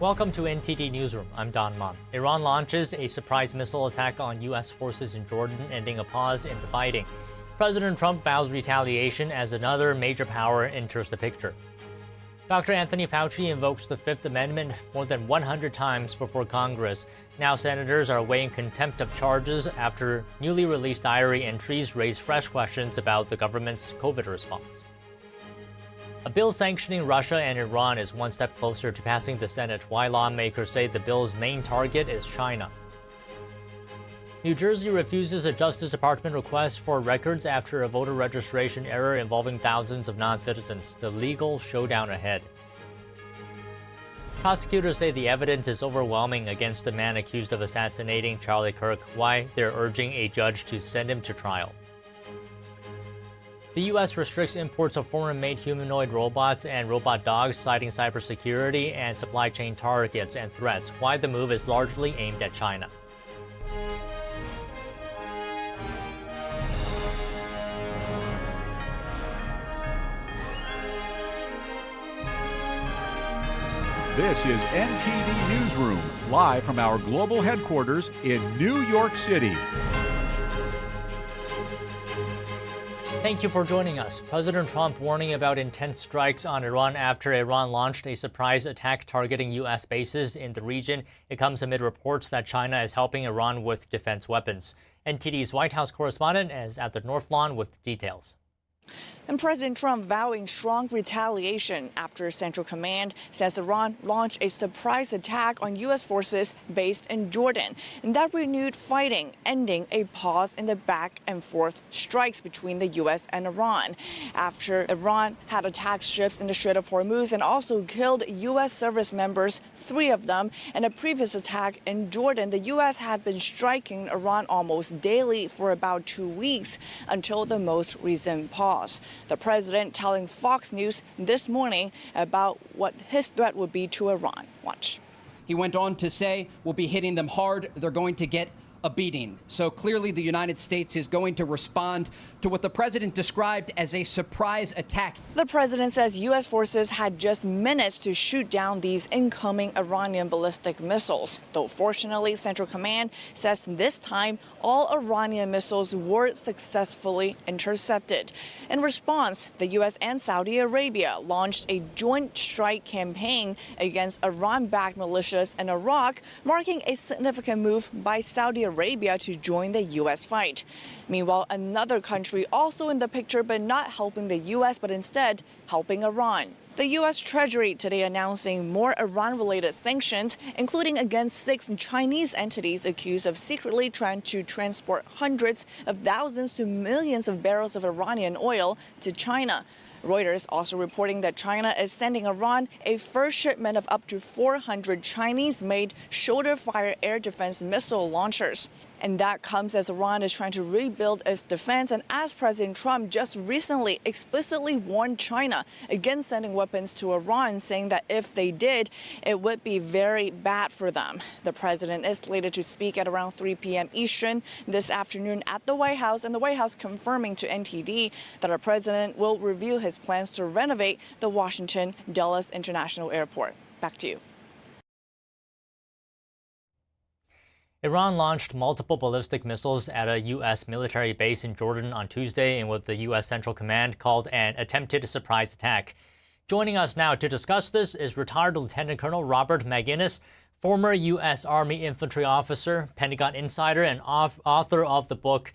Welcome to NTD Newsroom. I'm Don Mon. Iran launches a surprise missile attack on U.S. forces in Jordan, ending a pause in the fighting. President Trump vows retaliation as another major power enters the picture. Dr. Anthony Fauci invokes the Fifth Amendment more than 100 times before Congress. Now senators are weighing contempt of charges after newly released diary entries raise fresh questions about the government's COVID response. A bill sanctioning Russia and Iran is one step closer to passing the Senate, while lawmakers say the bill's main target is China. New Jersey refuses a Justice Department request for records after a voter registration error involving thousands of non-citizens. The legal showdown ahead. Prosecutors say the evidence is overwhelming against the man accused of assassinating Charlie Kirk, why they're urging a judge to send him to trial. The U.S. restricts imports of foreign-made humanoid robots and robot dogs, citing cybersecurity and supply chain targets and threats. Why the move is largely aimed at China. This is NTD Newsroom, live from our global headquarters in New York City. Thank you for joining us. President Trump warning about intense strikes on Iran after Iran launched a surprise attack targeting U.S. bases in the region. It comes amid reports that China is helping Iran with defense weapons. NTD's White House correspondent is at the North Lawn with details. And President Trump vowing strong retaliation after Central Command says Iran launched a surprise attack on U.S. forces based in Jordan. And that renewed fighting, ending a pause in the back and forth strikes between the U.S. and Iran. After Iran had attacked ships in the Strait of Hormuz and also killed U.S. service members, 3 of them, in a previous attack in Jordan, the U.S. had been striking Iran almost daily for about 2 weeks until the most recent pause. The president telling Fox News this morning about what his threat would be to Iran. Watch. He went on to say, we'll be hitting them hard. They're going to get a beating. So clearly the United States is going to respond to what the president described as a surprise attack. The president says U.S. forces had just minutes to shoot down these incoming Iranian ballistic missiles. Though fortunately, Central Command says this time all Iranian missiles were successfully intercepted. In response, the U.S. and Saudi Arabia launched a joint strike campaign against Iran-backed militias in Iraq, marking a significant move by Saudi Arabia to join the U.S. fight. Meanwhile, another country also in the picture, but not helping the U.S., but instead helping Iran. The U.S. Treasury today announcing more Iran-related sanctions, including against 6 Chinese entities accused of secretly trying to transport hundreds of thousands to millions of barrels of Iranian oil to China. Reuters also reporting that China is sending Iran a first shipment of up to 400 Chinese-made shoulder-fire air defense missile launchers. And that comes as Iran is trying to rebuild its defense, and as President Trump just recently explicitly warned China against sending weapons to Iran, saying that if they did, it would be very bad for them. The president is slated to speak at around 3 p.m. Eastern this afternoon at the White House, and the White House confirming to NTD that our president will review his plans to renovate the Washington Dulles International Airport. Back to you. Iran launched multiple ballistic missiles at a U.S. military base in Jordan on Tuesday in what the U.S. Central Command called an attempted surprise attack. Joining us now to discuss this is retired Lieutenant Colonel Robert McGinnis, former U.S. Army infantry officer, Pentagon insider, and author of the book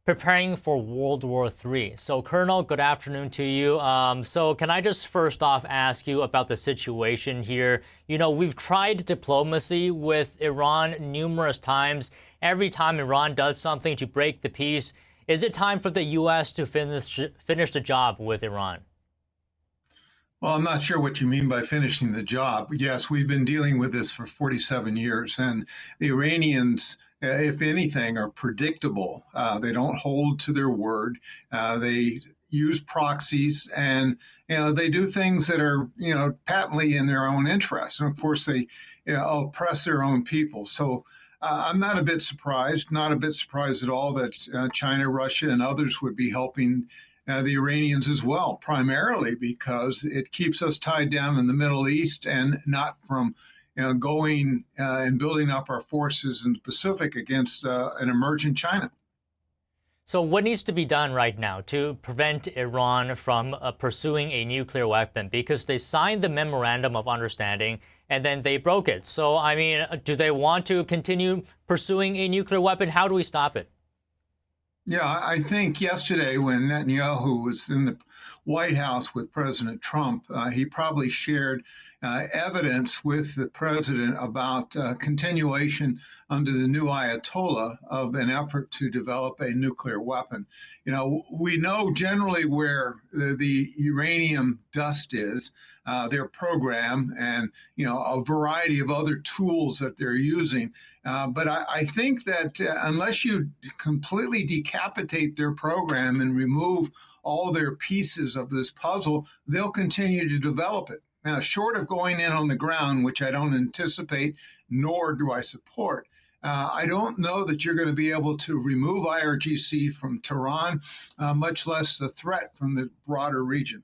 Preparing for World War III. So, Colonel, good afternoon to you. So can I just first off ask you about the situation here? You know, we've tried diplomacy with Iran numerous times. Every time Iran does something to break the peace, is it time for the U.S. to finish the job with Iran? Well, I'm not sure what you mean by finishing the job. Yes, we've been dealing with this for 47 years, and the Iranians, if anything, are predictable. They don't hold to their word. They use proxies, and they do things that are patently in their own interest. And of course, they oppress their own people. So I'm not a bit surprised, not a bit surprised at all that China, Russia, and others would be helping the Iranians as well, primarily because it keeps us tied down in the Middle East and not from going and building up our forces in the Pacific against an emergent China. So what needs to be done right now to prevent Iran from pursuing a nuclear weapon? Because they signed the memorandum of understanding and then they broke it. So, I mean, do they want to continue pursuing a nuclear weapon? How do we stop it? Yeah, I think yesterday when Netanyahu was in the White House with President Trump, he probably shared evidence with the president about continuation under the new Ayatollah of an effort to develop a nuclear weapon. We know generally where the uranium dust is, their program, and a variety of other tools that they're using. But I think that unless you completely decapitate their program and remove all their pieces of this puzzle, they'll continue to develop it. Now, short of going in on the ground, which I don't anticipate, nor do I support, I don't know that you're going to be able to remove IRGC from Tehran, much less the threat from the broader region.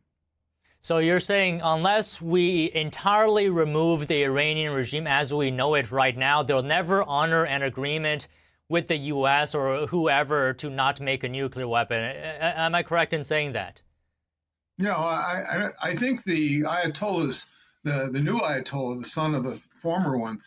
So you're saying unless we entirely remove the Iranian regime as we know it right now, they'll never honor an agreement with the U.S. or whoever to not make a nuclear weapon. Am I correct in saying that? No, I think the Ayatollahs, the new Ayatollah, the son of the former one,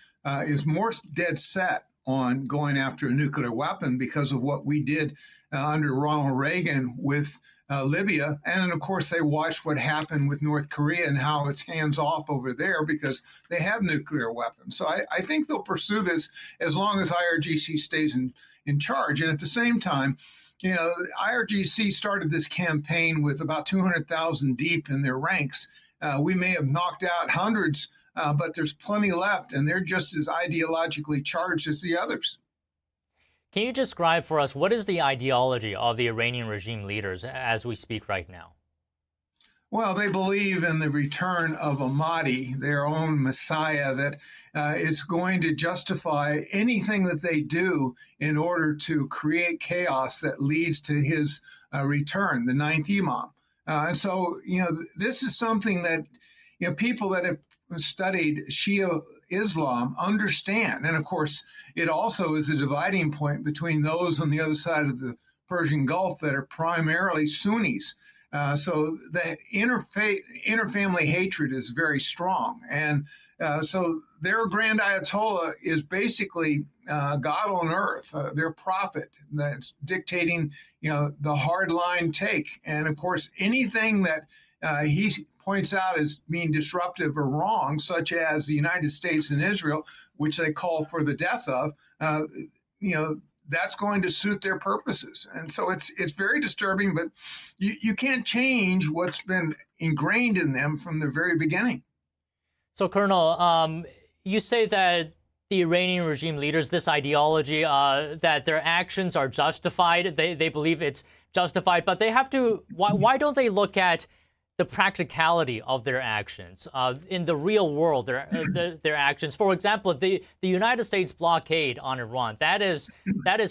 is more dead set on going after a nuclear weapon because of what we did under Ronald Reagan with Libya. And of course, they watched what happened with North Korea and how it's hands off over there because they have nuclear weapons. So I think they'll pursue this as long as IRGC stays in charge. And at the same time, IRGC started this campaign with about 200,000 deep in their ranks. We may have knocked out hundreds, but there's plenty left, and they're just as ideologically charged as the others. Can you describe for us what is the ideology of the Iranian regime leaders as we speak right now? Well, they believe in the return of a Mahdi, their own Messiah, that is going to justify anything that they do in order to create chaos that leads to his return, the ninth Imam. And so, this is something that, people that have studied Shia Islam understand. And of course, it also is a dividing point between those on the other side of the Persian Gulf that are primarily Sunnis. So the interfamily hatred is very strong. And so their grand Ayatollah is basically God on earth, their prophet that's dictating, the hard line take. And of course, anything that he points out as being disruptive or wrong, such as the United States and Israel, which they call for the death of, that's going to suit their purposes. And so it's very disturbing, but you can't change what's been ingrained in them from the very beginning. So, Colonel, you say that the Iranian regime leaders, this ideology, that their actions are justified, they believe it's justified, but they have to, why don't they look at the practicality of their actions in the real world, their actions? For example, the United States blockade on Iran, that is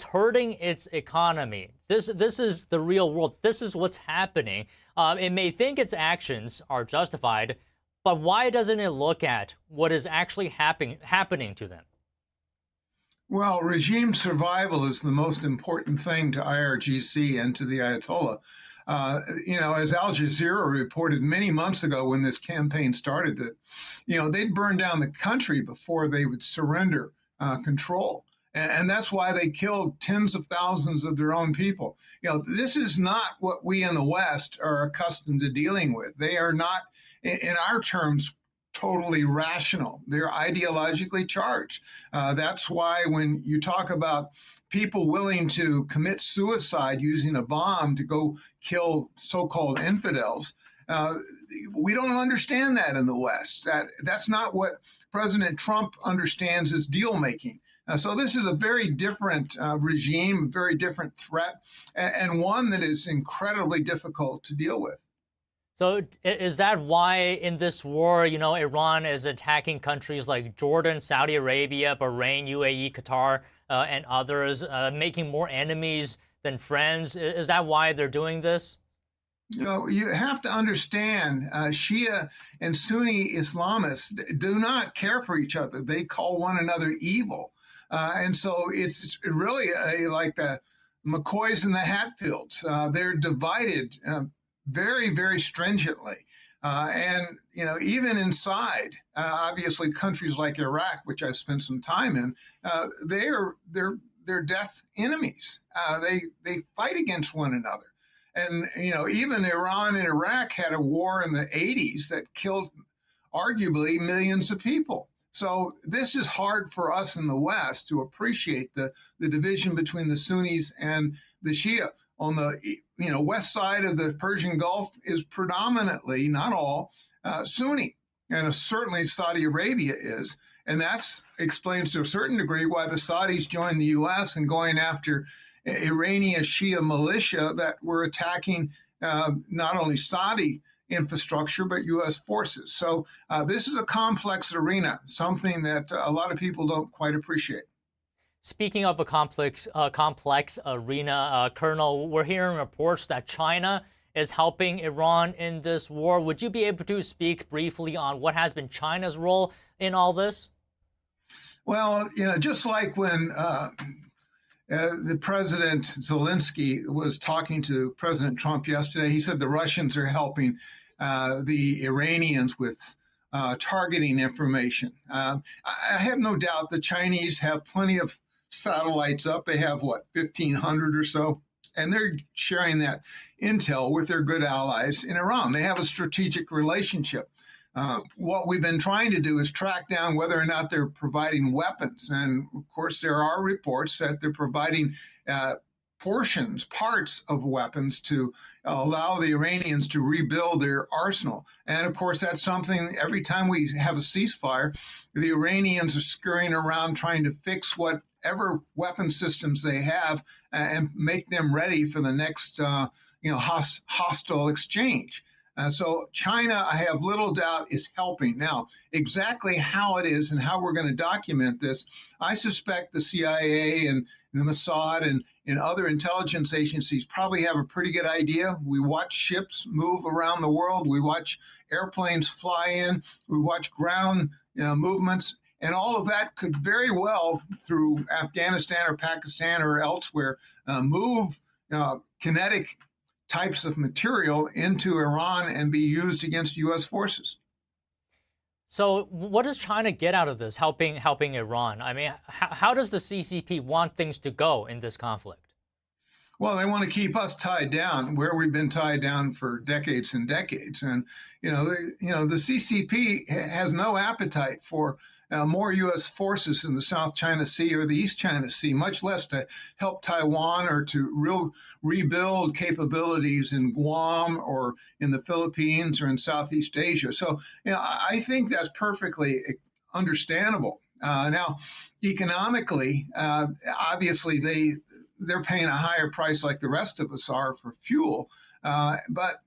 hurting its economy. This is the real world. This is what's happening. It may think its actions are justified, but why doesn't it look at what is actually happening to them? Well, regime survival is the most important thing to IRGC and to the Ayatollah. As Al Jazeera reported many months ago when this campaign started, that, they'd burn down the country before they would surrender control. And that's why they killed tens of thousands of their own people. This is not what we in the West are accustomed to dealing with. They are not, in our terms, totally rational. They're ideologically charged. That's why when you talk about people willing to commit suicide using a bomb to go kill so-called infidels, we don't understand that in the West. That's not what President Trump understands as deal making. So this is a very different regime, a very different threat, and one that is incredibly difficult to deal with. So is that why in this war, Iran is attacking countries like Jordan, Saudi Arabia, Bahrain, UAE, Qatar, and others, making more enemies than friends? Is that why they're doing this? You have to understand Shia and Sunni Islamists do not care for each other. They call one another evil. And so it's really like the McCoys and the Hatfields. They're divided very, very stringently. And even inside, obviously, countries like Iraq, which I've spent some time in, they're death enemies. They fight against one another. And even Iran and Iraq had a war in the 80s that killed arguably millions of people. So this is hard for us in the West to appreciate the division between the Sunnis and the Shia. On the west side of the Persian Gulf is predominantly, not all, Sunni, and certainly Saudi Arabia is. And that explains to a certain degree why the Saudis joined the U.S. in going after Iranian Shia militia that were attacking not only Saudi infrastructure, but U.S. forces. So this is a complex arena, something that a lot of people don't quite appreciate. Speaking of a complex arena, Colonel, we're hearing reports that China is helping Iran in this war. Would you be able to speak briefly on what has been China's role in all this? Well, just like when the President Zelensky was talking to President Trump yesterday, he said the Russians are helping the Iranians with targeting information. I have no doubt the Chinese have plenty of satellites up. They have, 1,500 or so, and they're sharing that intel with their good allies in Iran. They have a strategic relationship. What we've been trying to do is track down whether or not they're providing weapons. And of course, there are reports that they're providing parts of weapons to allow the Iranians to rebuild their arsenal. And of course, that's something every time we have a ceasefire, the Iranians are scurrying around trying to fix whatever weapon systems they have and make them ready for the next hostile exchange. So China, I have little doubt, is helping. Now, exactly how it is and how we're going to document this, I suspect the CIA and the Mossad and other intelligence agencies probably have a pretty good idea. We watch ships move around the world. We watch airplanes fly in. We watch ground movements. And all of that could very well, through Afghanistan or Pakistan or elsewhere, move kinetic types of material into Iran and be used against U.S. forces. So what does China get out of this, helping Iran? I mean, how does the CCP want things to go in this conflict? Well, they want to keep us tied down where we've been tied down for decades and decades. And, the CCP has no appetite for more U.S. forces in the South China Sea or the East China Sea, much less to help Taiwan or to rebuild capabilities in Guam or in the Philippines or in Southeast Asia. So, I think that's perfectly understandable. Now, economically, obviously, they're paying a higher price like the rest of us are for fuel. But,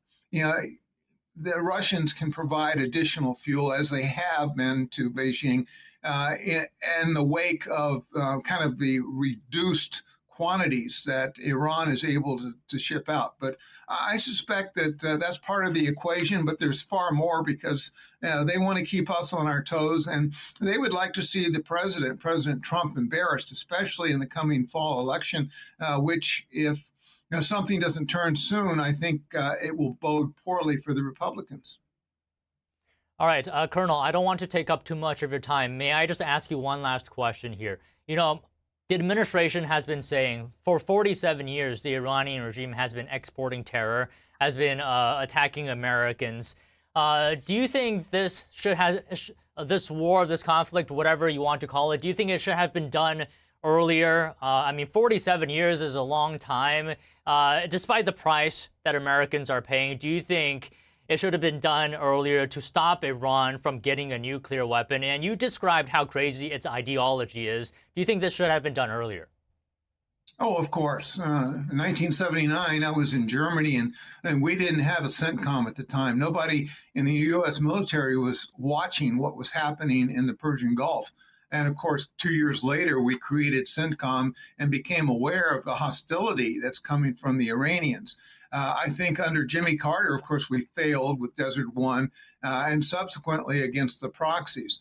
the Russians can provide additional fuel, as they have been to Beijing, in the wake of kind of the reduced quantities that Iran is able to ship out. But I suspect that that's part of the equation, but there's far more, because they want to keep us on our toes, and they would like to see President Trump, embarrassed, especially in the coming fall election, which, if something doesn't turn soon, I think it will bode poorly for the Republicans. All right, Colonel, I don't want to take up too much of your time. May I just ask you one last question here? The administration has been saying for 47 years, the Iranian regime has been exporting terror, has been attacking Americans. Do you think this this war, this conflict, whatever you want to call it, do you think it should have been done earlier? 47 years is a long time. Despite the price that Americans are paying, do you think it should have been done earlier to stop Iran from getting a nuclear weapon? And you described how crazy its ideology is. Do you think this should have been done earlier? Oh, of course. In 1979, I was in Germany, and we didn't have a CENTCOM at the time. Nobody in the U.S. military was watching what was happening in the Persian Gulf. And of course, 2 years later, we created CENTCOM and became aware of the hostility that's coming from the Iranians. I think under Jimmy Carter, of course, we failed with Desert One and subsequently against the proxies.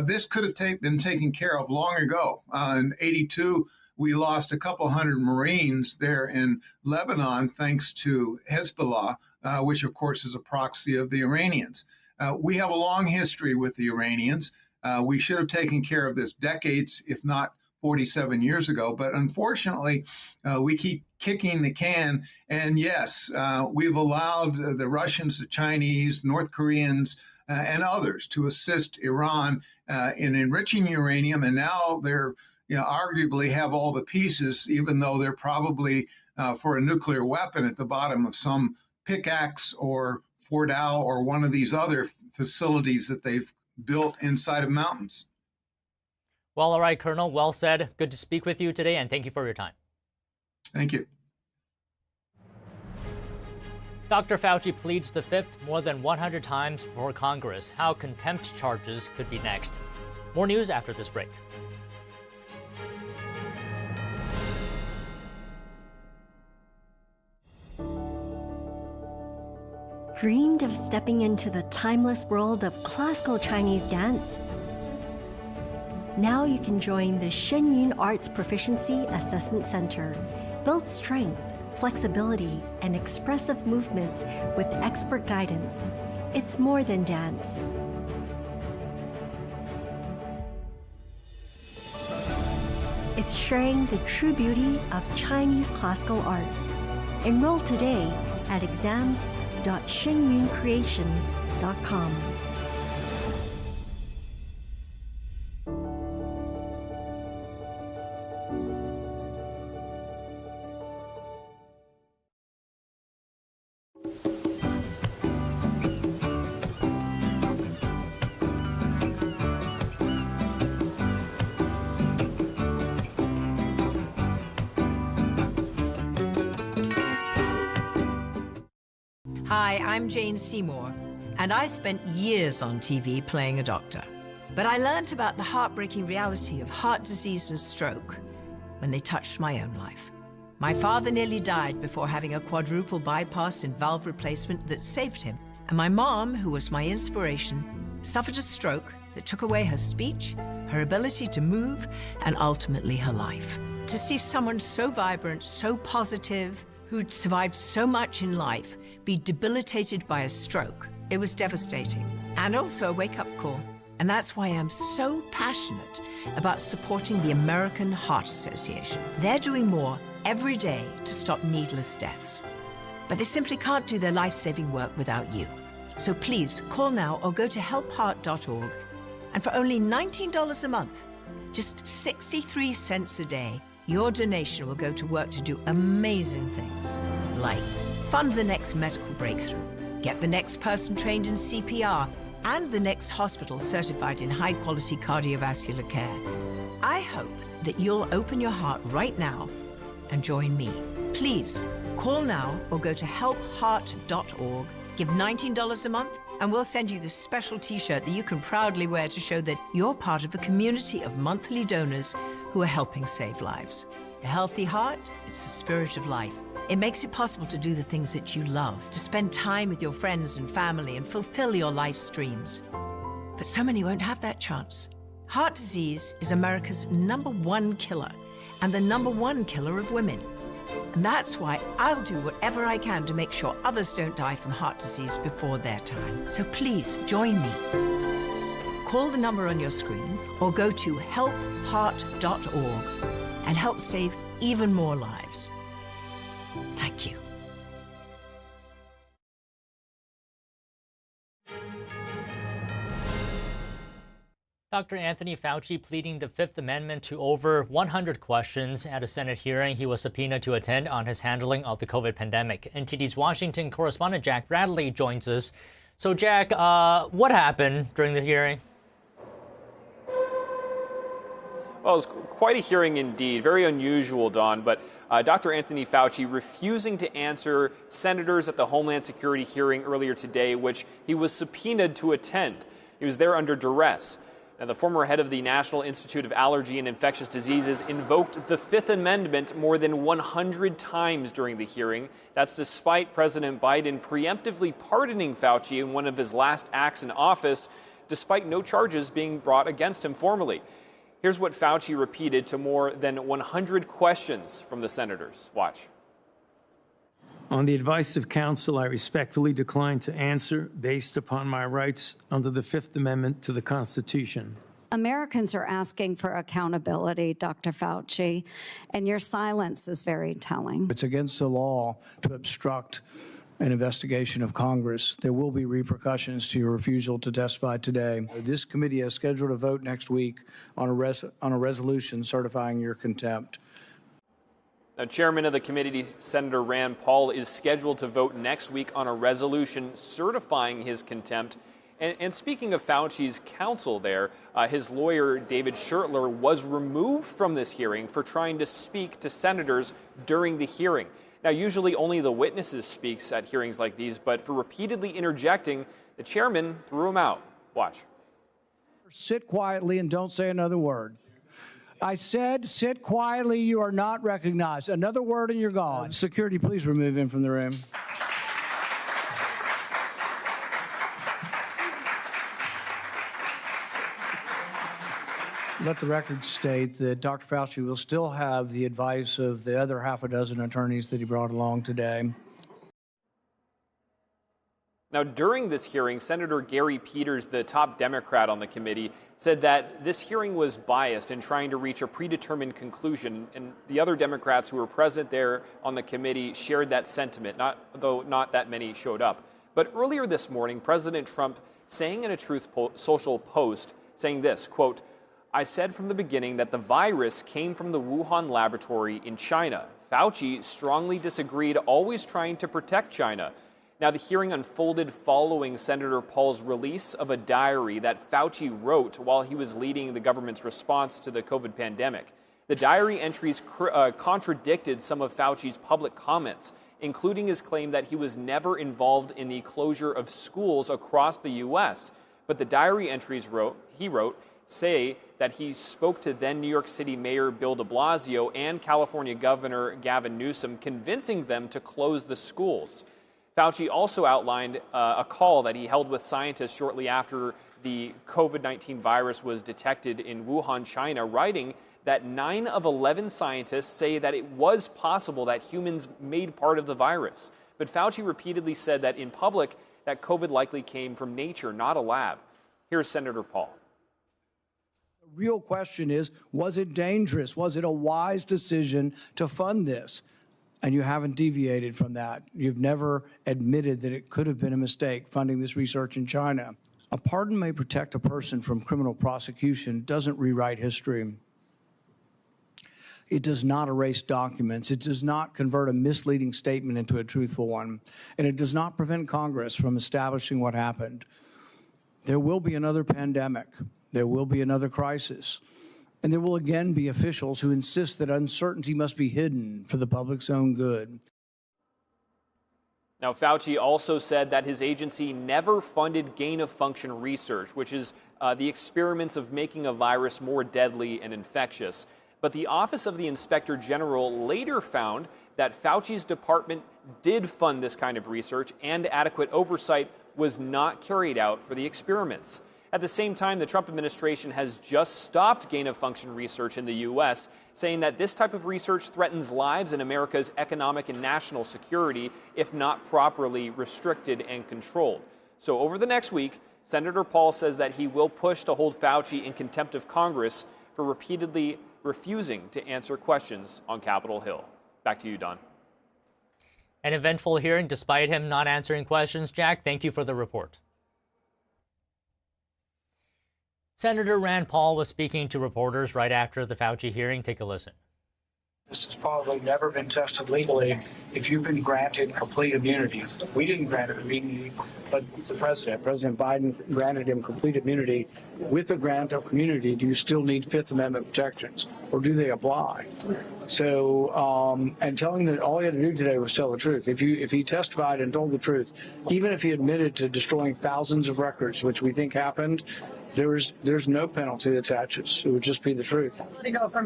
This could have been taken care of long ago. In '82, we lost a couple hundred Marines there in Lebanon thanks to Hezbollah, which, of course, is a proxy of the Iranians. We have a long history with the Iranians. We should have taken care of this decades, if not 47 years ago. But unfortunately, we keep kicking the can. And yes, we've allowed the Russians, the Chinese, North Koreans, and others to assist Iran in enriching uranium. And now they're, arguably have all the pieces, even though they're probably for a nuclear weapon at the bottom of some pickaxe or Fordow or one of these other facilities that they've built inside of mountains. Well, all right, Colonel, well said. Good to speak with you today, and thank you for your time. Thank you. Dr. Fauci pleads the Fifth more than 100 times before Congress. How contempt charges could be next. More news after this break. Dreamed of stepping into the timeless world of classical Chinese dance? Now you can join the Shenyun Arts Proficiency Assessment Center. Build strength, flexibility, and expressive movements with expert guidance. It's more than dance. It's sharing the true beauty of Chinese classical art. Enroll today at exams.shenyuncreations.com. Hi, I'm Jane Seymour, and I spent years on TV playing a doctor. But I learned about the heartbreaking reality of heart disease and stroke when they touched my own life. My father nearly died before having a quadruple bypass and valve replacement that saved him. And my mom, who was my inspiration, suffered a stroke that took away her speech, her ability to move, and ultimately her life. To see someone so vibrant, so positive, who'd survived so much in life, be debilitated by a stroke, it was devastating, and also a wake-up call. And that's why I'm so passionate about supporting the American Heart Association. They're doing more every day to stop needless deaths. But they simply can't do their life-saving work without you. So please call now or go to helpheart.org. And for only $19 a month, just 63 cents a day, your donation will go to work to do amazing things, like fund the next medical breakthrough, get the next person trained in CPR, and the next hospital certified in high-quality cardiovascular care. I hope that you'll open your heart right now and join me. Please call now or go to helpheart.org, give $19 a month, and we'll send you this special t-shirt that you can proudly wear to show that you're part of a community of monthly donors who are helping save lives. A healthy heart is the spirit of life. It makes it possible to do the things that you love, to spend time with your friends and family and fulfill your life's dreams. But so many won't have that chance. Heart disease is America's #1 killer and the #1 killer of women. And that's why I'll do whatever I can to make sure others don't die from heart disease before their time. So please join me. Call the number on your screen or go to helpheart.org and help save even more lives. Thank you. Dr. Anthony Fauci pleading the Fifth Amendment to over 100 questions at a Senate hearing he was subpoenaed to attend on his handling of the COVID pandemic. NTD's Washington correspondent Jack Bradley joins us. So, Jack, what happened during the hearing? Well, it was quite a hearing indeed. Very unusual, Don. But Dr. Anthony Fauci refusing to answer senators at the Homeland Security hearing earlier today, which he was subpoenaed to attend. He was there under duress. Now, the former head of the National Institute of Allergy and Infectious Diseases invoked the Fifth Amendment more than 100 times during the hearing. That's despite President Biden preemptively pardoning Fauci in one of his last acts in office, despite no charges being brought against him formally. Here's what Fauci repeated to more than 100 questions from the senators. Watch. On the advice of counsel, I respectfully decline to answer based upon my rights under the Fifth Amendment to the Constitution. Americans are asking for accountability, Dr. Fauci, and your silence is very telling. It's against the law to obstruct an investigation of Congress. There will be repercussions to your refusal to testify today. This committee has scheduled a vote next week on a resolution certifying your contempt. Now, Chairman of the committee, Senator Rand Paul, is scheduled to vote next week on a resolution certifying his contempt. And speaking of Fauci's counsel there, his lawyer, David Schertler, was removed from this hearing for trying to speak to senators during the hearing. Now, usually only the witnesses speaks at hearings like these, but for repeatedly interjecting, the chairman threw him out. Watch. Sit quietly and don't say another word. I said, sit quietly, you are not recognized. Another word and you're gone. Security, please remove him from the room. Let the record state that Dr. Fauci will still have the advice of the other half a dozen attorneys that he brought along today. Now, during this hearing, Senator Gary Peters, the top Democrat on the committee, said that this hearing was biased in trying to reach a predetermined conclusion, and the other Democrats who were present there on the committee shared that sentiment, though not that many showed up. But earlier this morning, President Trump saying in a Truth Social post, saying this, quote, "I said from the beginning that the virus came from the Wuhan laboratory in China. Fauci strongly disagreed, always trying to protect China." Now, the hearing unfolded following Senator Paul's release of a diary that Fauci wrote while he was leading the government's response to the COVID pandemic. The diary entries contradicted some of Fauci's public comments, including his claim that he was never involved in the closure of schools across the U.S. But the diary entries he wrote say that he spoke to then New York City Mayor Bill de Blasio and California Governor Gavin Newsom, convincing them to close the schools. Fauci also outlined a call that he held with scientists shortly after the COVID-19 virus was detected in Wuhan, China, writing that 9 of 11 scientists say that it was possible that humans made part of the virus. But Fauci repeatedly said that in public that COVID likely came from nature, not a lab. Here's Senator Paul. The real question is, was it dangerous? Was it a wise decision to fund this? And you haven't deviated from that. You've never admitted that it could have been a mistake funding this research in China. A pardon may protect a person from criminal prosecution, doesn't rewrite history. It does not erase documents. It does not convert a misleading statement into a truthful one. And it does not prevent Congress from establishing what happened. There will be another pandemic. There will be another crisis. And there will again be officials who insist that uncertainty must be hidden for the public's own good. Now, Fauci also said that his agency never funded gain-of-function research, which is the experiments of making a virus more deadly and infectious. But the Office of the Inspector General later found that Fauci's department did fund this kind of research, and adequate oversight was not carried out for the experiments. At the same time, the Trump administration has just stopped gain-of-function research in the U.S., saying that this type of research threatens lives and America's economic and national security if not properly restricted and controlled. So over the next week, Senator Paul says that he will push to hold Fauci in contempt of Congress for repeatedly refusing to answer questions on Capitol Hill. Back to you, Don. An eventful hearing despite him not answering questions. Jack, thank you for the report. Senator Rand Paul was speaking to reporters right after the Fauci hearing. Take a listen. This has probably never been tested legally if you've been granted complete immunity. We didn't grant him immunity, but the president. President Biden granted him complete immunity. With the grant of immunity, do you still need Fifth Amendment protections, or do they apply? So, and telling that all he had to do today was tell the truth. If he testified and told the truth, even if he admitted to destroying thousands of records, which we think happened, There's no penalty that attaches. It would just be the truth.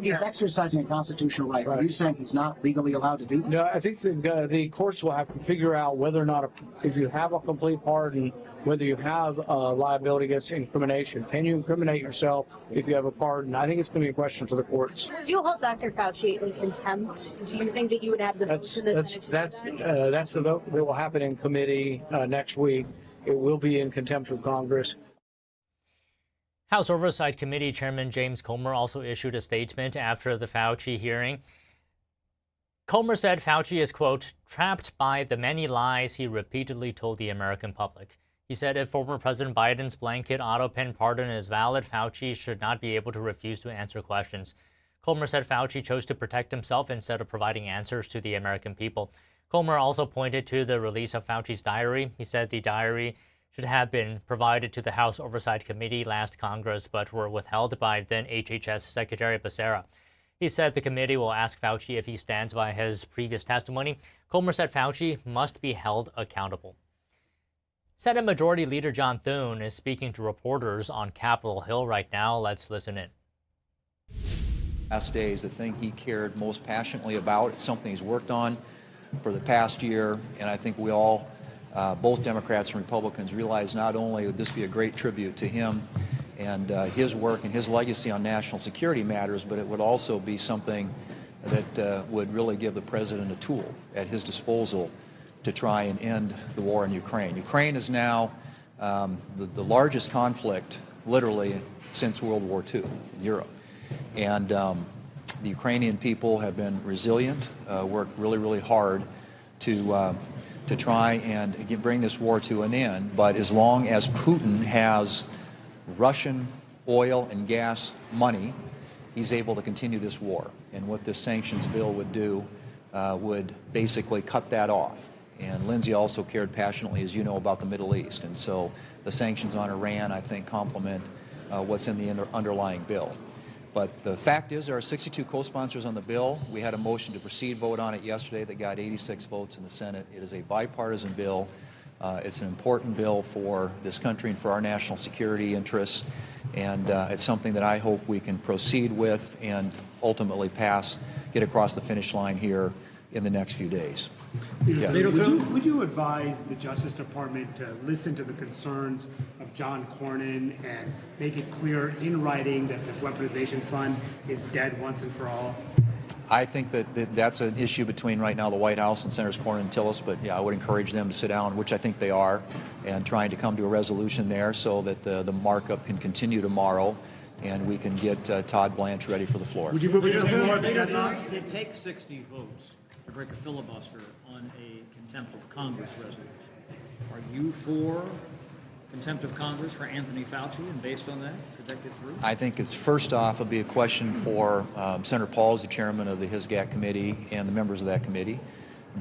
He's exercising a constitutional right. Are you saying he's not legally allowed to do that? No, I think the courts will have to figure out whether or not, if you have a complete pardon, whether you have liability against incrimination. Can you incriminate yourself if you have a pardon? I think it's going to be a question for the courts. Would you hold Dr. Fauci in contempt? Do you think that you would have the votes in the Senate? That's the vote that will happen in committee next week. It will be in contempt of Congress. House Oversight Committee Chairman James Comer also issued a statement after the Fauci hearing. Comer said Fauci is, quote, trapped by the many lies he repeatedly told the American public. He said if former President Biden's blanket auto-pen pardon is valid, Fauci should not be able to refuse to answer questions. Comer said Fauci chose to protect himself instead of providing answers to the American people. Comer also pointed to the release of Fauci's diary. He said the diary should have been provided to the House Oversight Committee last Congress, but were withheld by then HHS Secretary Becerra. He said the committee will ask Fauci if he stands by his previous testimony. Comer said Fauci must be held accountable. Senate Majority Leader John Thune is speaking to reporters on Capitol Hill right now. Let's listen in. Last day is the thing he cared most passionately about. It's something he's worked on for the past year, and I think we all, both Democrats and Republicans, realize not only would this be a great tribute to him and his work and his legacy on national security matters, but it would also be something that would really give the president a tool at his disposal to try and end the war in Ukraine. Ukraine is now the largest conflict, literally, since World War II in Europe. And the Ukrainian people have been resilient, worked really, really hard to try and bring this war to an end. But as long as Putin has Russian oil and gas money, he's able to continue this war. And what this sanctions bill would do would basically cut that off. And Lindsay also cared passionately, as you know, about the Middle East. And so the sanctions on Iran, I think, complement what's in the underlying bill. But the fact is there are 62 co-sponsors on the bill. We had a motion to proceed vote on it yesterday that got 86 votes in the Senate. It is a bipartisan bill. It's an important bill for this country and for our national security interests. And it's something that I hope we can proceed with and ultimately pass, get across the finish line here in the next few days. Yeah. Would you advise the Justice Department to listen to the concerns of John Cornyn and make it clear in writing that this weaponization fund is dead once and for all? I think that's an issue between right now the White House and Senators Cornyn and Tillis, but yeah, I would encourage them to sit down, which I think they are, and trying to come to a resolution there so that the markup can continue tomorrow and we can get Todd Blanche ready for the floor. Would you move it to the floor? It takes 60 votes to break a filibuster on a contempt of Congress resolution. Are you for contempt of Congress for Anthony Fauci, and based on that, could that get through? I think it's first off, it'll be a question for Senator Paul as the chairman of the HISGAT committee and the members of that committee.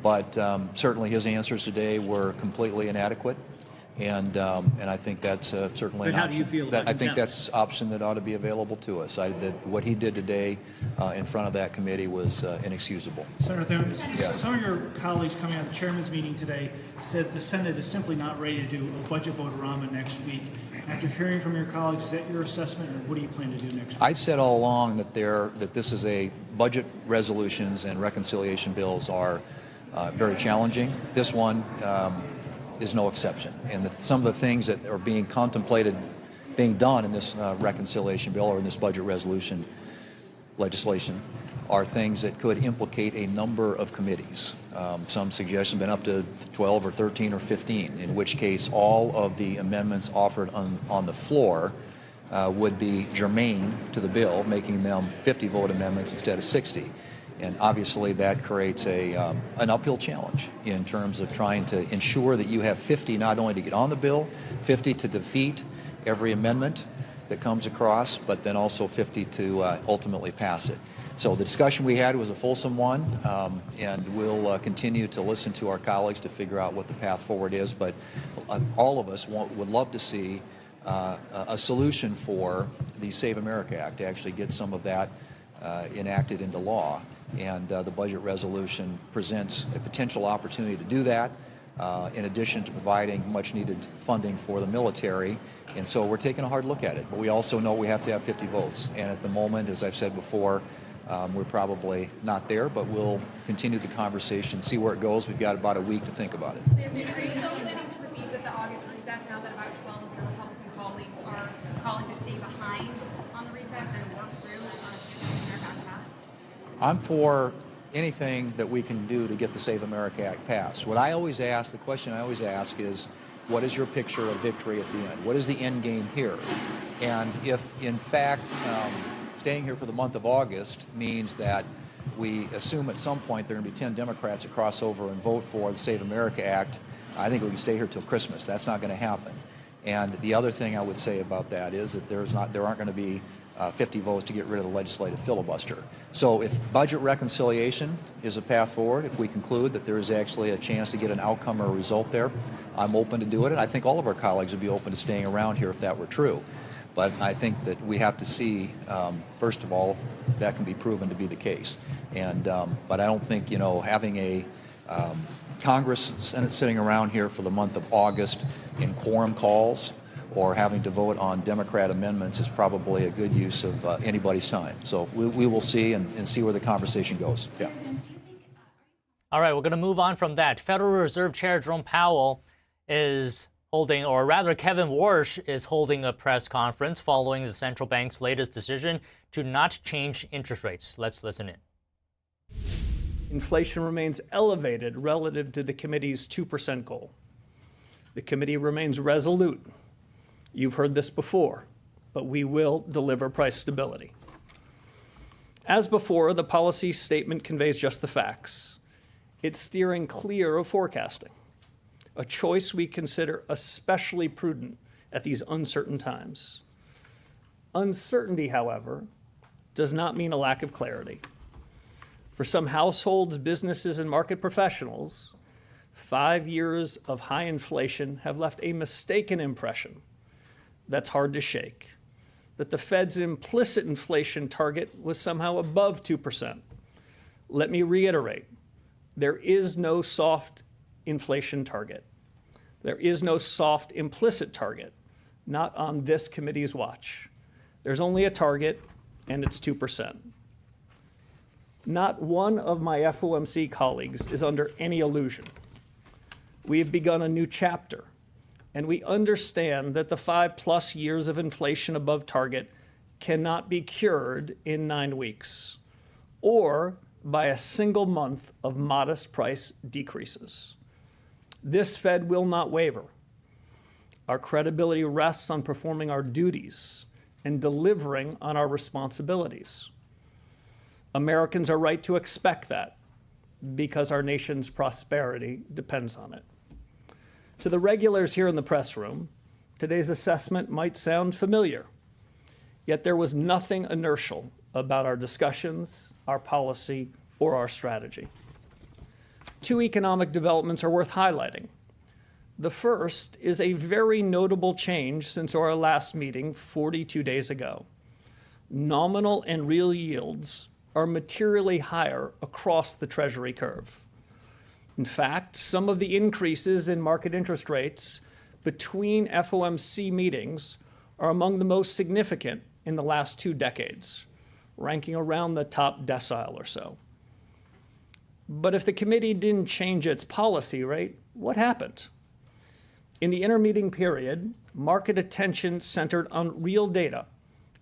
But certainly his answers today were completely inadequate. And I think that's certainly an option. But how do you feel about I think that's an option that ought to be available to us. What he did today in front of that committee was inexcusable. Senator Thune, some of your colleagues coming out of the chairman's meeting today said the Senate is simply not ready to do a budget vote-a-rama next week. After hearing from your colleagues, is that your assessment, or what do you plan to do next week? I've said all along that this is a budget resolutions and reconciliation bills are very challenging. This one is no exception. And some of the things that are being contemplated being done in this reconciliation bill or in this budget resolution legislation are things that could implicate a number of committees. Some suggestions have been up to 12 or 13 or 15, in which case all of the amendments offered on the floor would be germane to the bill, making them 50-vote amendments instead of 60. And obviously that creates an uphill challenge in terms of trying to ensure that you have 50 not only to get on the bill, 50 to defeat every amendment that comes across, but then also 50 to ultimately pass it. So the discussion we had was a fulsome one, and we'll continue to listen to our colleagues to figure out what the path forward is. But all of us would love to see a solution for the Save America Act, to actually get some of that enacted into law. And the budget resolution presents a potential opportunity to do that. in addition to providing much needed funding for the military. And so we're taking a hard look at it. But we also know we have to have 50 votes. And at the moment, as I've said before, we're probably not there, but we'll continue the conversation, see where it goes. We've got about a week to think about it. Are you still planning to proceed with the August recess now that about 12 of your Republican colleagues are calling to stay behind on the recess and work through getting America Act passed? I'm for anything that we can do to get the Save America Act passed. What I always ask, the question I always ask is, what is your picture of victory at the end? What is the end game here? And if, in fact, staying here for the month of August means that we assume at some point there are going to be 10 Democrats that cross over and vote for the Save America Act, I think we can stay here till Christmas. That's not going to happen. And the other thing I would say about that is that there aren't going to be 50 votes to get rid of the legislative filibuster. So if budget reconciliation is a path forward, if we conclude that there is actually a chance to get an outcome or a result there, I'm open to do it. And I think all of our colleagues would be open to staying around here if that were true. But I think that we have to see, first of all, that can be proven to be the case. And but I don't think, having a Congress and Senate sitting around here for the month of August in quorum calls or having to vote on Democrat amendments is probably a good use of anybody's time. So we will see and see where the conversation goes. Yeah. All right, we're going to move on from that. Federal Reserve Chair Jerome Powell is holding, or rather Kevin Warsh is holding a press conference following the central bank's latest decision to not change interest rates. Let's listen in. Inflation remains elevated relative to the committee's 2% goal. The committee remains resolute. You've heard this before, but we will deliver price stability. As before, the policy statement conveys just the facts. It's steering clear of forecasting, a choice we consider especially prudent at these uncertain times. Uncertainty, however, does not mean a lack of clarity. For some households, businesses, and market professionals, 5 years of high inflation have left a mistaken impression that's hard to shake, that the Fed's implicit inflation target was somehow above 2%. Let me reiterate, there is no soft inflation target. There is no soft implicit target, not on this committee's watch. There's only a target, and it's 2%. Not one of my FOMC colleagues is under any illusion. We have begun a new chapter, and we understand that the 5+ years of inflation above target cannot be cured in 9 weeks or by a single month of modest price decreases. This Fed will not waver. Our credibility rests on performing our duties and delivering on our responsibilities. Americans are right to expect that because our nation's prosperity depends on it. To the regulars here in the press room, today's assessment might sound familiar, yet there was nothing inertial about our discussions, our policy, or our strategy. 2 economic developments are worth highlighting. The first is a very notable change since our last meeting 42 days ago. Nominal and real yields are materially higher across the Treasury curve. In fact, some of the increases in market interest rates between FOMC meetings are among the most significant in the last 2 decades, ranking around the top decile or so. But if the committee didn't change its policy rate, what happened? In the intermeeting period, market attention centered on real data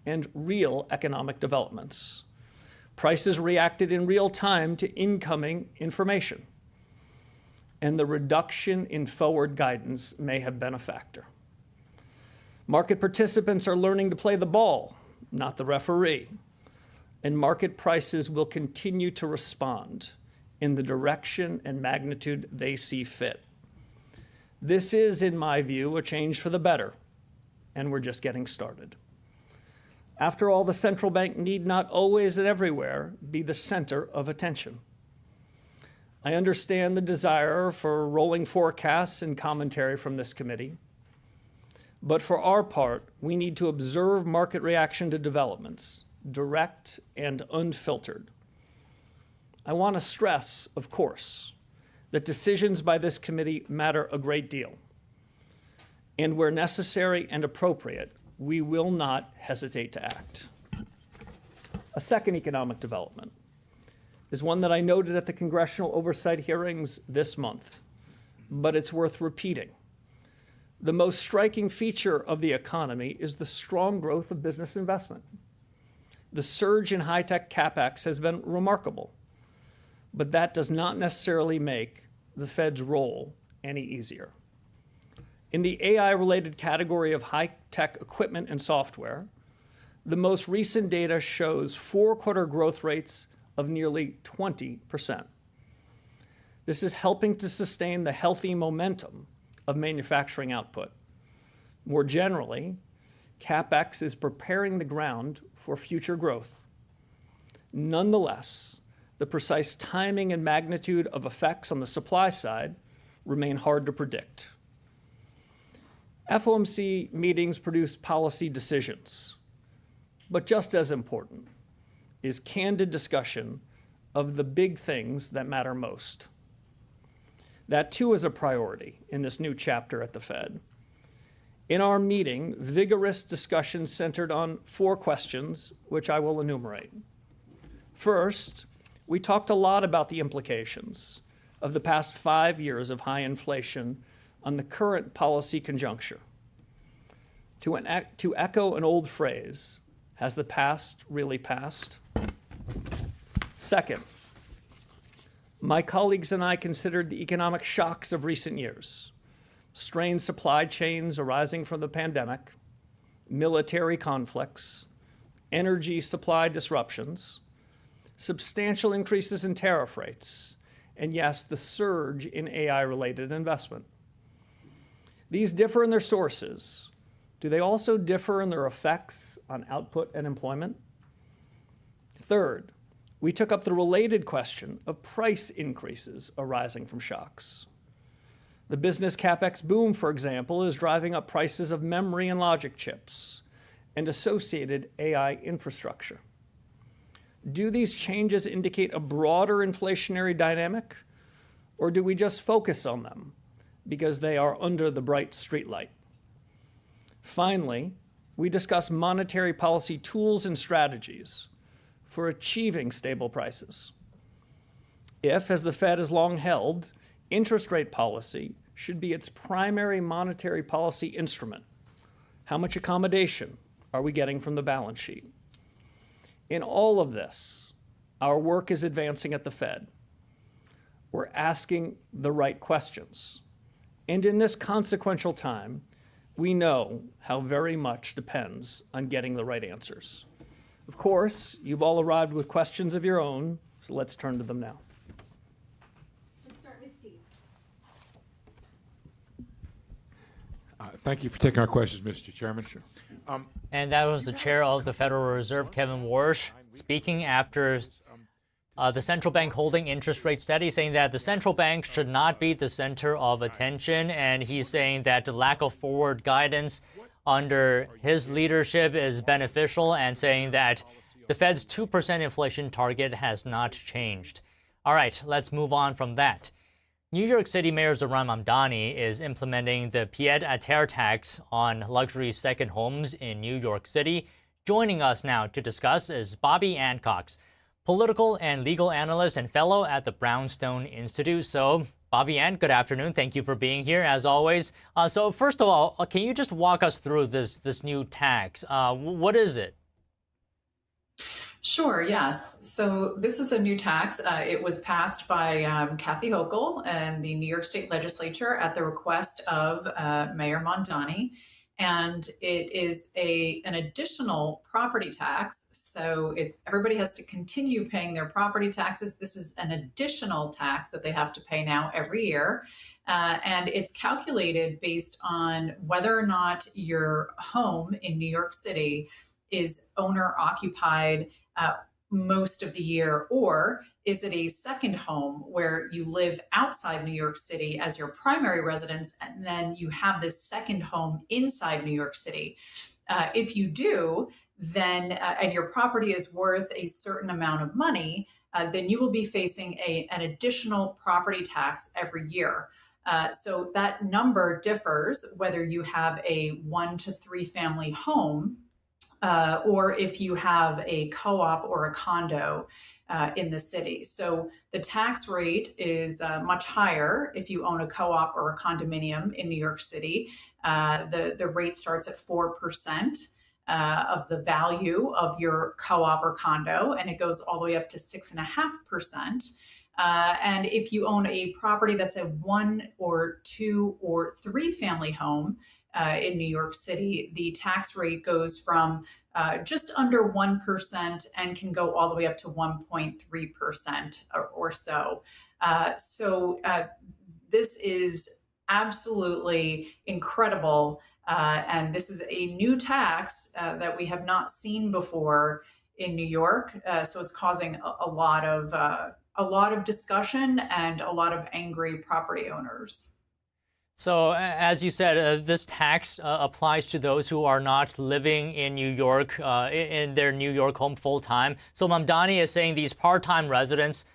and real economic developments. Prices reacted in real time to incoming information, and the reduction in forward guidance may have been a factor. Market participants are learning to play the ball, not the referee, and market prices will continue to respond in the direction and magnitude they see fit. This is, in my view, a change for the better, and we're just getting started. After all, the central bank need not always and everywhere be the center of attention. I understand the desire for rolling forecasts and commentary from this committee, but for our part, we need to observe market reaction to developments, direct and unfiltered. I want to stress, of course, that decisions by this committee matter a great deal. And where necessary and appropriate, we will not hesitate to act. A second economic development is one that I noted at the congressional oversight hearings this month, but it's worth repeating. The most striking feature of the economy is the strong growth of business investment. The surge in high-tech CapEx has been remarkable, but that does not necessarily make the Fed's role any easier. In the AI-related category of high-tech equipment and software, the most recent data shows four-quarter growth rates of nearly 20%. This is helping to sustain the healthy momentum of manufacturing output. More generally, CapEx is preparing the ground for future growth. Nonetheless, the precise timing and magnitude of effects on the supply side remain hard to predict. FOMC meetings produce policy decisions, but just as important is candid discussion of the big things that matter most. That too is a priority in this new chapter at the Fed. In our meeting, vigorous discussion centered on four questions, which I will enumerate. First, we talked a lot about the implications of the past 5 years of high inflation on the current policy conjuncture. To echo an old phrase, has the past really passed? Second, my colleagues and I considered the economic shocks of recent years, strained supply chains arising from the pandemic, military conflicts, energy supply disruptions, substantial increases in tariff rates, and yes, the surge in AI-related investment. These differ in their sources. Do they also differ in their effects on output and employment? Third, we took up the related question of price increases arising from shocks. The business CapEx boom, for example, is driving up prices of memory and logic chips and associated AI infrastructure. Do these changes indicate a broader inflationary dynamic, or do we just focus on them because they are under the bright streetlight? Finally, we discuss monetary policy tools and strategies for achieving stable prices. If, as the Fed has long held, interest rate policy should be its primary monetary policy instrument, how much accommodation are we getting from the balance sheet? In all of this, our work is advancing at the Fed. We're asking the right questions. And in this consequential time, we know how very much depends on getting the right answers. Of course, you've all arrived with questions of your own, so let's turn to them now. Let's start with Steve. Thank you for taking our questions, Mr. Chairman. Sure. And that was the chair of the Federal Reserve, Kevin Warsh, speaking after the central bank holding interest rate steady, saying that the central bank should not be the center of attention. And he's saying that the lack of forward guidance under his leadership is beneficial, and saying that the Fed's 2% inflation target has not changed. All right, let's move on from that. New York City Mayor Zohran Mamdani is implementing the pied-à-terre tax on luxury second homes in New York City. Joining us now to discuss is Bobby Ancox, political and legal analyst and fellow at the Brownstone Institute. So, Bobby Ann, good afternoon. Thank you for being here, as always. So first of all, can you just walk us through this new tax? What is it? Sure, yes. So this is a new tax. It was passed by Kathy Hochul and the New York State Legislature at the request of Mayor Mamdani. And it is an additional property tax. So everybody has to continue paying their property taxes. This is an additional tax that they have to pay now every year. And it's calculated based on whether or not your home in New York City is owner occupied most of the year, or is it a second home where you live outside New York City as your primary residence, and then you have this second home inside New York City? If you do, then and your property is worth a certain amount of money, then you will be facing an additional property tax every year. So that number differs whether you have a 1 to 3 family home or if you have a co-op or a condo in the city. So the tax rate is much higher if you own a co-op or a condominium in New York City. The rate starts at 4% of the value of your co-op or condo, and it goes all the way up to 6.5%. And if you own a property that's a 1 or 2 or 3 family home in New York City, the tax rate goes from just under 1% and can go all the way up to 1.3% or so. This is absolutely incredible. And this is a new tax that we have not seen before in New York. So it's causing a lot of discussion and a lot of angry property owners. So, as you said, this tax applies to those who are not living in New York, in their New York home full time. So Mamdani is saying these part-time residents,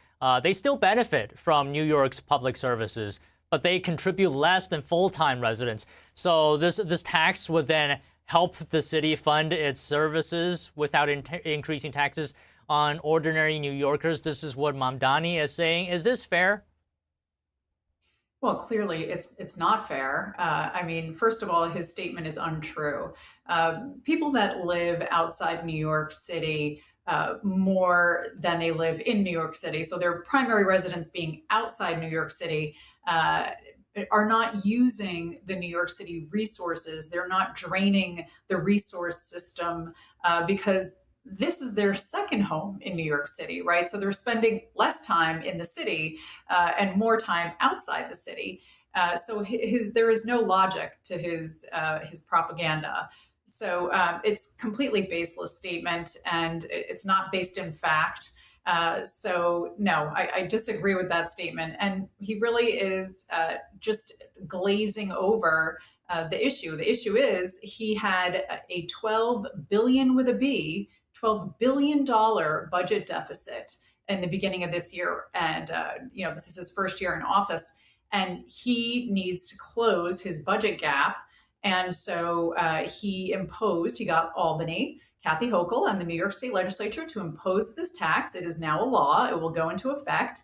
they still benefit from New York's public services, but they contribute less than full-time residents. So this tax would then help the city fund its services without increasing taxes on ordinary New Yorkers. This is what Mamdani is saying. Is this fair? Well, clearly it's not fair. I mean, first of all, his statement is untrue. People that live outside New York City more than they live in New York City, so their primary residence being outside New York City, are not using the New York City resources. They're not draining the resource system because this is their second home in New York City, right? So they're spending less time in the city and more time outside the city. So there is no logic to his propaganda. So it's completely baseless statement, and it's not based in fact. So no, I disagree with that statement. And he really is just glazing over the issue. The issue is he had a $12 billion with a B, $12 billion budget deficit in the beginning of this year. And, this is his first year in office, and he needs to close his budget gap. And so he got Albany, Kathy Hochul, and the New York State Legislature to impose this tax. It is now a law. It will go into effect.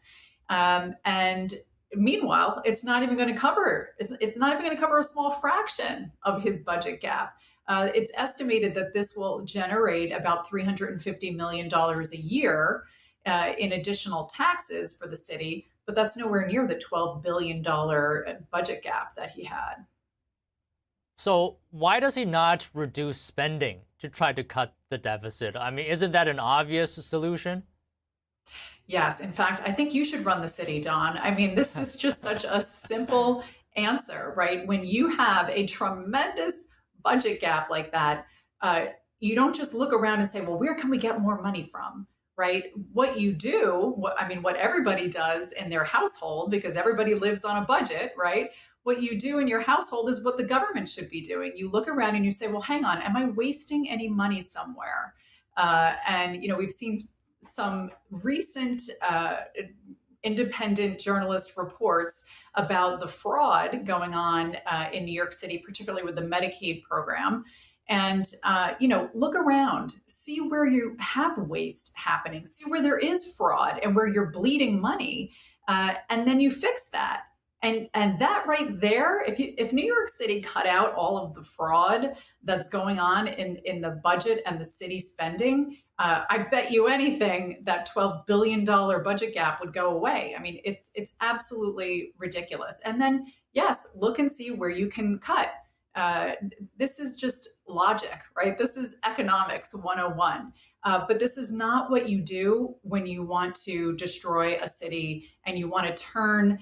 And meanwhile, it's not even going to cover. It's not even going to cover a small fraction of his budget gap. It's estimated that this will generate about $350 million a year in additional taxes for the city, but that's nowhere near the $12 billion budget gap that he had. So why does he not reduce spending to try to cut the deficit? I mean, isn't that an obvious solution? Yes. In fact, I think you should run the city, Don. I mean, this is just such a simple answer, right? When you have a tremendous budget gap like that, you don't just look around and say, well, where can we get more money from, right? What you do, what everybody does in their household, because everybody lives on a budget, right? What you do in your household is what the government should be doing. You look around and you say, well, hang on, am I wasting any money somewhere? And we've seen some recent independent journalist reports about the fraud going on in New York City, particularly with the Medicaid program. And, look around, see where you have waste happening, see where there is fraud and where you're bleeding money, and then you fix that. And that right there, if New York City cut out all of the fraud that's going on in the budget and the city spending, I bet you anything that $12 billion budget gap would go away. I mean, it's absolutely ridiculous. And then, yes, look and see where you can cut. This is just logic, right? This is economics 101. But this is not what you do when you want to destroy a city and you want to turn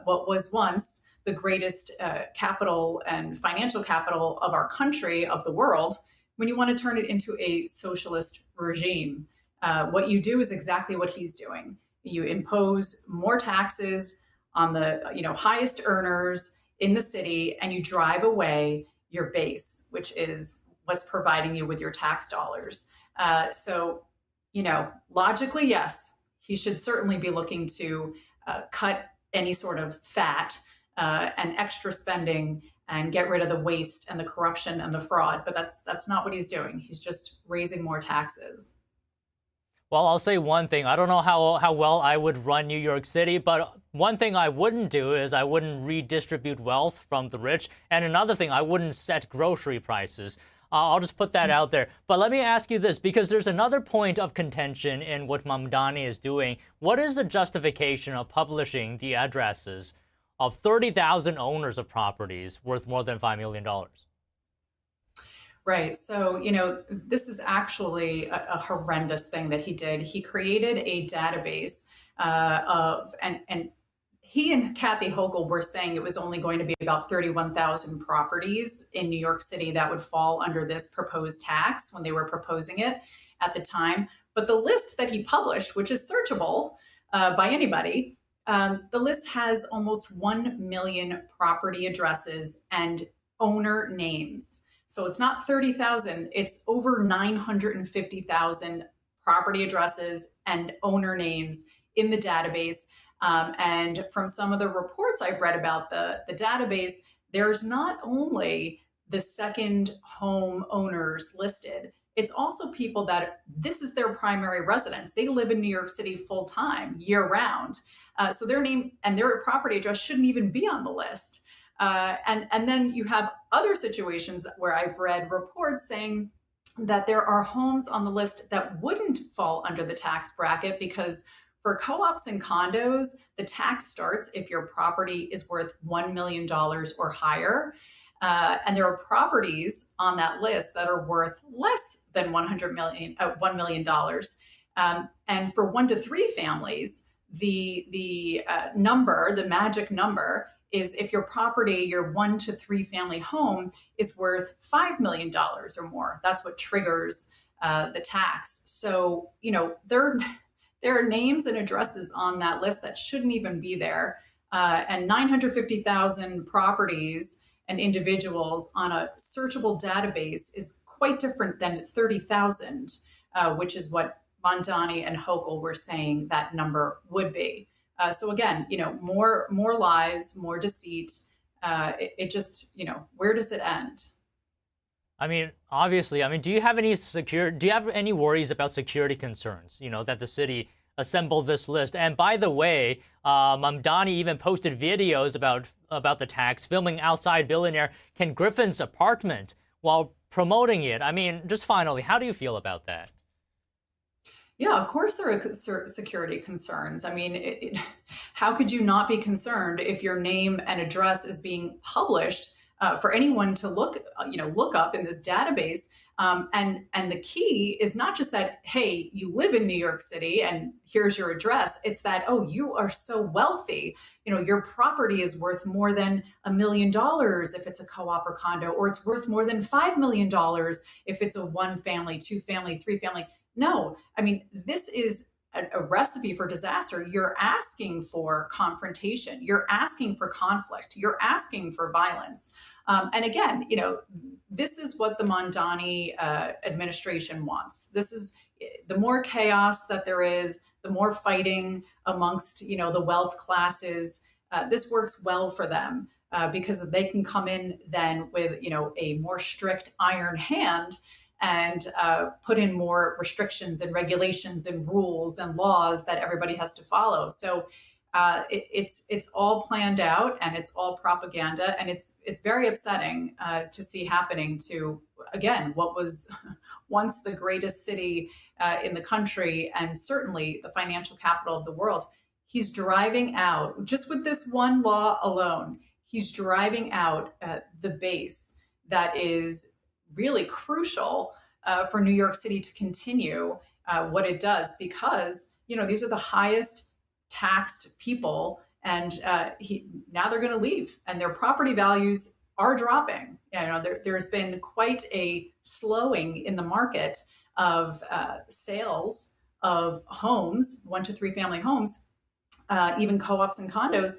what was once the greatest capital and financial capital of our country, of the world, when you want to turn it into a socialist regime. What you do is exactly what he's doing. You impose more taxes on the highest earners in the city, and you drive away your base, which is what's providing you with your tax dollars. So, logically, yes, he should certainly be looking to cut any sort of fat and extra spending and get rid of the waste and the corruption and the fraud. But that's not what he's doing. He's just raising more taxes. Well, I'll say one thing. I don't know how well I would run New York City, but one thing I wouldn't do is I wouldn't redistribute wealth from the rich. And another thing, I wouldn't set grocery prices. I'll just put that out there. But let me ask you this, because there's another point of contention in what Mamdani is doing. What is the justification of publishing the addresses of 30,000 owners of properties worth more than $5 million? Right. So, this is actually a horrendous thing that he did. He created a database and he and Kathy Hochul were saying it was only going to be about 31,000 properties in New York City that would fall under this proposed tax when they were proposing it at the time. But the list that he published, which is searchable by anybody, the list has almost 1 million property addresses and owner names. So it's not 30,000, it's over 950,000 property addresses and owner names in the database. And from some of the reports I've read about the database, there's not only the second home owners listed, it's also people that this is their primary residence. They live in New York City full time, year round. So their name and their property address shouldn't even be on the list. And then you have other situations where I've read reports saying that there are homes on the list that wouldn't fall under the tax bracket because for co-ops and condos, the tax starts if your property is worth $1 million or higher. And there are properties on that list that are worth less than $1 million. And for 1 to 3 families, the magic number is if your property, your 1 to 3 family home is worth $5 million or more. That's what triggers the tax. So, there are names and addresses on that list that shouldn't even be there. And 950,000 properties and individuals on a searchable database is quite different than 30,000, which is what Mamdani and Hochul were saying that number would be. So again, more lies, more deceit. It just, where does it end? I mean, obviously, do you have any worries about security concerns, that the city assembled this list? And by the way, Mamdani even posted videos about the tax, filming outside billionaire Ken Griffin's apartment while promoting it. Just finally, how do you feel about that? Yeah, of course there are security concerns. How could you not be concerned if your name and address is being published for anyone to look up in this database? And the key is not just that, hey, you live in New York City and here's your address. It's that, oh, you are so wealthy. Your property is worth more than $1 million if it's a co-op or condo, or it's worth more than $5 million if it's a 1 family, 2 family, 3 family. No, this is a recipe for disaster. You're asking for confrontation. You're asking for conflict. You're asking for violence. And again, this is what the Mamdani administration wants. This is the more chaos that there is, the more fighting amongst, the wealth classes. This works well for them because they can come in then with, a more strict iron hand and put in more restrictions and regulations and rules and laws that everybody has to follow. So it's all planned out and it's all propaganda, and it's very upsetting to see happening to, again, what was once the greatest city in the country and certainly the financial capital of the world. He's driving out, just with this one law alone, he's driving out the base that is really crucial for New York City to continue what it does, because these are the highest taxed people, and now they're going to leave, and their property values are dropping. There's been quite a slowing in the market of sales of homes, 1 to 3 family homes, even co-ops and condos,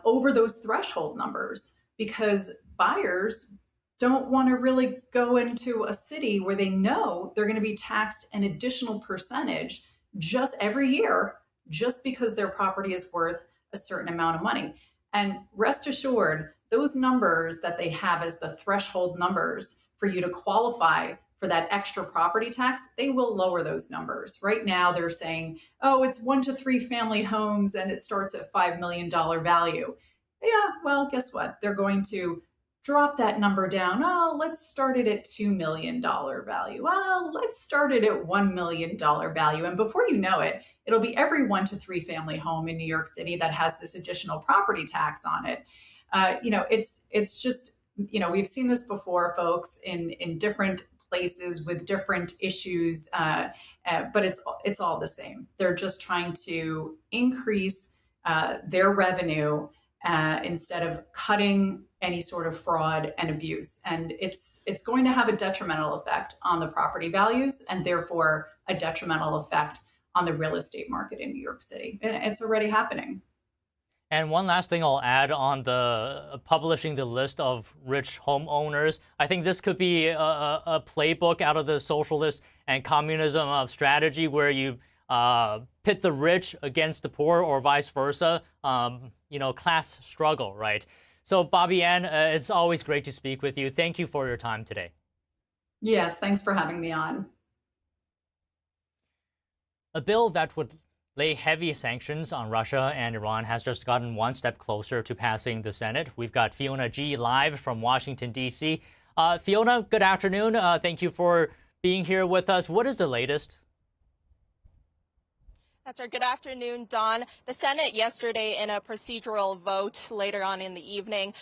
over those threshold numbers, because buyers don't want to really go into a city where they know they're going to be taxed an additional percentage just every year just because their property is worth a certain amount of money. And rest assured, those numbers that they have as the threshold numbers for you to qualify for that extra property tax, they will lower those numbers. Right now, they're saying, oh, it's 1 to 3 family homes and it starts at $5 million value. Yeah, well, guess what? They're going to drop that number down. Oh, let's start it at $2 million value. Well, let's start it at $1 million value. And before you know it, it'll be every 1 to 3 family home in New York City that has this additional property tax on it. It's just, we've seen this before, folks, in different places with different issues, but it's all the same. They're just trying to increase their revenue instead of cutting any sort of fraud and abuse. And it's going to have a detrimental effect on the property values and therefore a detrimental effect on the real estate market in New York City. And it's already happening. And one last thing I'll add on the publishing the list of rich homeowners. I think this could be a playbook out of the socialist and communism strategy where you pit the rich against the poor or vice versa, class struggle, right? So Bobby Ann, it's always great to speak with you. Thank you for your time today. Yes, thanks for having me on. A bill that would lay heavy sanctions on Russia and Iran has just gotten one step closer to passing the Senate. We've got Fiona G. live from Washington, D.C. Fiona, good afternoon. Thank you for being here with us. What is the latest? That's right. Good afternoon, Don. The Senate yesterday, in a procedural vote later on in the evening,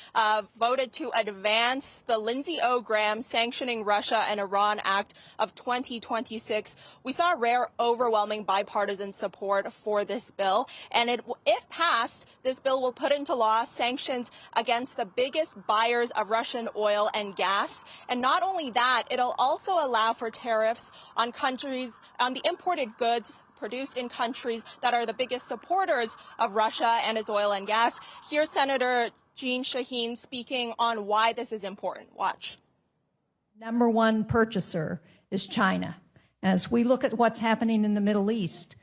voted to advance the Lindsey O. Graham Sanctioning Russia and Iran Act of 2026. We saw rare, overwhelming bipartisan support for this bill. And if passed, this bill will put into law sanctions against the biggest buyers of Russian oil and gas. And not only that, it'll also allow for tariffs on the imported goods produced in countries that are the biggest supporters of Russia and its oil and gas. Here's Senator Jeanne Shaheen speaking on why this is important. Watch. Number one purchaser is China. As we look at what's happening in the Middle East,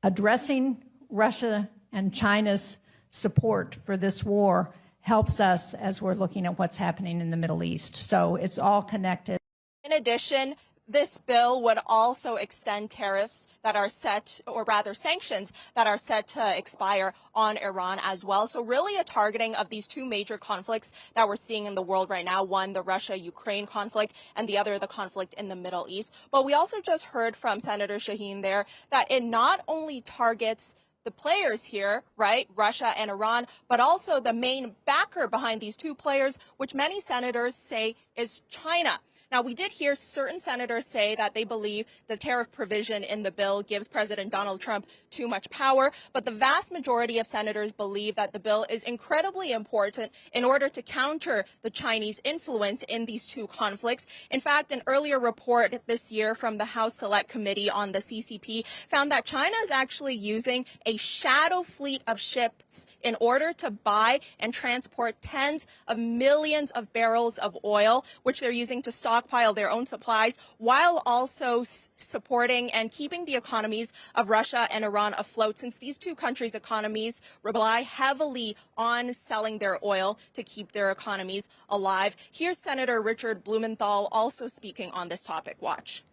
addressing Russia and China's support for this war helps us as we're looking at what's happening in the Middle East. So it's all connected. In addition, this bill would also extend tariffs that are set, or rather sanctions that are set to expire on Iran as well. So really a targeting of these two major conflicts that we're seeing in the world right now. One, the Russia-Ukraine conflict, and the other, the conflict in the Middle East. But we also just heard from Senator Shaheen there that it not only targets the players here, right, Russia and Iran, but also the main backer behind these two players, which many senators say is China. Now, we did hear certain senators say that they believe the tariff provision in the bill gives President Donald Trump too much power, but the vast majority of senators believe that the bill is incredibly important in order to counter the Chinese influence in these two conflicts. In fact, an earlier report this year from the House Select Committee on the CCP found that China is actually using a shadow fleet of ships in order to buy and transport tens of millions of barrels of oil, which they're using to stockpile their own supplies, while also supporting and keeping the economies of Russia and Iran afloat, since these two countries' economies rely heavily on selling their oil to keep their economies alive. Here's Senator Richard Blumenthal also speaking on this topic. Watch.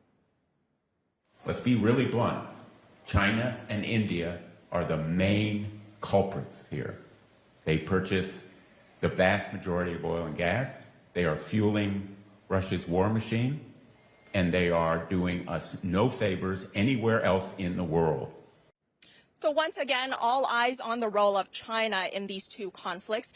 Let's be really blunt. China and India are the main culprits here. They purchase the vast majority of oil and gas. They are fueling Russia's war machine, and they are doing us no favors anywhere else in the world. So once again, all eyes on the role of China in these two conflicts.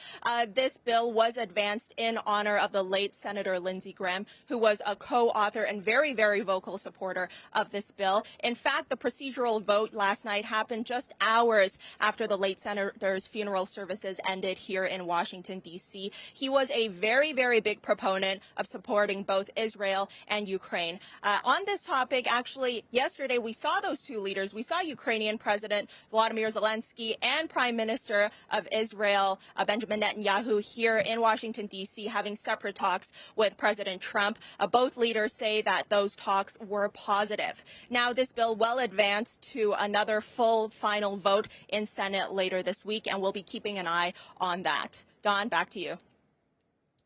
This bill was advanced in honor of the late Senator Lindsey Graham, who was a co-author and very, very vocal supporter of this bill. In fact, the procedural vote last night happened just hours after the late senator's funeral services ended here in Washington, D.C. He was a very, very big proponent of supporting both Israel and Ukraine. On this topic, actually, yesterday we saw those two leaders. We saw Ukrainian President Volodymyr Zelensky and Prime Minister of Israel, Benjamin Netanyahu, here in Washington, D.C., having separate talks with President Trump. Both leaders say that those talks were positive. Now, this bill will advance to another full final vote in Senate later this week, and we'll be keeping an eye on that. Don, back to you.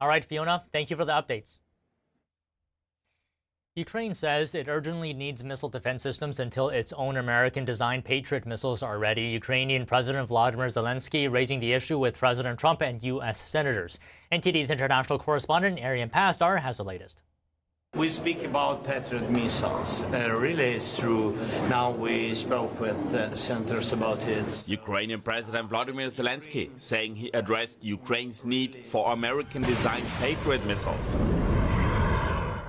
All right, Fiona, thank you for the updates. Ukraine says it urgently needs missile defense systems until its own American-designed Patriot missiles are ready. Ukrainian President Volodymyr Zelensky raising the issue with President Trump and U.S. senators. NTD's international correspondent Arian Pastar has the latest. We speak about Patriot missiles. Really, it's true. Now we spoke with senators about it. Ukrainian President Volodymyr Zelensky saying he addressed Ukraine's need for American-designed Patriot missiles.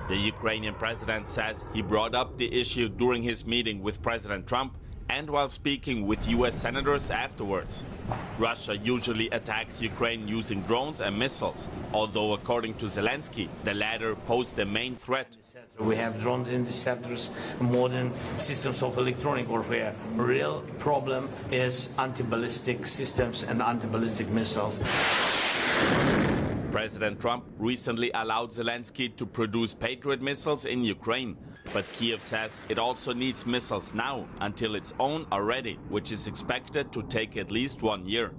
The Ukrainian president says he brought up the issue during his meeting with President Trump and while speaking with U.S. senators afterwards. Russia usually attacks Ukraine using drones and missiles, although according to Zelensky, the latter pose the main threat. We have drone interceptors, modern systems of electronic warfare. Real problem is anti-ballistic systems and anti-ballistic missiles. President Trump recently allowed Zelensky to produce Patriot missiles in Ukraine, but Kiev says it also needs missiles now until its own are ready, which is expected to take at least 1 year.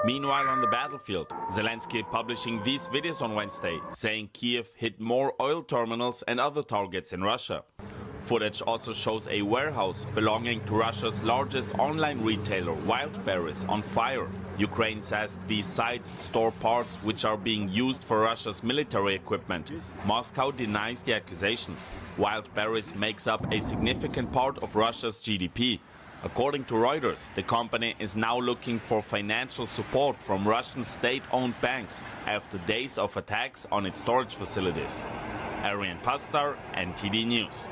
Meanwhile, on the battlefield, Zelensky publishing these videos on Wednesday, saying Kiev hit more oil terminals and other targets in Russia. Footage also shows a warehouse belonging to Russia's largest online retailer, Wildberries, on fire. Ukraine says these sites store parts which are being used for Russia's military equipment. Moscow denies the accusations. Wildberries makes up a significant part of Russia's GDP. According to Reuters, the company is now looking for financial support from Russian state-owned banks after days of attacks on its storage facilities. Arian Pastar, NTD News.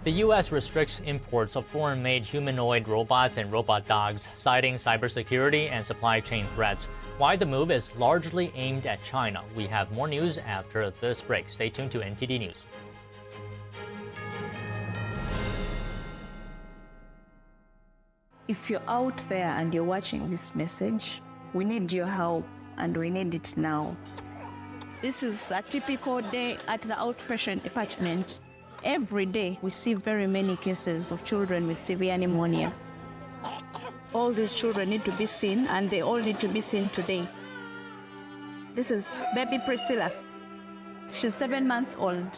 The U.S. restricts imports of foreign-made humanoid robots and robot dogs, citing cybersecurity and supply chain threats. Why the move is largely aimed at China. We have more news after this break. Stay tuned to NTD News. If you're out there and you're watching this message, we need your help and we need it now. This is a typical day at the outpatient department. Every day, we see very many cases of children with severe pneumonia. All these children need to be seen, and they all need to be seen today. This is baby Priscilla. She's 7 months old.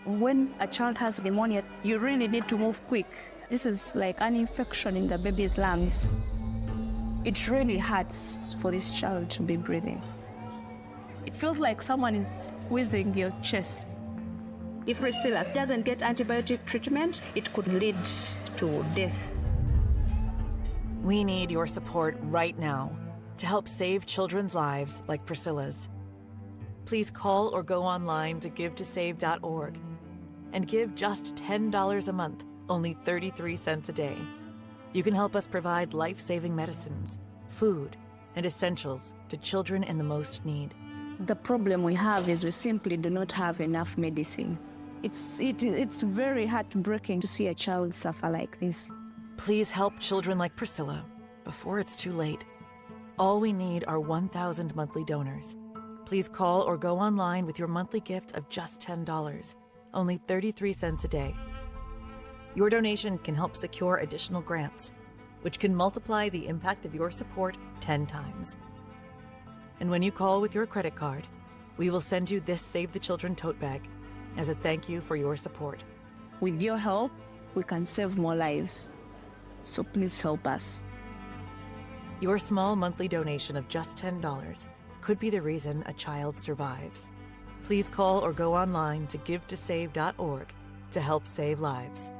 When a child has pneumonia, you really need to move quick. This is like an infection in the baby's lungs. It really hurts for this child to be breathing. It feels like someone is squeezing your chest. If Priscilla doesn't get antibiotic treatment, it could lead to death. We need your support right now to help save children's lives like Priscilla's. Please call or go online to givetosave.org and give just $10 a month, only 33 cents a day. You can help us provide life-saving medicines, food, and essentials to children in the most need. The problem we have is we simply do not have enough medicine. It's very heartbreaking to see a child suffer like this. Please help children like Priscilla before it's too late. All we need are 1,000 monthly donors. Please call or go online with your monthly gift of just $10, only 33 cents a day. Your donation can help secure additional grants, which can multiply the impact of your support 10 times. And when you call with your credit card, we will send you this Save the Children tote bag as a thank you for your support. With your help, we can save more lives. So please help us. Your small monthly donation of just $10 could be the reason a child survives. Please call or go online to givetosave.org to help save lives.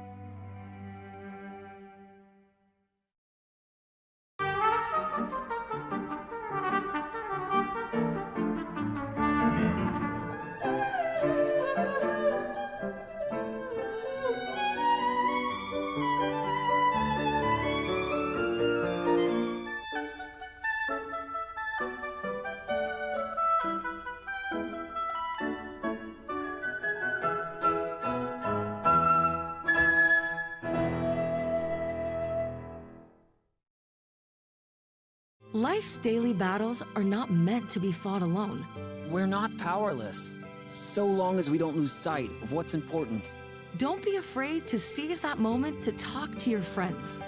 Life's daily battles are not meant to be fought alone. We're not powerless, so long as we don't lose sight of what's important. Don't be afraid to seize that moment to talk to your friends.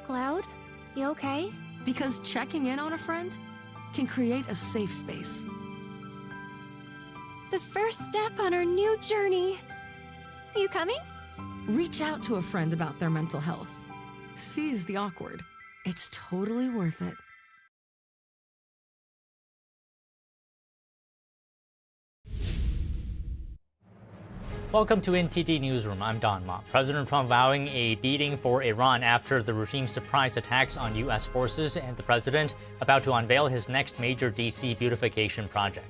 Cloud, you okay? Because checking in on a friend can create a safe space. The first step on our new journey. You coming? Reach out to a friend about their mental health. Seize the awkward. It's totally worth it. Welcome to NTD Newsroom. I'm Don Ma. President Trump vowing a beating for Iran after the regime's surprise attacks on U.S. forces, and the president about to unveil his next major D.C. beautification project.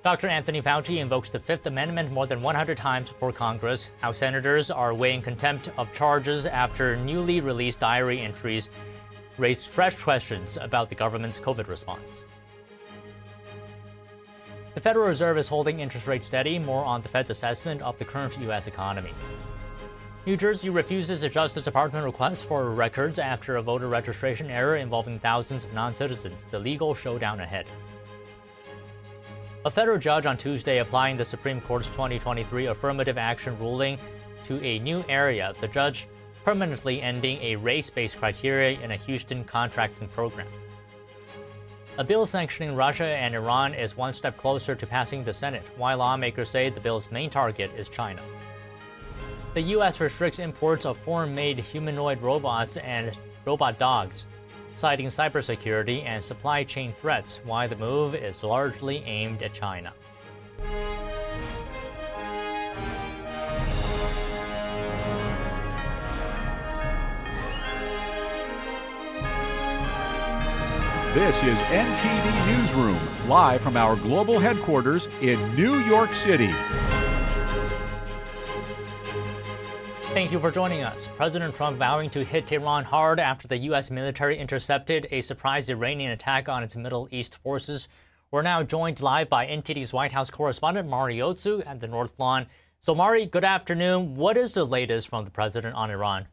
Dr. Anthony Fauci invokes the Fifth Amendment more than 100 times before Congress. House senators are weighing contempt of charges after newly released diary entries raised fresh questions about the government's COVID response. The Federal Reserve is holding interest rates steady. More on the Fed's assessment of the current U.S. economy. New Jersey refuses a Justice Department request for records after a voter registration error involving thousands of non-citizens. The legal showdown ahead. A federal judge on Tuesday applying the Supreme Court's 2023 affirmative action ruling to a new area. The judge permanently ending a race-based criteria in a Houston contracting program. A bill sanctioning Russia and Iran is one step closer to passing the Senate, while lawmakers say the bill's main target is China. The U.S. restricts imports of foreign-made humanoid robots and robot dogs, citing cybersecurity and supply chain threats, why the move is largely aimed at China. This is NTD Newsroom, live from our global headquarters in New York City. Thank you for joining us. President Trump vowing to hit Iran hard after the U.S. military intercepted a surprise Iranian attack on its Middle East forces. We're now joined live by NTD's White House correspondent Mari Otsu at the North Lawn. So Mari, good afternoon. What is the latest from the president on Iran?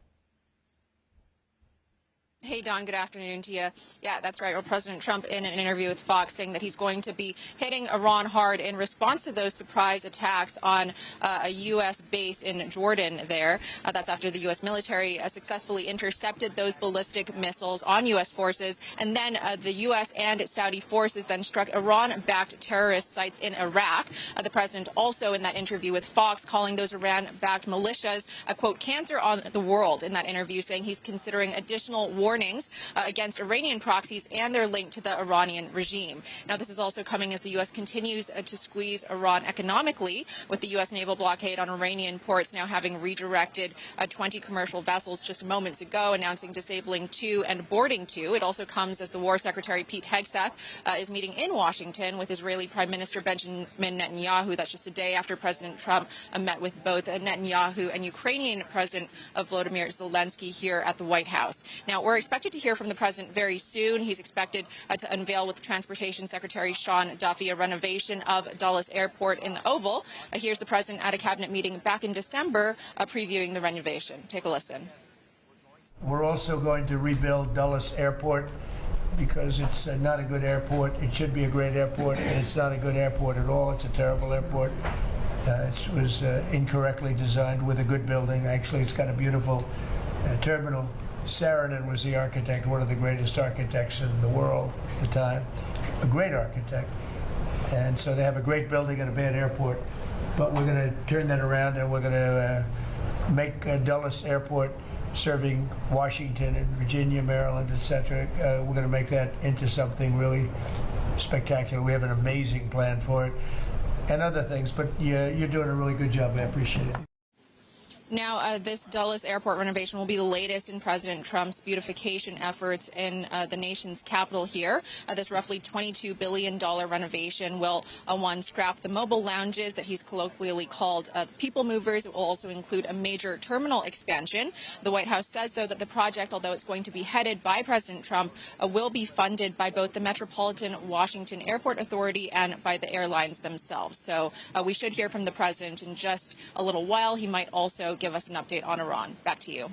Hey, Don, good afternoon to you. Yeah, that's right. Well, President Trump in an interview with Fox saying that he's going to be hitting Iran hard in response to those surprise attacks on a U.S. base in Jordan there. That's after the U.S. military successfully intercepted those ballistic missiles on U.S. forces. And then the U.S. and Saudi forces then struck Iran-backed terrorist sites in Iraq. The president also in that interview with Fox calling those Iran-backed militias a, quote, cancer on the world in that interview, saying he's considering additional warnings against Iranian proxies and their link to the Iranian regime. Now, this is also coming as the U.S. continues to squeeze Iran economically, with the U.S. naval blockade on Iranian ports now having redirected 20 commercial vessels just moments ago, announcing disabling 2 and boarding 2. It also comes as the War Secretary Pete Hegseth is meeting in Washington with Israeli Prime Minister Benjamin Netanyahu. That's just a day after President Trump met with both Netanyahu and Ukrainian President Volodymyr Zelensky here at the White House. Now, we're expected to hear from the president very soon. He's expected to unveil with Transportation Secretary Sean Duffy a renovation of Dulles Airport in the Oval. Here's the president at a cabinet meeting back in December previewing the renovation. Take a listen. We're also going to rebuild Dulles Airport because it's not a good airport. It should be a great airport, and it's not a good airport at all. It's a terrible airport. It was incorrectly designed with a good building. Actually, it's got a beautiful terminal. Saarinen was the architect, one of the greatest architects in the world at the time, a great architect. And so they have a great building and a bad airport. But we're going to turn that around, and we're going to make Dulles Airport, serving Washington and Virginia, Maryland, etc. We're going to make that into something really spectacular. We have an amazing plan for it and other things. But you're doing a really good job. I appreciate it. Now, this Dulles Airport renovation will be the latest in President Trump's beautification efforts in the nation's capital here. This roughly $22 billion renovation will, one, scrap the mobile lounges that he's colloquially called people movers. It will also include a major terminal expansion. The White House says, though, that the project, although it's going to be headed by President Trump, will be funded by both the Metropolitan Washington Airport Authority and by the airlines themselves. So we should hear from the president in just a little while. He might also give us an update on Iran. Back to you.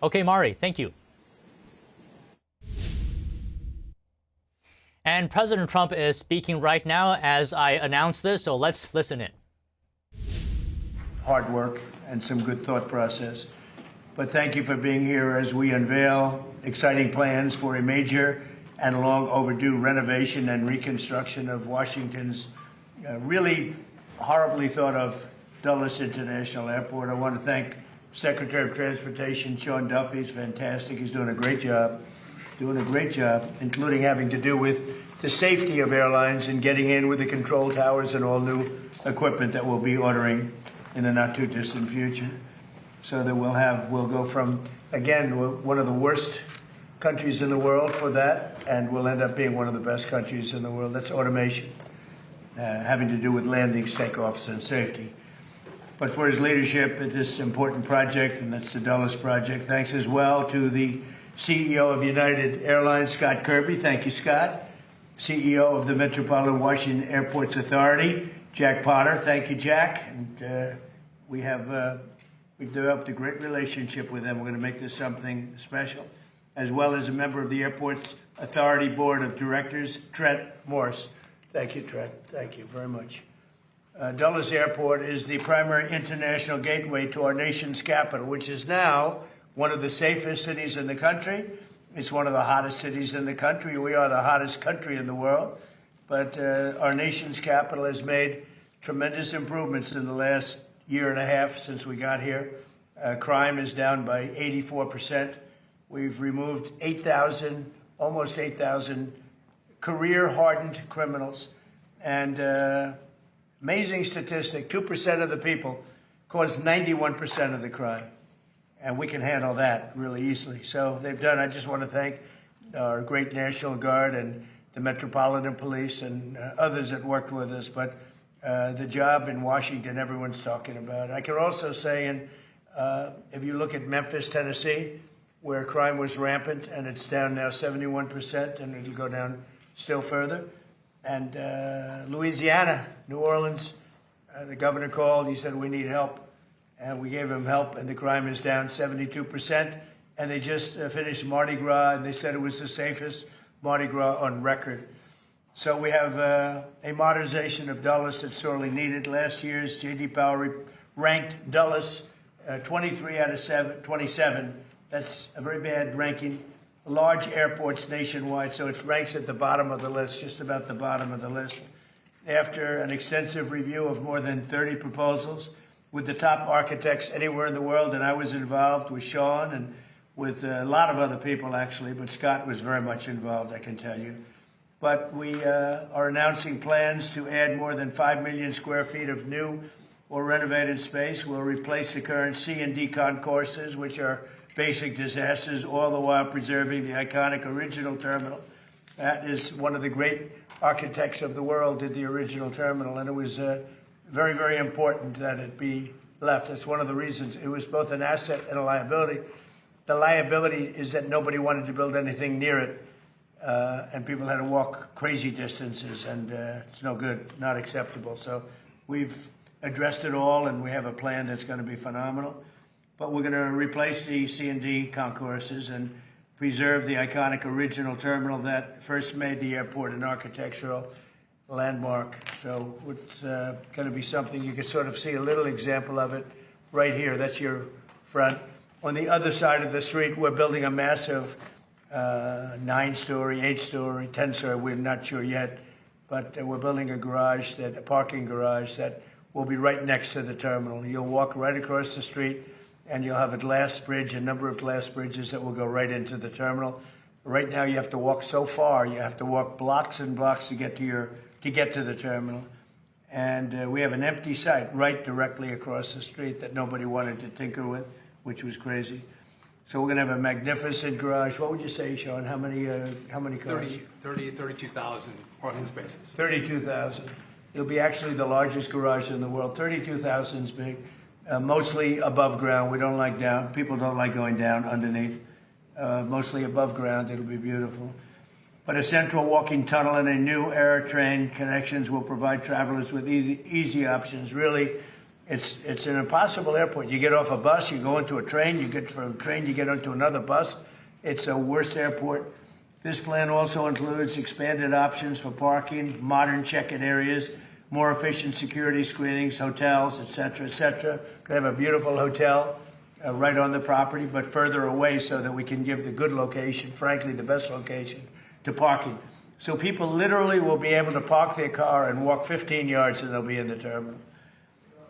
Okay, Mari, thank you. And President Trump is speaking right now as I announce this, so let's listen in. Hard work and some good thought process. But thank you for being here as we unveil exciting plans for a major and long overdue renovation and reconstruction of Washington's really horribly thought of Dulles International Airport. I want to thank Secretary of Transportation Sean Duffy. He's fantastic. He's doing a great job, including having to do with the safety of airlines and getting in with the control towers and all new equipment that we'll be ordering in the not too distant future. So that we'll go from, again, one of the worst countries in the world for that, and we'll end up being one of the best countries in the world. That's automation, having to do with landings, takeoffs, and safety. But for his leadership at this important project, and that's the Dulles project, thanks as well to the CEO of United Airlines, Scott Kirby. Thank you, Scott. CEO of the Metropolitan Washington Airports Authority, Jack Potter. Thank you, Jack. And we've developed a great relationship with them. We're going to make this something special, as well as a member of the Airports Authority Board of Directors, Trent Morse. Thank you, Trent. Thank you very much. Dulles Airport is the primary international gateway to our nation's capital, which is now one of the safest cities in the country. It's one of the hottest cities in the country. We are the hottest country in the world. But our nation's capital has made tremendous improvements in the last year and a half since we got here. Crime is down by 84%. We've removed almost 8,000 career-hardened criminals. And amazing statistic, 2% of the people cause 91% of the crime. And we can handle that really easily. So they've done, I just want to thank our great National Guard and the Metropolitan Police and others that worked with us. But the job in Washington, everyone's talking about. I can also say, if you look at Memphis, Tennessee, where crime was rampant, and it's down now 71%, and it'll go down still further. And Louisiana, New Orleans, the governor called. He said, we need help. And we gave him help, and the crime is down 72%. And they just finished Mardi Gras, and they said it was the safest Mardi Gras on record. So we have a modernization of Dulles that's sorely needed. Last year's J.D. Power ranked Dulles 23 out of 27. That's a very bad ranking. Large airports nationwide, so it ranks at the bottom of the list, just about the bottom of the list. After an extensive review of more than 30 proposals with the top architects anywhere in the world, and I was involved with Sean and with a lot of other people, actually, but Scott was very much involved, I can tell you. But we are announcing plans to add more than 5 million square feet of new or renovated space. We'll replace the current C&D concourses, which are basic disasters, all the while preserving the iconic original terminal. That is one of the great architects of the world did the original terminal, and it was very, very important that it be left. That's one of the reasons. It was both an asset and a liability. The liability is that nobody wanted to build anything near it, and people had to walk crazy distances, and it's no good, not acceptable. So we've addressed it all, and we have a plan that's going to be phenomenal. But we're going to replace the C&D concourses and preserve the iconic original terminal that first made the airport an architectural landmark. So it's going to be something you can sort of see a little example of it right here. That's your front. On the other side of the street, we're building a massive 9-story, 8-story, 10-story. We're not sure yet, but we're building a parking garage that will be right next to the terminal. You'll walk right across the street, and you'll have a glass bridge, a number of glass bridges that will go right into the terminal. Right now, you have to walk so far. You have to walk blocks and blocks to get to the terminal. And we have an empty site right directly across the street that nobody wanted to tinker with, which was crazy. So we're going to have a magnificent garage. What would you say, Sean? How many cars? 32,000 parking spaces. 32,000. It'll be actually the largest garage in the world. 32,000 is big. Mostly above ground. We don't like down. People don't like going down underneath. Mostly above ground. It'll be beautiful. But a central walking tunnel and a new air train connections will provide travelers with easy options. Really, it's an impossible airport. You get off a bus, you go into a train, you get from a train, you get onto another bus. It's a worse airport. This plan also includes expanded options for parking, modern check-in areas, more efficient security screenings, hotels, et cetera, Could have a beautiful hotel right on the property, but further away so that we can give the good location, frankly, the best location, to parking. So people literally will be able to park their car and walk 15 yards and they'll be in the terminal.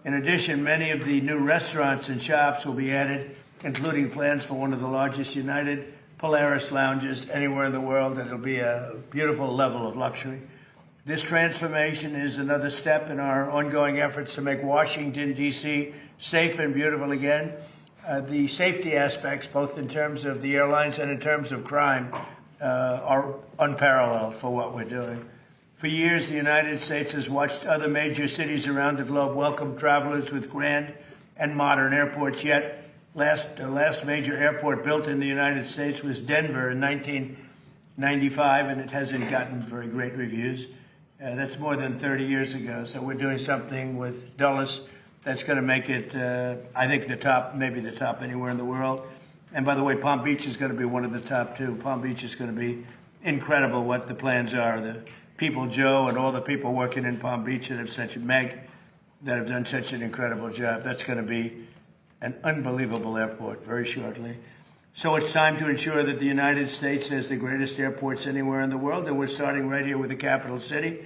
In addition, many of the new restaurants and shops will be added, including plans for one of the largest United Polaris lounges anywhere in the world. It'll be a beautiful level of luxury. This transformation is another step in our ongoing efforts to make Washington, D.C. safe and beautiful again. The safety aspects, both in terms of the airlines and in terms of crime, are unparalleled for what we're doing. For years, the United States has watched other major cities around the globe welcome travelers with grand and modern airports, yet the last major airport built in the United States was Denver in 1995, and it hasn't gotten very great reviews. That's more than 30 years ago, so we're doing something with Dulles that's going to make it, I think, the top, maybe the top anywhere in the world. And by the way, Palm Beach is going to be one of the top too. Palm Beach is going to be incredible what the plans are. The people, Joe, and all the people working in Palm Beach that have done such an incredible job. That's going to be an unbelievable airport very shortly. So it's time to ensure that the United States has the greatest airports anywhere in the world, and we're starting right here with the capital city.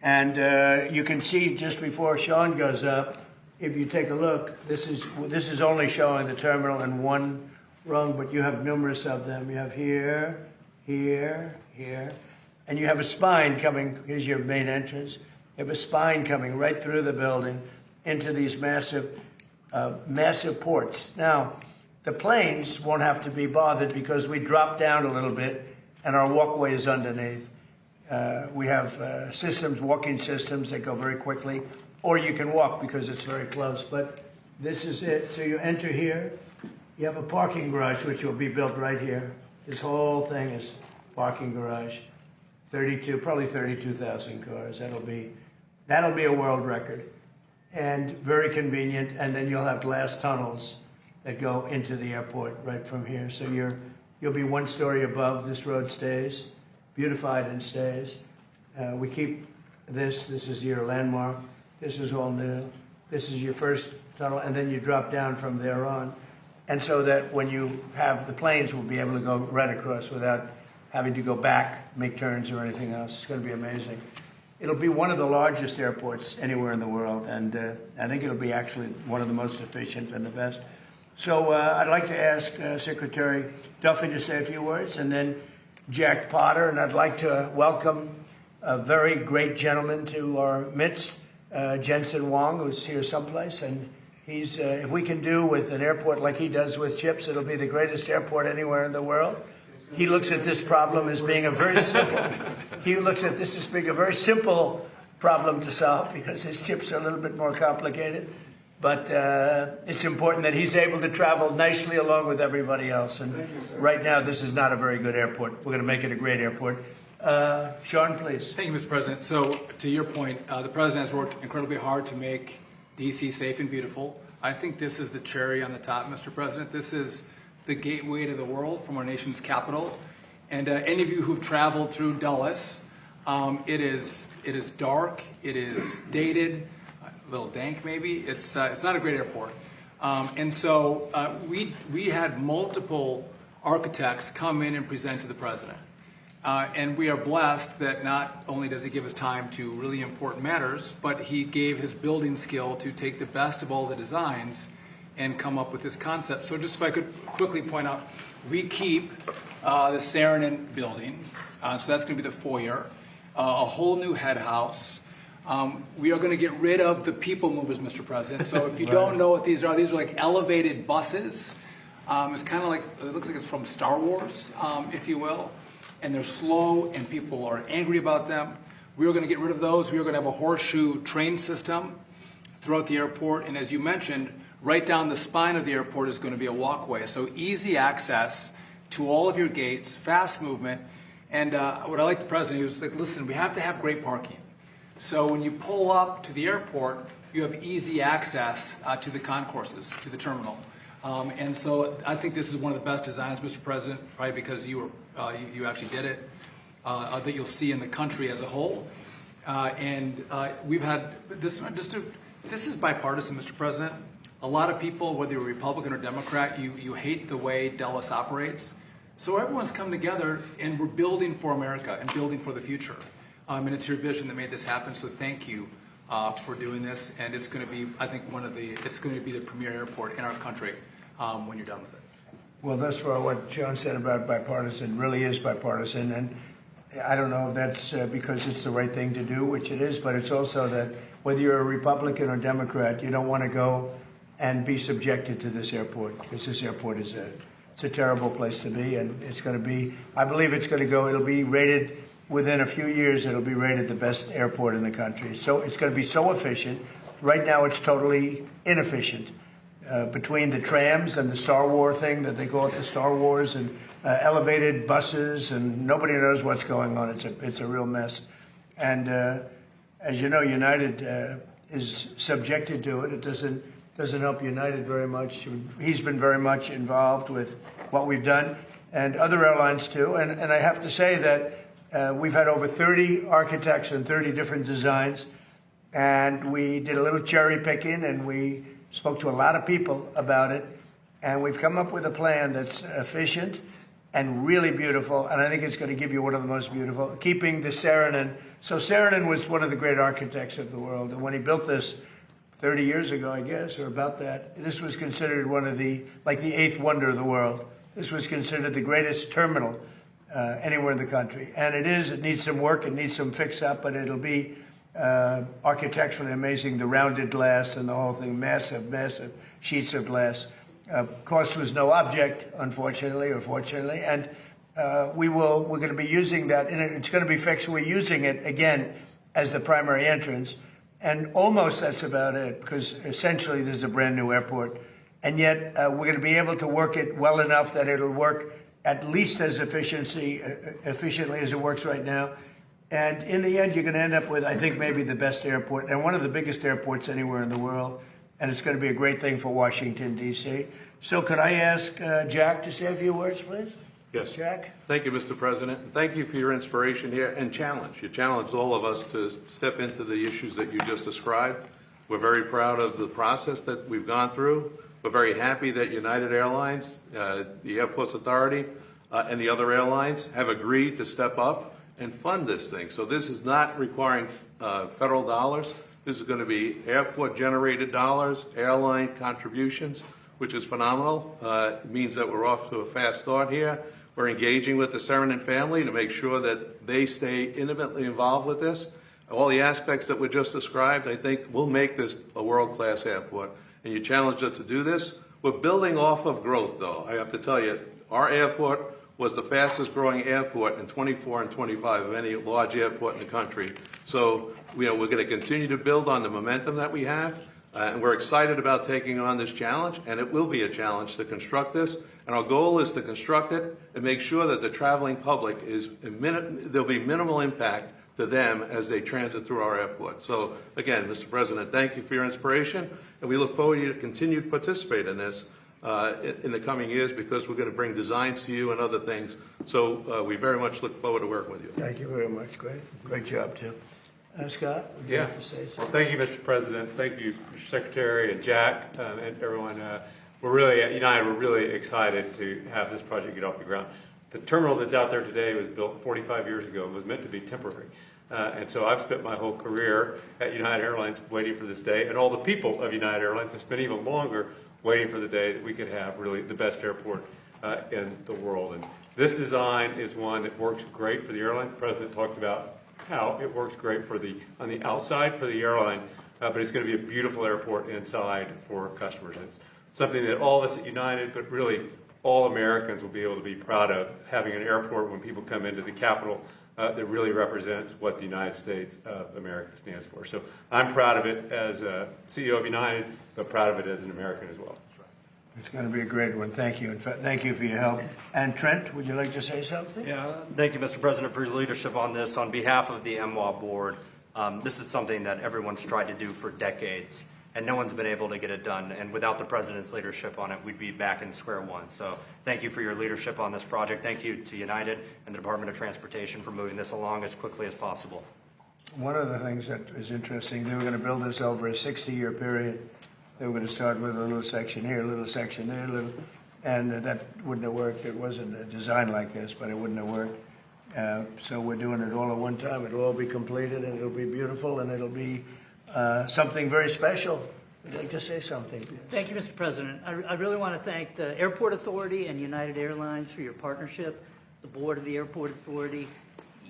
And you can see just before Sean goes up, if you take a look, this is only showing the terminal in one rung, but you have numerous of them. You have here, here, here, and you have a spine coming. Here's your main entrance. You have a spine coming right through the building into these massive ports. Now, the planes won't have to be bothered because we drop down a little bit and our walkway is underneath. We have walking systems that go very quickly, or you can walk because it's very close. But this is it. So you enter here. You have a parking garage, which will be built right here. This whole thing is parking garage. Probably 32,000 cars. That'll be a world record. And very convenient. And then you'll have glass tunnels that go into the airport right from here. So you'll be one story above. This road stays, beautified and stays. We keep this. This is your landmark. This is all new. This is your first tunnel, and then you drop down from there on. And so that when you have the planes, we'll be able to go right across without having to go back, make turns or anything else. It's going to be amazing. It'll be one of the largest airports anywhere in the world, and I think it'll be actually one of the most efficient and the best. So I'd like to ask Secretary Duffy to say a few words, and then Jack Potter, and I'd like to welcome a very great gentleman to our midst, Jensen Huang, who's here someplace, and he's, if we can do with an airport like he does with chips, it'll be the greatest airport anywhere in the world. He looks at this problem as being a very simple, problem to solve because his chips are a little bit more complicated. But it's important that he's able to travel nicely along with everybody else. And right now, this is not a very good airport. We're going to make it a great airport. Sean, please. Thank you, Mr. President. So to your point, the President has worked incredibly hard to make D.C. safe and beautiful. I think this is the cherry on the top, Mr. President. This is the gateway to the world from our nation's capital. And any of you who've traveled through Dulles, it is dark, it is dated, a little dank maybe. It's not a great airport. And so we had multiple architects come in and present to the President. And we are blessed that not only does he give us time to really important matters, but he gave his building skill to take the best of all the designs and come up with this concept. So just if I could quickly point out, we keep the Saarinen building, so that's going to be the foyer, a whole new head house. We are going to get rid of the people movers, Mr. President. So if you don't know what these are like elevated buses. It's kind of like, it looks like it's from Star Wars, if you will. And they're slow and people are angry about them. We are going to get rid of those. We are going to have a horseshoe train system throughout the airport. And as you mentioned, right down the spine of the airport is going to be a walkway. So easy access to all of your gates, fast movement. And what I like the President, he was like, listen, we have to have great parking. So when you pull up to the airport, you have easy access to the concourses, to the terminal. And so I think this is one of the best designs, Mr. President, probably because you actually did it, that you'll see in the country as a whole. We've had this this is bipartisan, Mr. President. A lot of people, whether you're Republican or Democrat, you hate the way Dulles operates. So everyone's come together and we're building for America and building for the future. And it's your vision that made this happen. So thank you for doing this. And it's going to be, I think, it's going to be the premier airport in our country when you're done with it. Well, thus far, what John said about bipartisan really is bipartisan. And I don't know if that's because it's the right thing to do, which it is, but it's also that whether you're a Republican or Democrat, you don't want to go and be subjected to this airport, because this airport is it's a terrible place to be, and it's going to be, I believe it's going to go, it'll be rated, within a few years, it'll be rated the best airport in the country. So it's going to be so efficient. Right now, it's totally inefficient. Between the trams and the Star Wars thing that they call it, the Star Wars, and elevated buses, and nobody knows what's going on. It's a real mess. And as you know, United is subjected to it. It doesn't help United very much. He's been very much involved with what we've done, and other airlines too. And I have to say that we've had over 30 architects and 30 different designs, and we did a little cherry picking, and we spoke to a lot of people about it, and we've come up with a plan that's efficient and really beautiful, and I think it's going to give you one of the most beautiful, keeping the Saarinen. So Saarinen was one of the great architects of the world, and when he built this 30 years ago, I guess, or about that, this was considered one of the eighth wonder of the world. This was considered the greatest terminal anywhere in the country, and it is. It needs some work, it needs some fix-up, but it'll be architecturally amazing, the rounded glass and the whole thing, massive sheets of glass. Cost was no object, unfortunately or fortunately, and we're going to be using that, and it's going to be fixed. We're using it again as the primary entrance, and almost that's about it, because essentially this is a brand new airport, and yet we're going to be able to work it well enough that it'll work at least as efficiently as it works right now. And in the end, you're going to end up with, I think, maybe the best airport and one of the biggest airports anywhere in the world. And it's going to be a great thing for Washington, D.C. So could I ask Jack to say a few words, please? Yes. Jack? Thank you, Mr. President. And thank you for your inspiration here and challenge. You challenged all of us to step into the issues that you just described. We're very proud of the process that we've gone through. We're very happy that United Airlines, the Airports Authority, and the other airlines have agreed to step up and fund this thing. So this is not requiring federal dollars. This is going to be airport-generated dollars, airline contributions, which is phenomenal. It means that we're off to a fast start here. We're engaging with the Saarinen family to make sure that they stay intimately involved with this. All the aspects that were just described, I think, will make this a world-class airport. And you challenged us to do this. We're building off of growth, though. I have to tell you, our airport was the fastest growing airport in 24 and 25 of any large airport in the country. So, we're going to continue to build on the momentum that we have, and we're excited about taking on this challenge, and it will be a challenge to construct this. And our goal is to construct it and make sure that the traveling public there'll be minimal impact to them as they transit through our airport. So, again, Mr. President, thank you for your inspiration, and we look forward to you to continue to participate in this in the coming years, because we're going to bring designs to you and other things. So we very much look forward to working with you. Thank you very much. Great job, Tim. Scott, would you like to say something? Well, thank you, Mr. President. Thank you, Mr. Secretary and Jack and everyone. We're really, at United, we're really excited to have this project get off the ground. The terminal that's out there today was built 45 years ago and was meant to be temporary. And so I've spent my whole career at United Airlines waiting for this day, and all the people of United Airlines have spent even longer waiting for the day that we could have really the best airport in the world. And this design is one that works great for the airline. The President talked about how it works great for on the outside for the airline, but it's going to be a beautiful airport inside for customers. It's something that all of us at United, but really all Americans will be able to be proud of, having an airport when people come into the capital that really represents what the United States of America stands for. So I'm proud of it as a CEO of United, but proud of it as an American as well. It's going to be a great one. Thank you. Thank you for your help. And Trent, would you like to say something? Yeah, thank you, Mr. President, for your leadership on this. On behalf of the MWA board, this is something that everyone's tried to do for decades. and no one's been able to get it done. And without the president's leadership on it, we'd be back in square one. So thank you for your leadership on this project. Thank you to United and the Department of Transportation for moving this along as quickly as possible. One of the things that is interesting, they were going to build this over a 60-year period. They were going to start with a little section here, a little section there, and that wouldn't have worked. It wasn't a design like this, but it wouldn't have worked. So we're doing it all at one time. It'll all be completed, and it'll be beautiful, and it'll be something very special. I'd like to say something. Thank you, Mr. President. I really want to thank the Airport Authority and United Airlines for your partnership, the board of the Airport Authority.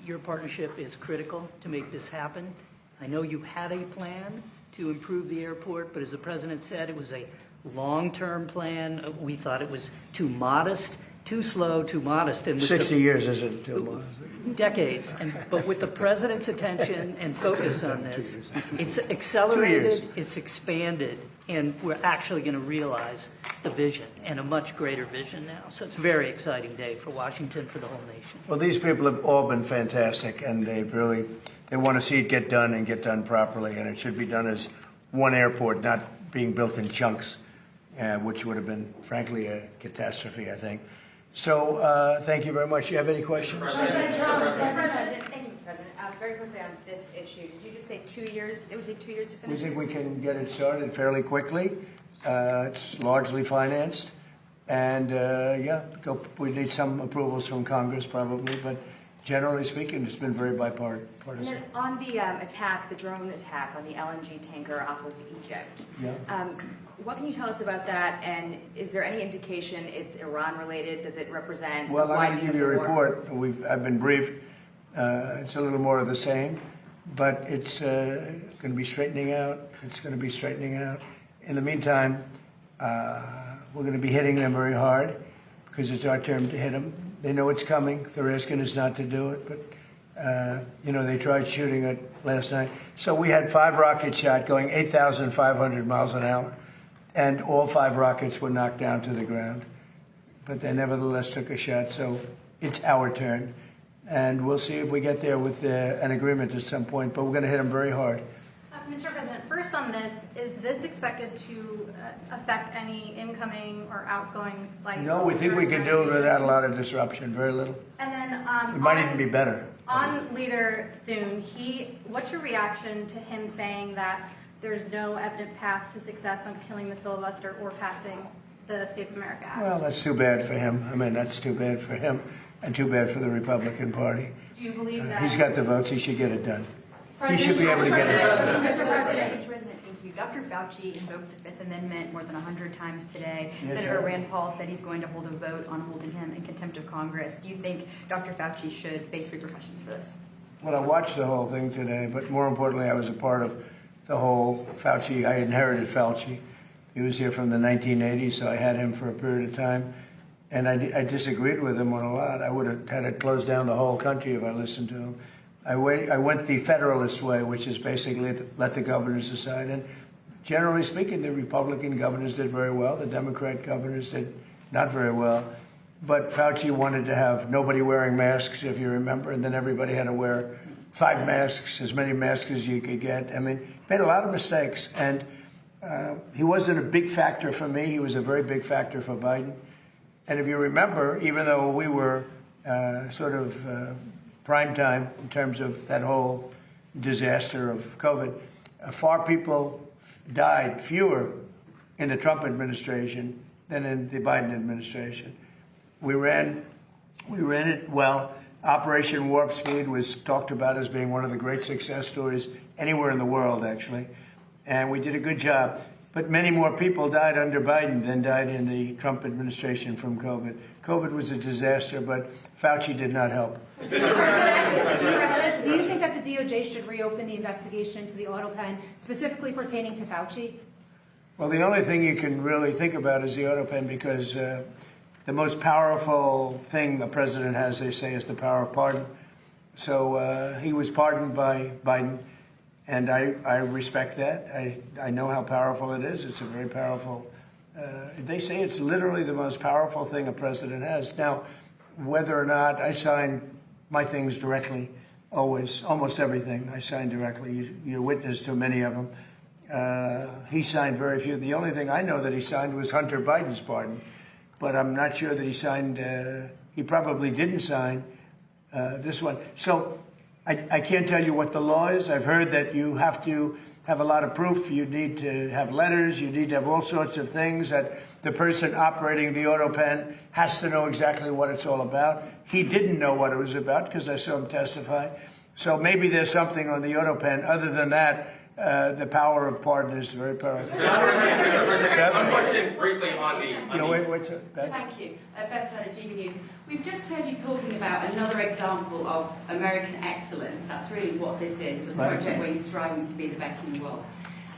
Your partnership is critical to make this happen. I know you had a plan to improve the airport, but as the president said, it was a long-term plan. We thought it was too modest, too slow, too modest. And with 60 years isn't too modest. Decades. But with the president's attention and focus on this, it's accelerated, it's expanded, and we're actually going to realize the vision, and a much greater vision now. So it's a very exciting day for Washington, for the whole nation. Well, these people have all been fantastic, and they want to see it get done and get done properly, and it should be done as one airport, not being built in chunks, which would have been, frankly, a catastrophe, I think. So thank you very much. You have any questions? President Trump. Thank you, Mr. President. Very quickly on this issue, did you just say 2 years? It would take 2 years to finish. We think we can get it started fairly quickly. It's largely financed, and we need some approvals from Congress probably, but generally speaking, it's been very bipartisan. And then on the attack, the drone attack on the LNG tanker off of Egypt. Yeah. What can you tell us about that? And is there any indication it's Iran related? Does it represent? Well, I'm going to give you a report. I've been briefed. It's a little more of the same, but it's going to be straightening out. It's going to be straightening out. In the meantime, we're going to be hitting them very hard because it's our turn to hit them. They know it's coming. They're asking us not to do it, but they tried shooting it last night. So we had 5 rockets shot going 8,500 miles an hour, and all 5 rockets were knocked down to the ground. But they nevertheless took a shot, so it's our turn. And we'll see if we get there with an agreement at some point, but we're going to hit them very hard. Mr. President, first on this, is this expected to affect any incoming or outgoing flights? No, we think we can do it without a lot of disruption, very little. And then it might even be better. On Leader Thune, what's your reaction to him saying that there's no evident path to success on killing the filibuster or passing the Safe America Act? Well, that's too bad for him. I mean, that's too bad for him and too bad for the Republican Party. Do you believe that? He's got the votes. He should get it done. He should be able to get it done. Mr. President, thank you. Dr. Fauci invoked the Fifth Amendment more than 100 times today. Yes, Senator Rand Paul said he's going to hold a vote on holding him in contempt of Congress. Do you think Dr. Fauci should face repercussions for this? Well, I watched the whole thing today, but more importantly, I was a part of the whole Fauci. I inherited Fauci. He was here from the 1980s, so I had him for a period of time. And I disagreed with him on a lot. I would have had to close down the whole country if I listened to him. I went the Federalist way, which is basically let the governors decide. And generally speaking, the Republican governors did very well. The Democrat governors did not very well. But Fauci wanted to have nobody wearing masks, if you remember, and then everybody had to wear 5 masks, as many masks as you could get. I mean, made a lot of mistakes. And he wasn't a big factor for me. He was a very big factor for Biden. And if you remember, even though we were prime time in terms of that whole disaster of COVID, fewer in the Trump administration than in the Biden administration. We ran it well. Operation Warp Speed was talked about as being one of the great success stories anywhere in the world, actually. And we did a good job. But many more people died under Biden than died in the Trump administration from COVID. COVID was a disaster, but Fauci did not help. Mr. President, do you think that the DOJ should reopen the investigation into the auto pen, specifically pertaining to Fauci? Well, the only thing you can really think about is the auto pen, because the most powerful thing the president has, they say, is the power of pardon. So he was pardoned by Biden. And I respect that. I know how powerful it is. It's a very powerful, they say it's literally the most powerful thing a president has. Now, whether or not I sign my things directly, always, almost everything I sign directly. You're witness to many of them. He signed very few. The only thing I know that he signed was Hunter Biden's pardon, but I'm not sure that he signed. He probably didn't sign this one. So I can't tell you what the law is. I've heard that you have to have a lot of proof. You need to have letters. You need to have all sorts of things that the person operating the auto pen has to know exactly what it's all about. He didn't know what it was about because I saw him testify. So maybe there's something on the auto pen. Other than that, the power of pardon is very powerful. One question briefly on the... Thank you. Beth Turner, GB News. We've just heard you talking about another example of American excellence. That's really what this is. It's a project where you're striving to be the best in the world.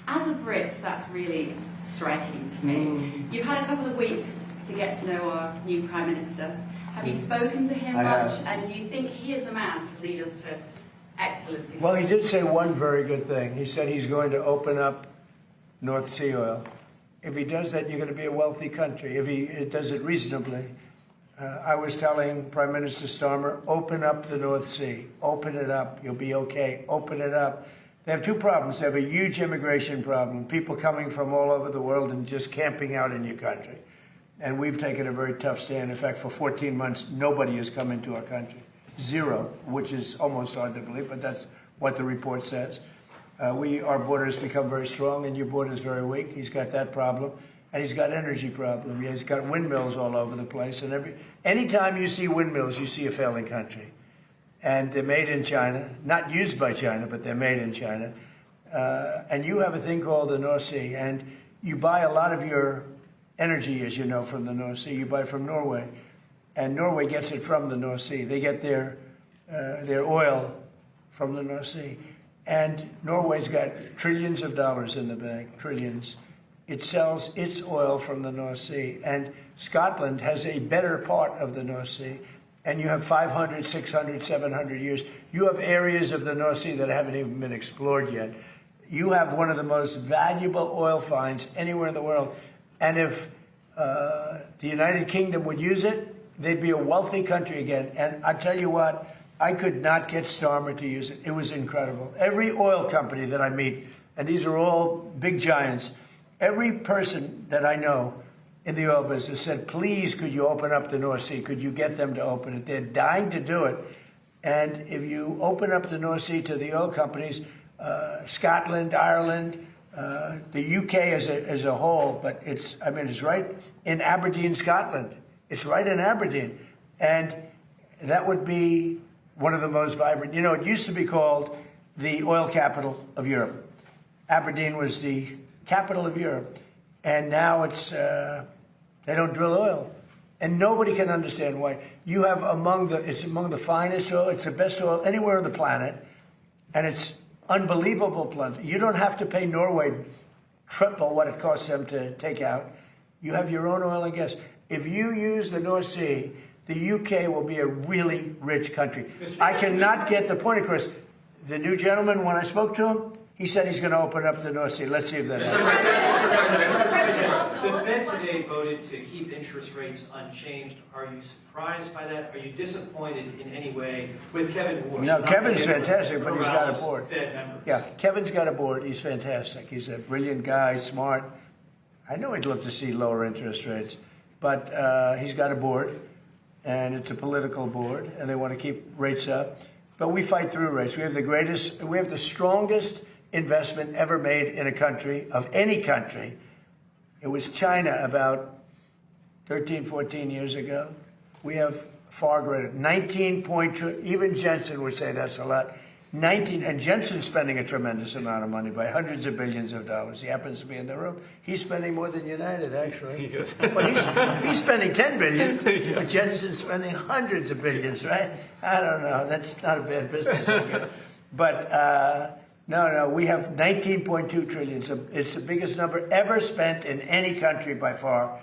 As a Brit, that's really striking to me. You've had a couple of weeks to get to know our new Prime Minister. Have you spoken to him much? And do you think he is the man to lead us to excellence? Well, he did say one very good thing. He said he's going to open up North Sea oil. If he does that, you're going to be a wealthy country. If he does it reasonably. I was telling Prime Minister Starmer, open up the North Sea. Open it up. You'll be okay. Open it up. They have two problems. They have a huge immigration problem, people coming from all over the world and just camping out in your country. And we've taken a very tough stand. In fact, for 14 months, nobody has come into our country. Zero, which is almost hard to believe, but that's what the report says. Our borders become very strong, and your border is very weak. He's got that problem, and he's got energy problem. He's got windmills all over the place, and anytime you see windmills, you see a failing country. And they're made in China, not used by China, but they're made in China. And you have a thing called the North Sea, and you buy a lot of your energy, as you know, from the North Sea. You buy it from Norway, and Norway gets it from the North Sea. They get their oil from the North Sea. And Norway's got trillions of dollars in the bank, trillions. It sells its oil from the North Sea. And Scotland has a better part of the North Sea. And you have 500, 600, 700 years. You have areas of the North Sea that haven't even been explored yet. You have one of the most valuable oil finds anywhere in the world. And if the United Kingdom would use it, they'd be a wealthy country again. And I tell you what, I could not get Starmer to use it. It was incredible. Every oil company that I meet, and these are all big giants, every person that I know in the oil business said, please, could you open up the North Sea? Could you get them to open it? They're dying to do it. And if you open up the North Sea to the oil companies, Scotland, Ireland, the UK as a whole, but it's right in Aberdeen, Scotland. It's right in Aberdeen. And that would be one of the most vibrant. You know, it used to be called the oil capital of Europe. Aberdeen was the capital of Europe. And now it's, they don't drill oil. And nobody can understand why. You have it's among the finest oil, it's the best oil anywhere on the planet. And it's unbelievable plenty. You don't have to pay Norway triple what it costs them to take out. You have your own oil and gas. If you use the North Sea, the UK will be a really rich country. I cannot get the point across. The new gentleman, when I spoke to him, he said he's going to open up the North Sea. Let's see if that happens. The Fed today voted to keep interest rates unchanged. Are you surprised by that? Are you disappointed in any way with Kevin Warsh? No, Kevin's fantastic, but he's got a board. Yeah, Kevin's got a board. He's fantastic. He's a brilliant guy, smart. I know he'd love to see lower interest rates, but he's got a board, and it's a political board, and they want to keep rates up. But we fight through rates. We have the strongest investment ever made in a country, of any country. It was China about 13, 14 years ago. We have far greater, 19.2, even Jensen would say that's a lot. 19, and Jensen's spending a tremendous amount of money by hundreds of billions of dollars. He happens to be in the room. He's spending more than United, actually. But he's spending 10 billion, but Jensen's spending hundreds of billions, right? I don't know. That's not a bad business. But no, we have 19.2 trillion. So it's the biggest number ever spent in any country by far.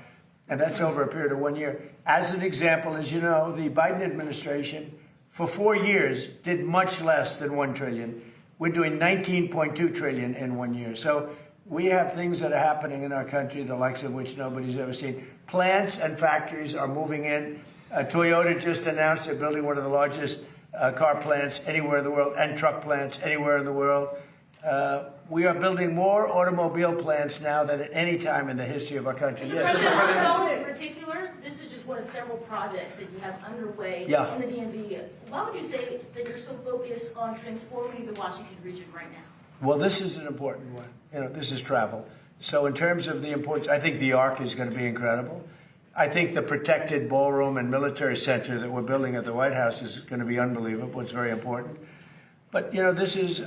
And that's over a period of 1 year. As an example, as you know, the Biden administration, for 4 years, did much less than 1 trillion. We're doing 19.2 trillion in 1 year. So we have things that are happening in our country, the likes of which nobody's ever seen. Plants and factories are moving in. Toyota just announced they're building one of the largest car plants anywhere in the world, and truck plants anywhere in the world. We are building more automobile plants now than at any time in the history of our country. Mr. President, in particular, this is just one of several projects that you have underway in the DMV. Why would you say that you're so focused on transforming the Washington region right now? Well, this is an important one. You know, this is travel. So in terms of the importance, I think the Arc is going to be incredible. I think the protected ballroom and military center that we're building at the White House is going to be unbelievable. It's very important. But, you know, this is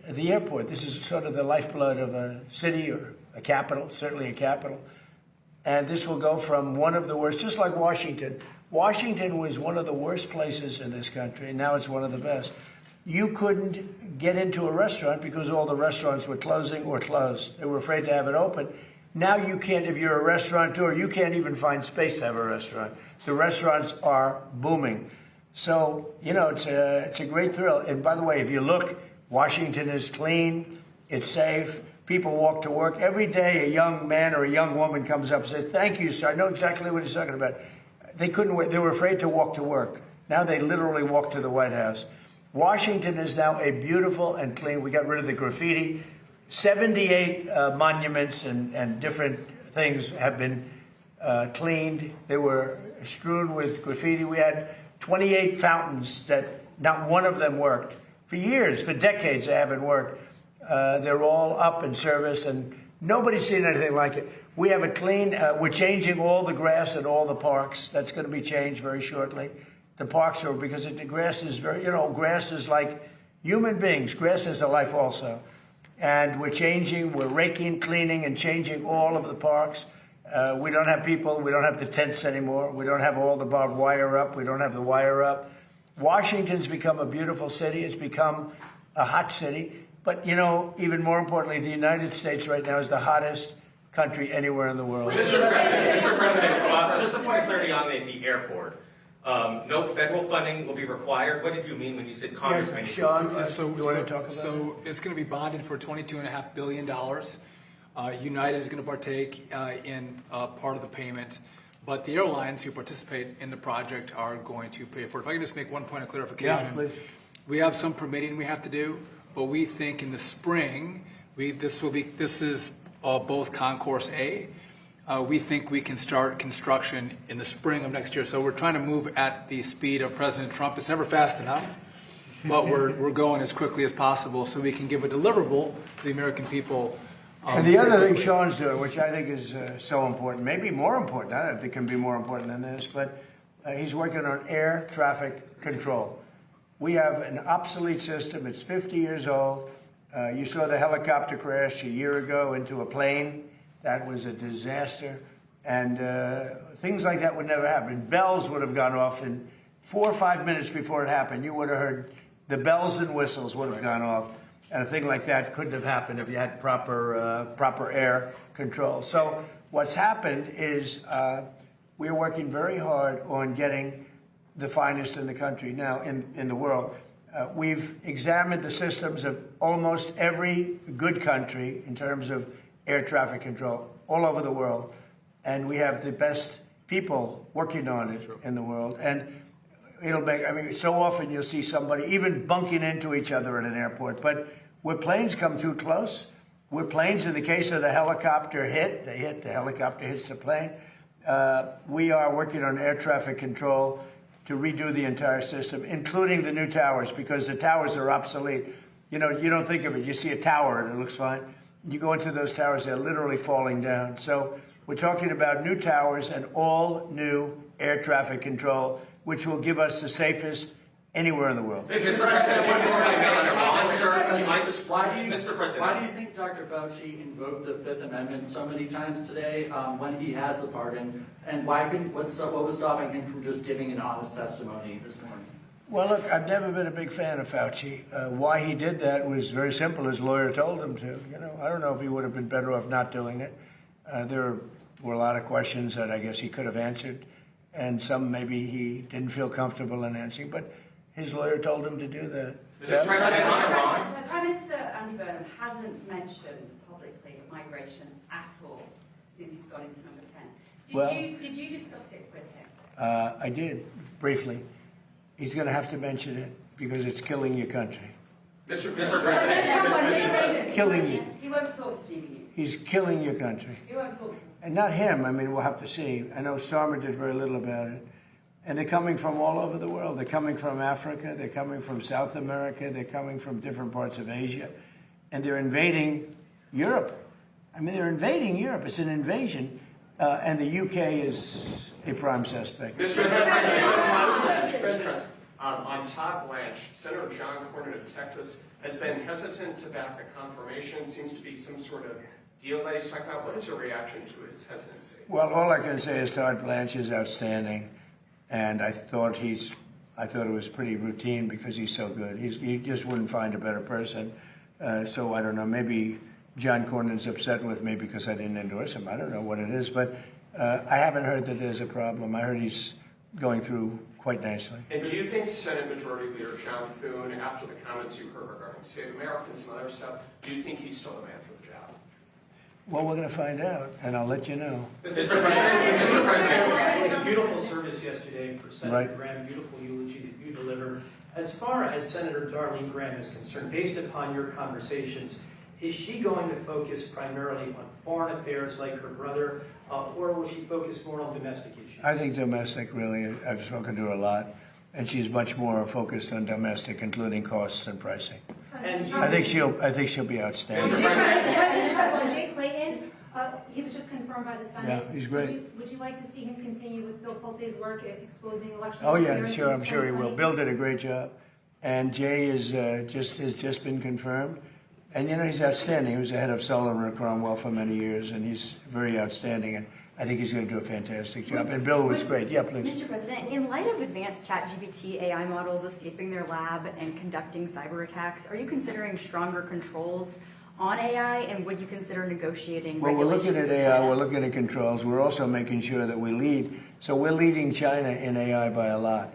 the airport. This is sort of the lifeblood of a city or a capital, certainly a capital. And this will go from one of the worst, just like Washington. Washington was one of the worst places in this country, and now it's one of the best. You couldn't get into a restaurant because all the restaurants were closing or closed. They were afraid to have it open. Now you can't, if you're a restaurateur, you can't even find space to have a restaurant. The restaurants are booming. So, you know, it's a great thrill. And by the way, if you look, Washington is clean, it's safe, people walk to work. Every day a young man or a young woman comes up and says, "Thank you, sir." I know exactly what he's talking about. They couldn't wait. They were afraid to walk to work. Now they literally walk to the White House. Washington is now a beautiful and clean. We got rid of the graffiti. 78 monuments and different things have been cleaned. They were strewn with graffiti. We had 28 fountains that not one of them worked. For years, for decades, they haven't worked. They're all up in service, and nobody's seen anything like it. We have a clean, we're changing all the grass at all the parks. That's going to be changed very shortly. The parks are, because the grass is very, you know, grass is like human beings. Grass is a life also. And we're changing, we're raking, cleaning, and changing all of the parks. We don't have people, we don't have the tents anymore. We don't have all the barbed wire up. We don't have the wire up. Washington's become a beautiful city. It's become a hot city. But, you know, even more importantly, the United States right now is the hottest country anywhere in the world. Mr. President, just a point of clarity on the airport. No federal funding will be required. What did you mean when you said Congress may need Sean, to you want to talk about So it's going to be bonded for $22.5 billion. United is going to partake in part of the payment, but the airlines who participate in the project are going to pay for it. If I can just make one point of clarification. Yeah, please. We have some permitting we have to do, but we think in the spring, this is both Concourse A. We think we can start construction in the spring of next year. So we're trying to move at the speed of President Trump. It's never fast enough, but we're going as quickly as possible so we can give a deliverable to the American people. And the other thing Sean's doing, which I think is so important, maybe more important, I don't know if it can be more important than this, but he's working on air traffic control. We have an obsolete system. It's 50 years old. You saw the helicopter crash a year ago into a plane. That was a disaster. And things like that would never happen. Bells would have gone off in 4 or 5 minutes before it happened. You would have heard the bells and whistles would have gone off. And a thing like that couldn't have happened if you had proper air control. So what's happened is we're working very hard on getting the finest in the country now, in the world. We've examined the systems of almost every good country in terms of air traffic control all over the world. And we have the best people working on it in the world. And it'll make, I mean, so often you'll see somebody even bunking into each other at an airport. But where planes come too close, where planes, in the case of the helicopter the helicopter hits the plane, we are working on air traffic control to redo the entire system, including the new towers, because the towers are obsolete. You know, you don't think of it. You see a tower and it looks fine. You go into those towers, they're literally falling down. So we're talking about new towers and all new air traffic control, which will give us the safest anywhere in the world. Mr. President, why do you think Dr. Fauci invoked the Fifth Amendment so many times today when he has the pardon? And what was stopping him from just giving an honest testimony this morning? Well, look, I've never been a big fan of Fauci. Why he did that was very simple. His lawyer told him to. You know, I don't know if he would have been better off not doing it. There were a lot of questions that I guess he could have answered, and some maybe he didn't feel comfortable in answering, but his lawyer told him to do that. Prime Minister Andy Burnham hasn't mentioned publicly migration at all since he's gone into number 10. Did you discuss it with him? I did, briefly. He's going to have to mention it because it's killing your country. Mr. President, Killing you. He won't talk to GB News. He's killing your country. He won't talk to us. And not him. I mean, we'll have to see. I know Starmer did very little about it. And they're coming from all over the world. They're coming from Africa. They're coming from South America. They're coming from different parts of Asia. And they're invading Europe. I mean, they're invading Europe. It's an invasion. And the UK is a prime suspect. Mr. President, on Todd Blanche, Senator John Cornyn of Texas has been hesitant to back the confirmation. Seems to be some sort of deal that he's talking about. What is your reaction to his hesitancy? Well, all I can say is Todd Blanche is outstanding. And I thought it was pretty routine because he's so good. He just wouldn't find a better person. So I don't know, maybe John Cornyn's upset with me because I didn't endorse him. I don't know what it is, but I haven't heard that there's a problem. I heard he's going through quite nicely. And do you think Senate Majority Leader John Thune, after the comments you heard regarding Save America and some other stuff, do you think he's still the man for the job? Well, we're going to find out, and I'll let you know. Mr. President, it was a beautiful service yesterday for Senator Graham, beautiful eulogy that you delivered. As far as Senator Darlene Graham is concerned, based upon your conversations, is she going to focus primarily on foreign affairs like her brother, or will she focus more on domestic issues? I think domestic, really. I've spoken to her a lot, and she's much more focused on domestic, including costs and pricing. And I think she'll be outstanding. Jay Clayton, he was just confirmed by the Senate. Yeah, he's great. Would you like to see him continue with Bill Pulte's work at exposing election? Oh yeah, sure. I'm sure he will. Bill did a great job, and Jay has just been confirmed. And he's outstanding. He was the head of Sullivan and Cromwell for many years, and he's very outstanding. And I think he's going to do a fantastic job. And Bill was great. Yeah, please. Mr. President, in light of advanced ChatGPT AI models escaping their lab and conducting cyber attacks, are you considering stronger controls on AI, and would you consider negotiating Well, we're looking at regulations with AI. China? We're looking at controls. We're also making sure that we lead. So we're leading China in AI by a lot.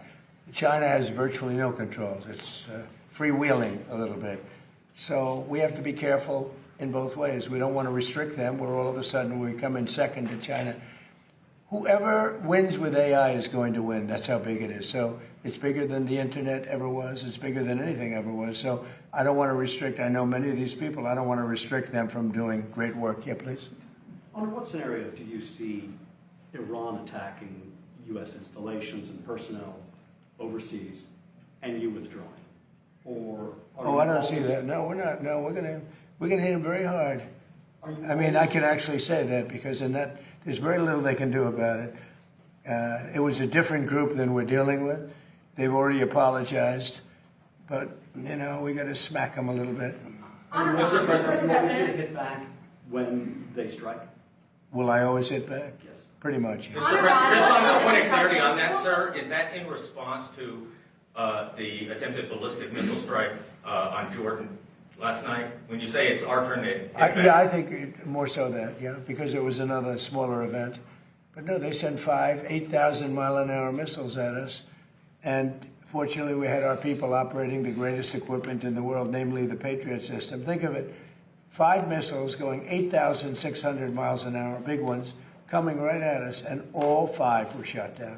China has virtually no controls. It's freewheeling a little bit. So we have to be careful in both ways. We don't want to restrict them, where all of a sudden we come in second to China. Whoever wins with AI is going to win. That's how big it is. So it's bigger than the internet ever was. It's bigger than anything ever was. So I don't want to restrict. I know many of these people. I don't want to restrict them from doing great work. Yeah, please. Under what scenario do you see Iran attacking U.S. installations and personnel overseas and you withdrawing? Or I don't see that. No, we're not. No, we're gonna hit them very hard. I mean, I can actually say that because in that there's very little they can do about it. It was a different group than we're dealing with. They've already apologized, but we got to smack them a little bit. Mr. President, will you hit back when they strike? Will I always hit back? Yes. Pretty much. Yes. Mr. President, just on the point of clarity on that, sir, is that in response to the attempted ballistic missile strike on Jordan last night? When you say it's our turn to... I think more so that, because it was another smaller event. But no, they sent 8,000 mile-an-hour missiles at us. And fortunately, we had our people operating the greatest equipment in the world, namely the Patriot system. Think of it, 5 missiles going 8,600 miles an hour, big ones, coming right at us, and all 5 were shot down.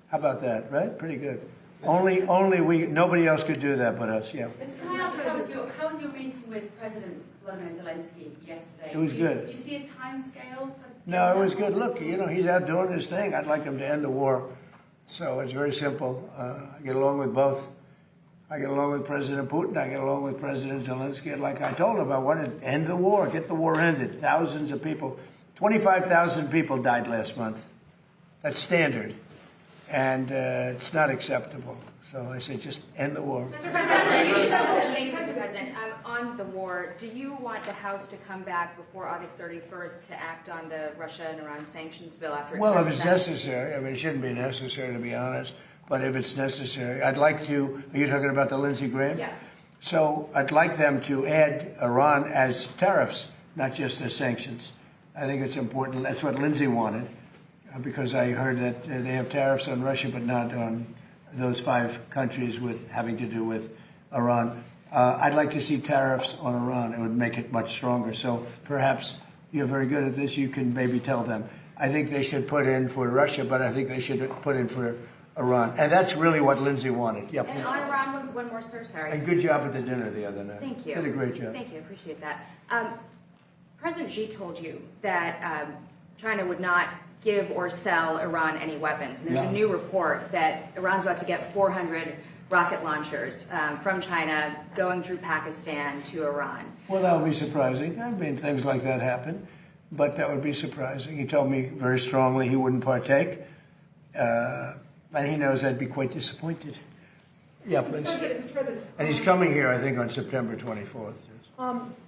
How about that, right? Pretty good. Nobody else could do that but us, yeah. Can I ask, how was your meeting with President Volodymyr Zelensky yesterday? It was good. Did you see a time scale? No, it was good. Look, he's out doing his thing. I'd like him to end the war. So it's very simple. I get along with both. I get along with President Putin. I get along with President Zelensky. Like I told him, I wanted to end the war, get the war ended. Thousands of people, 25,000 people died last month. That's standard. And it's not acceptable. So I said, just end the war. Mr. President, on the war, do you want the House to come back before August 31st to act on the Russia and Iran sanctions bill after it Well, if passes it's the Senate? necessary. I mean, it shouldn't be necessary, to be honest. But if it's necessary, I'd like to. Are you talking about the Lindsey Graham? Yeah. So I'd like them to add Iran as tariffs, not just as sanctions. I think it's important. That's what Lindsey wanted, because I heard that they have tariffs on Russia, but not on those 5 countries with having to do with Iran. I'd like to see tariffs on Iran. It would make it much stronger. So perhaps you're very good at this. You can maybe tell them. I think they should put in for Russia, but I think they should put in for Iran. And that's really what Lindsay wanted. Yeah, And on Iran, one more, sir, sorry. and good job at the dinner the other night. Thank you. Did a great job. Thank you, appreciate that. President Xi told you that China would not give or sell Iran any weapons. And there's Yeah. a new report that Iran's about to get 400 rocket launchers from China going through Pakistan to Iran. Well, that would be surprising. I mean, things like that happen, but that would be surprising. He told me very strongly he wouldn't partake, and he knows I'd be quite disappointed. Yeah, please. Mr. President. And he's coming here, I think, on September 24th.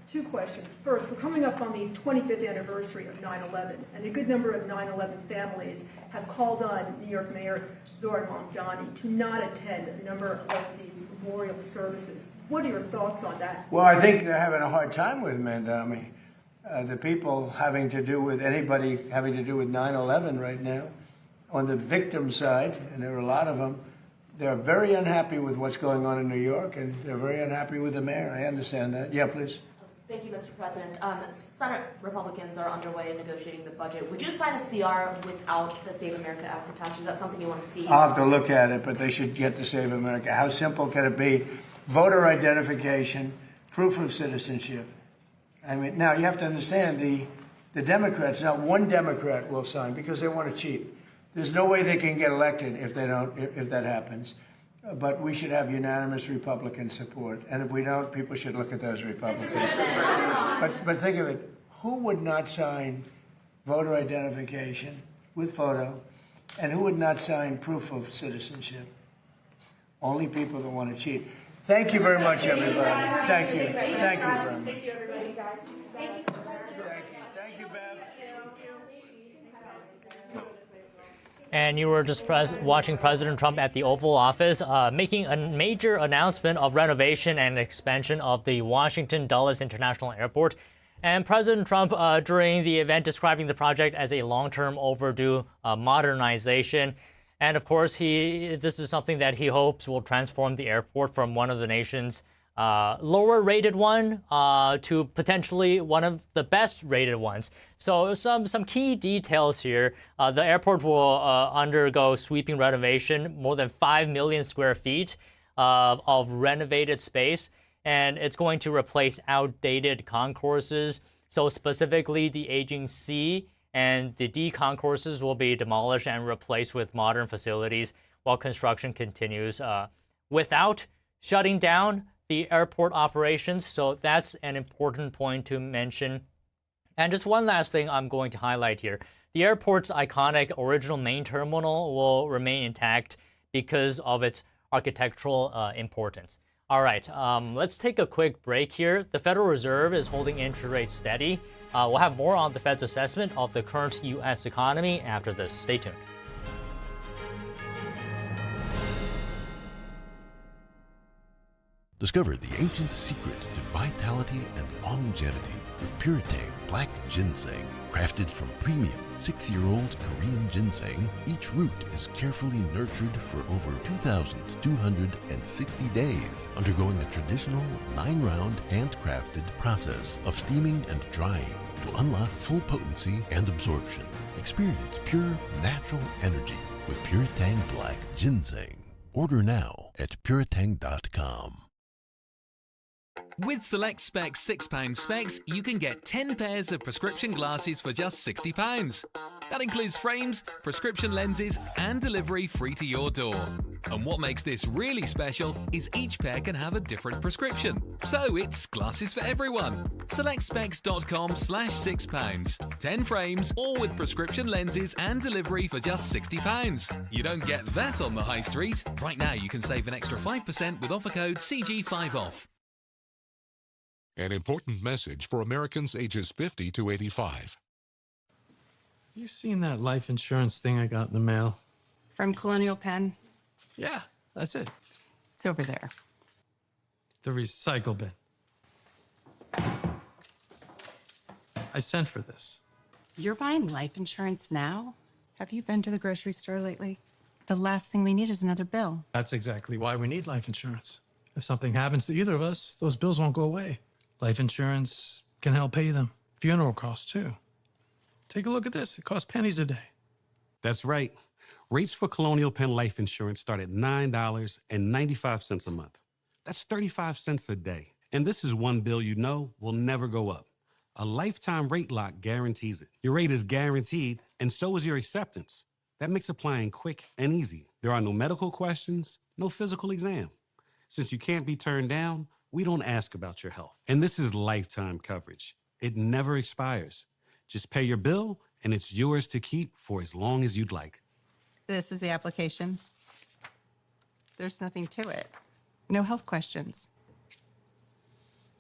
Two questions. First, we're coming up on the 25th anniversary of 9/11, and a good number of 9/11 families have called on New York Mayor Zohran Mamdani to not attend a number of these memorial services. What are your thoughts on that? Well, I think they're having a hard time with Mamdani. The people having to do with anybody having to do with 9/11 right now, on the victim side, and there are a lot of them, they're very unhappy with what's going on in New York, and they're very unhappy with the mayor. I understand that. Yeah, please. Thank you, Mr. President. Senate Republicans are underway in negotiating the budget. Would you sign a CR without the Save America Act attached? Is that something you want to see? I'll have to look at it, but they should get to Save America. How simple can it be? Voter identification, proof of citizenship. I mean, now you have to understand the Democrats, not one Democrat will sign because they want to cheat. There's no way they can get elected if they don't, if that happens. But we should have unanimous Republican support. And if we don't, people should look at those Republicans. But think of it. Who would not sign voter identification with photo? And who would not sign proof of citizenship? Only people that want to cheat. Thank you very much, everybody. Thank you. Thank you very much. Thank you, everybody. Thank you. Thank you, Bev. And you were just watching President Trump at the Oval Office making a major announcement of renovation and expansion of the Washington Dulles International Airport. And President Trump, during the event, describing the project as a long-term overdue modernization. And of course, this is something that he hopes will transform the airport from one of the nation's lower-rated one to potentially one of the best-rated ones. So some key details here. The airport will undergo sweeping renovation, more than 5 million square feet of renovated space, and it's going to replace outdated concourses. So specifically, the aging C and the D concourses will be demolished and replaced with modern facilities while construction continues without shutting down the airport operations. So that's an important point to mention. And just one last thing I'm going to highlight here. The airport's iconic original main terminal will remain intact because of its architectural importance. All right, let's take a quick break here. The Federal Reserve is holding interest rates steady. We'll have more on the Fed's assessment of the current U.S. economy after this. Stay tuned. Discover the ancient secret to vitality and longevity with Puretang Black Ginseng. Crafted from premium 6-year-old Korean ginseng, each root is carefully nurtured for over 2,260 days, undergoing a traditional 9-round handcrafted process of steaming and drying to unlock full potency and absorption. Experience pure, natural energy with Puretang Black Ginseng. Order now at puretang.com. With Select Specs £6 specs, you can get 10 pairs of prescription glasses for just £60. That includes frames, prescription lenses, and delivery free to your door. And what makes this really special is each pair can have a different prescription. So it's glasses for everyone. SelectSpecs.com/£6. 10 frames, all with prescription lenses and delivery for just £60. You don't get that on the high street. Right now you can save an extra 5% with offer code CG5OFF. An important message for Americans ages 50 to 85. You seen that life insurance thing I got in the mail? From Colonial Penn? Yeah, that's it. It's over there. The recycle bin. I sent for this. You're buying life insurance now? Have you been to the grocery store lately? The last thing we need is another bill. That's exactly why we need life insurance. If something happens to either of us, those bills won't go away. Life insurance can help pay them. Funeral costs, too. Take a look at this. It costs pennies a day. That's right. Rates for Colonial Penn Life Insurance start at $9.95 a month. That's 35 cents a day. And this is one bill you know will never go up. A lifetime rate lock guarantees it. Your rate is guaranteed, and so is your acceptance. That makes applying quick and easy. There are no medical questions, no physical exam. Since you can't be turned down, we don't ask about your health. And this is lifetime coverage. It never expires. Just pay your bill, and it's yours to keep for as long as you'd like. This is the application. There's nothing to it. No health questions.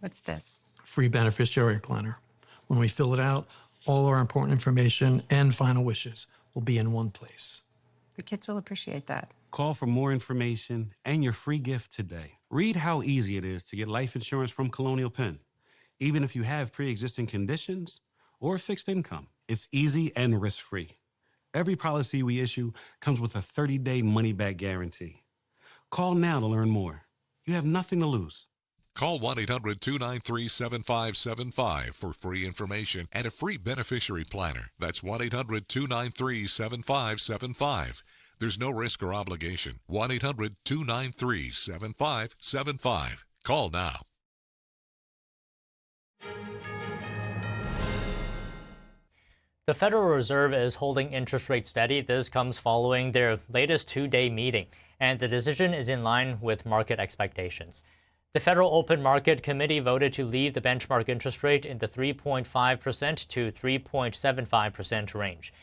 What's this? Free beneficiary planner. When we fill it out, all our important information and final wishes will be in one place. The kids will appreciate that. Call for more information and your free gift today. Read how easy it is to get life insurance from Colonial Penn, even if you have pre-existing conditions or a fixed income. It's easy and risk-free. Every policy we issue comes with a 30-day money-back guarantee. Call now to learn more. You have nothing to lose. Call 1-800-293-7575 for free information and a free beneficiary planner. That's 1-800-293-7575. There's no risk or obligation. 1-800-293-7575. Call now. The Federal Reserve is holding interest rates steady. This comes following their latest two-day meeting, and the decision is in line with market expectations. The Federal Open Market Committee voted to leave the benchmark interest rate in the 3.5% to 3.75% range.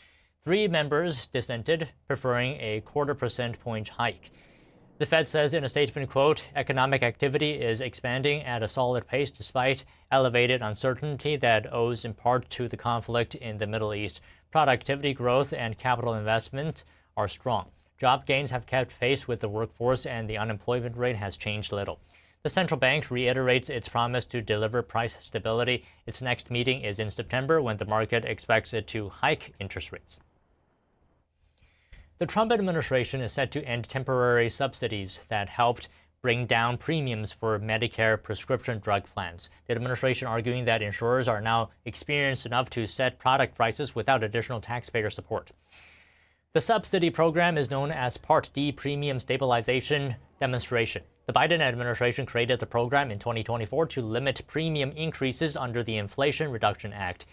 3 members dissented, preferring a 0.25 percentage point hike. The Fed says in a statement, quote, economic activity is expanding at a solid pace despite elevated uncertainty that owes in part to the conflict in the Middle East. Productivity growth and capital investment are strong. Job gains have kept pace with the workforce and the unemployment rate has changed little. The central bank reiterates its promise to deliver price stability. Its next meeting is in September when the market expects it to hike interest rates. The Trump administration is set to end temporary subsidies that helped bring down premiums for Medicare prescription drug plans. The administration arguing that insurers are now experienced enough to set product prices without additional taxpayer support. The subsidy program is known as Part D Premium Stabilization Demonstration. The Biden administration created the program in 2024 to limit premium increases under the Inflation Reduction Act.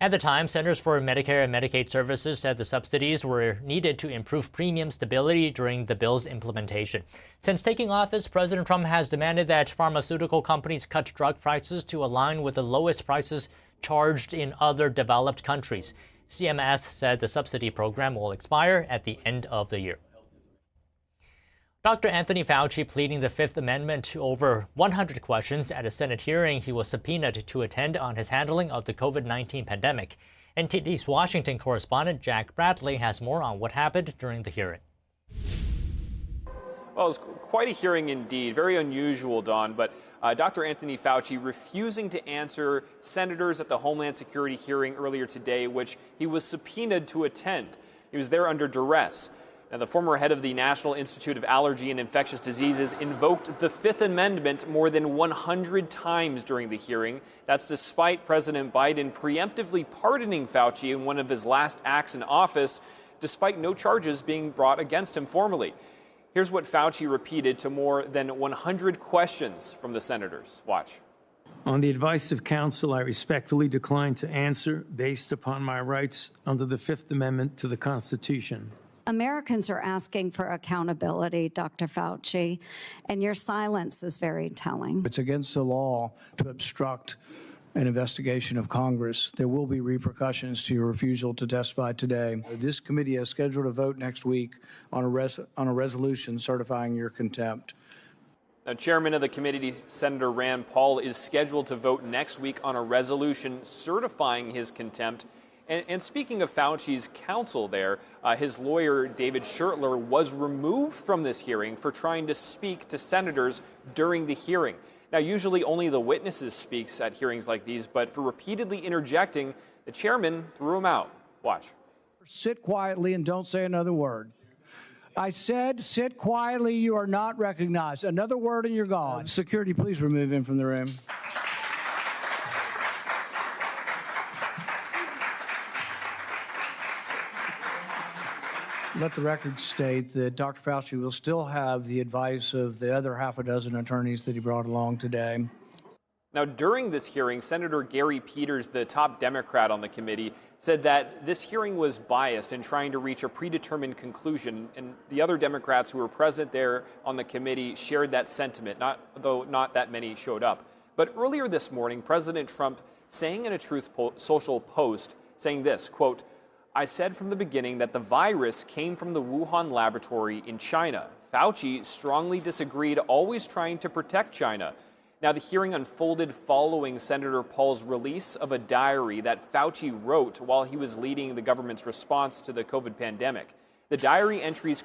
At the time, Centers for Medicare and Medicaid Services said the subsidies were needed to improve premium stability during the bill's implementation. Since taking office, President Trump has demanded that pharmaceutical companies cut drug prices to align with the lowest prices charged in other developed countries. CMS said the subsidy program will expire at the end of the year. Dr. Anthony Fauci pleading the Fifth Amendment to over 100 questions at a Senate hearing he was subpoenaed to attend on his handling of the COVID-19 pandemic. NTD's Washington correspondent Jack Bradley has more on what happened during the hearing. Well, it was quite a hearing indeed. Very unusual, Don, but Dr. Anthony Fauci refusing to answer senators at the Homeland Security hearing earlier today, which he was subpoenaed to attend. He was there under duress. Now, the former head of the National Institute of Allergy and Infectious Diseases invoked the Fifth Amendment more than 100 times during the hearing. That's despite President Biden preemptively pardoning Fauci in one of his last acts in office, despite no charges being brought against him formally. Here's what Fauci repeated to more than 100 questions from the senators. Watch. On the advice of counsel, I respectfully decline to answer based upon my rights under the Fifth Amendment to the Constitution. Americans are asking for accountability, Dr. Fauci, and your silence is very telling. It's against the law to obstruct an investigation of Congress. There will be repercussions to your refusal to testify today. This committee has scheduled a vote next week on a resolution certifying your contempt. Now, Chairman of the committee, Senator Rand Paul, is scheduled to vote next week on a resolution certifying his contempt. And speaking of Fauci's counsel there, his lawyer, David Schertler, was removed from this hearing for trying to speak to senators during the hearing. Now, usually only the witnesses speaks at hearings like these, but for repeatedly interjecting, the chairman threw him out. Watch. Sit quietly and don't say another word. I said, sit quietly. You are not recognized. Another word and you're gone. Security, please remove him from the room. Let the record state that Dr. Fauci will still have the advice of the other half a dozen attorneys that he brought along today. Now, during this hearing, Senator Gary Peters, the top Democrat on the committee, said that this hearing was biased in trying to reach a predetermined conclusion, and the other Democrats who were present there on the committee shared that sentiment, though not that many showed up. But earlier this morning, President Trump saying in a Truth Social post, saying this, quote, "I said from the beginning that the virus came from the Wuhan laboratory in China. Fauci strongly disagreed, always trying to protect China." Now, the hearing unfolded following Senator Paul's release of a diary that Fauci wrote while he was leading the government's response to the COVID pandemic. The diary entries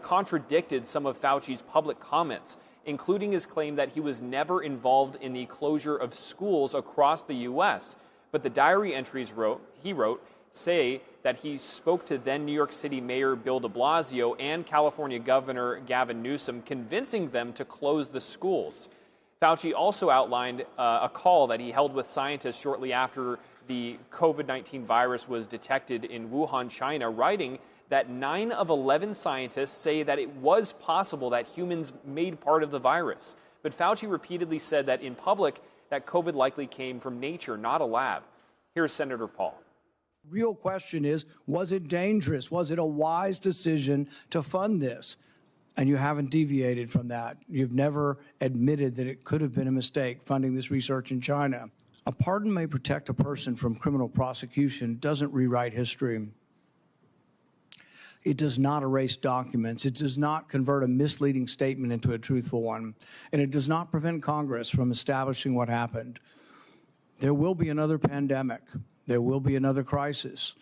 contradicted some of Fauci's public comments, including his claim that he was never involved in the closure of schools across the U.S. But the diary entries he wrote say that he spoke to then New York City Mayor Bill de Blasio and California Governor Gavin Newsom, convincing them to close the schools. Fauci also outlined a call that he held with scientists shortly after the COVID-19 virus was detected in Wuhan, China, writing that 9 of 11 scientists say that it was possible that humans made part of the virus. But Fauci repeatedly said that in public that COVID likely came from nature, not a lab. Here's Senator Paul. Real question is, was it dangerous? Was it a wise decision to fund this? And you haven't deviated from that. You've never admitted that it could have been a mistake funding this research in China. A pardon may protect a person from criminal prosecution. It doesn't rewrite history. It does not erase documents. It does not convert a misleading statement into a truthful one. And it does not prevent Congress from establishing what happened. There will be another pandemic. There will be another crisis.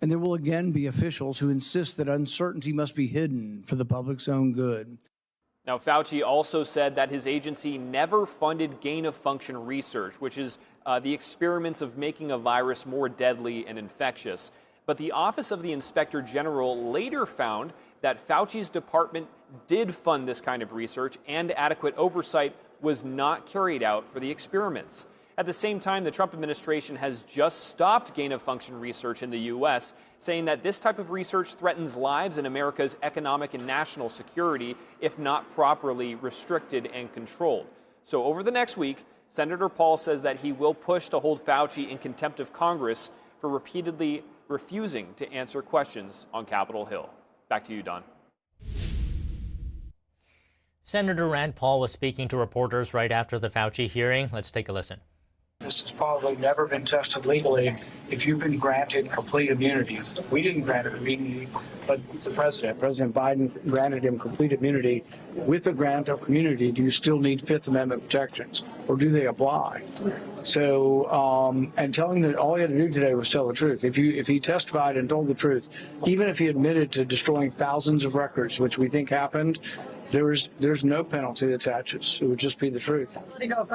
And there will again be officials who insist that uncertainty must be hidden for the public's own good. Now, Fauci also said that his agency never funded gain-of-function research, which is the experiments of making a virus more deadly and infectious. But the Office of the Inspector General later found that Fauci's department did fund this kind of research and adequate oversight was not carried out for the experiments. At the same time, the Trump administration has just stopped gain-of-function research in the U.S., saying that this type of research threatens lives and America's economic and national security if not properly restricted and controlled. So over the next week, Senator Paul says that he will push to hold Fauci in contempt of Congress for repeatedly refusing to answer questions on Capitol Hill. Back to you, Don. Senator Rand Paul was speaking to reporters right after the Fauci hearing. Let's take a listen. This has probably never been tested legally if you've been granted complete immunity. We didn't grant him immunity, but the president, President Biden, granted him complete immunity. With the grant of immunity, do you still need Fifth Amendment protections, or do they apply? So, and telling that all he had to do today was tell the truth. If he testified and told the truth, even if he admitted to destroying thousands of records, which we think happened, there's no penalty that attaches. It would just be the truth.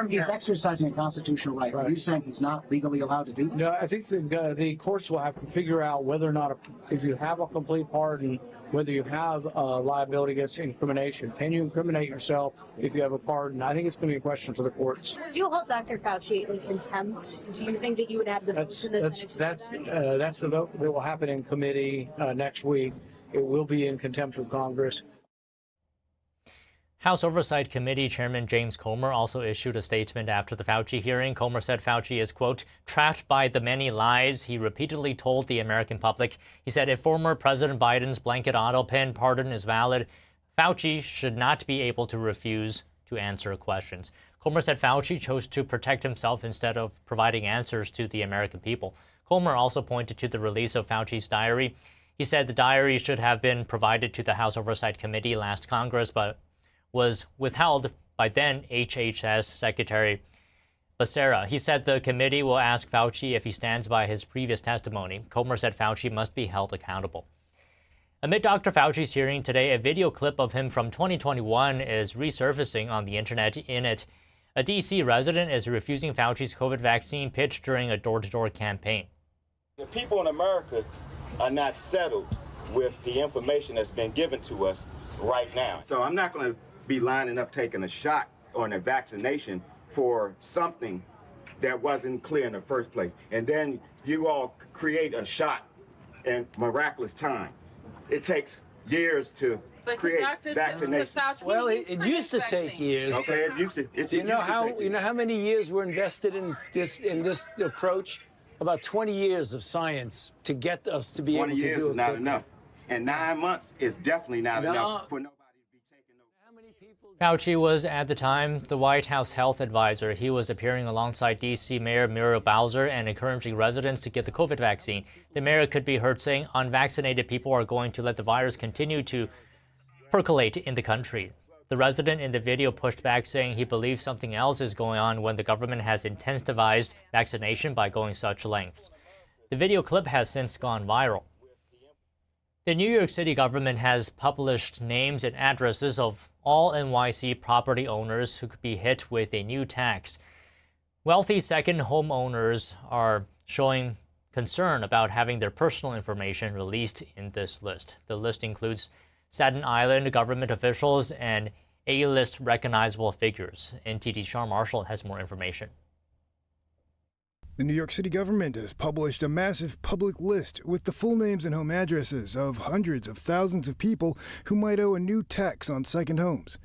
He's exercising a constitutional right. Are you saying he's not legally allowed to do that? No, I think the courts will have to figure out whether or not, if you have a complete pardon, whether you have liability against incrimination. Can you incriminate yourself if you have a pardon? I think it's going to be a question for the courts. Would you hold Dr. Fauci in contempt? Do you think that you would have the votes in the Senate? That's the vote that will happen in committee next week. It will be in contempt of Congress. House Oversight Committee Chairman James Comer also issued a statement after the Fauci hearing. Comer said Fauci is, quote, trapped by the many lies he repeatedly told the American public. He said if former President Biden's blanket auto pen pardon is valid, Fauci should not be able to refuse to answer questions. Comer said Fauci chose to protect himself instead of providing answers to the American people. Comer also pointed to the release of Fauci's diary. He said the diary should have been provided to the House Oversight Committee last Congress, but was withheld by then HHS Secretary Becerra. He said the committee will ask Fauci if he stands by his previous testimony. Comer said Fauci must be held accountable. Amid Dr. Fauci's hearing today, a video clip of him from 2021 is resurfacing on the internet. In it, a D.C. resident is refusing Fauci's COVID vaccine pitch during a door-to-door campaign. The people in America are not settled with the information that's been given to us right now. So I'm not going to be lining up taking a shot or a vaccination for something that wasn't clear in the first place. And then you all create a shot in miraculous time. it takes years to create vaccination. Well, it used to take years. Okay, it used to. You know how many years were invested in this approach? About 20 years of science to get us to be able to do it. 20 years is not enough, and 9 months is definitely not enough for nobody. Fauci was, at the time, the White House health advisor. He was appearing alongside D.C. Mayor Muriel Bowser and encouraging residents to get the COVID vaccine. The mayor could be heard saying unvaccinated people are going to let the virus continue to percolate in the country. The resident in the video pushed back, saying he believes something else is going on when the government has intensified vaccination by going such lengths. The video clip has since gone viral. The New York City government has published names and addresses of all NYC property owners who could be hit with a new tax. Wealthy second homeowners are showing concern about having their personal information released in this list. The list includes Staten Island government officials and A-list recognizable figures. NTD Sean Marshall has more information. The New York City government has published a massive public list with the full names and home addresses of hundreds of thousands of people who might owe a new tax on second homes.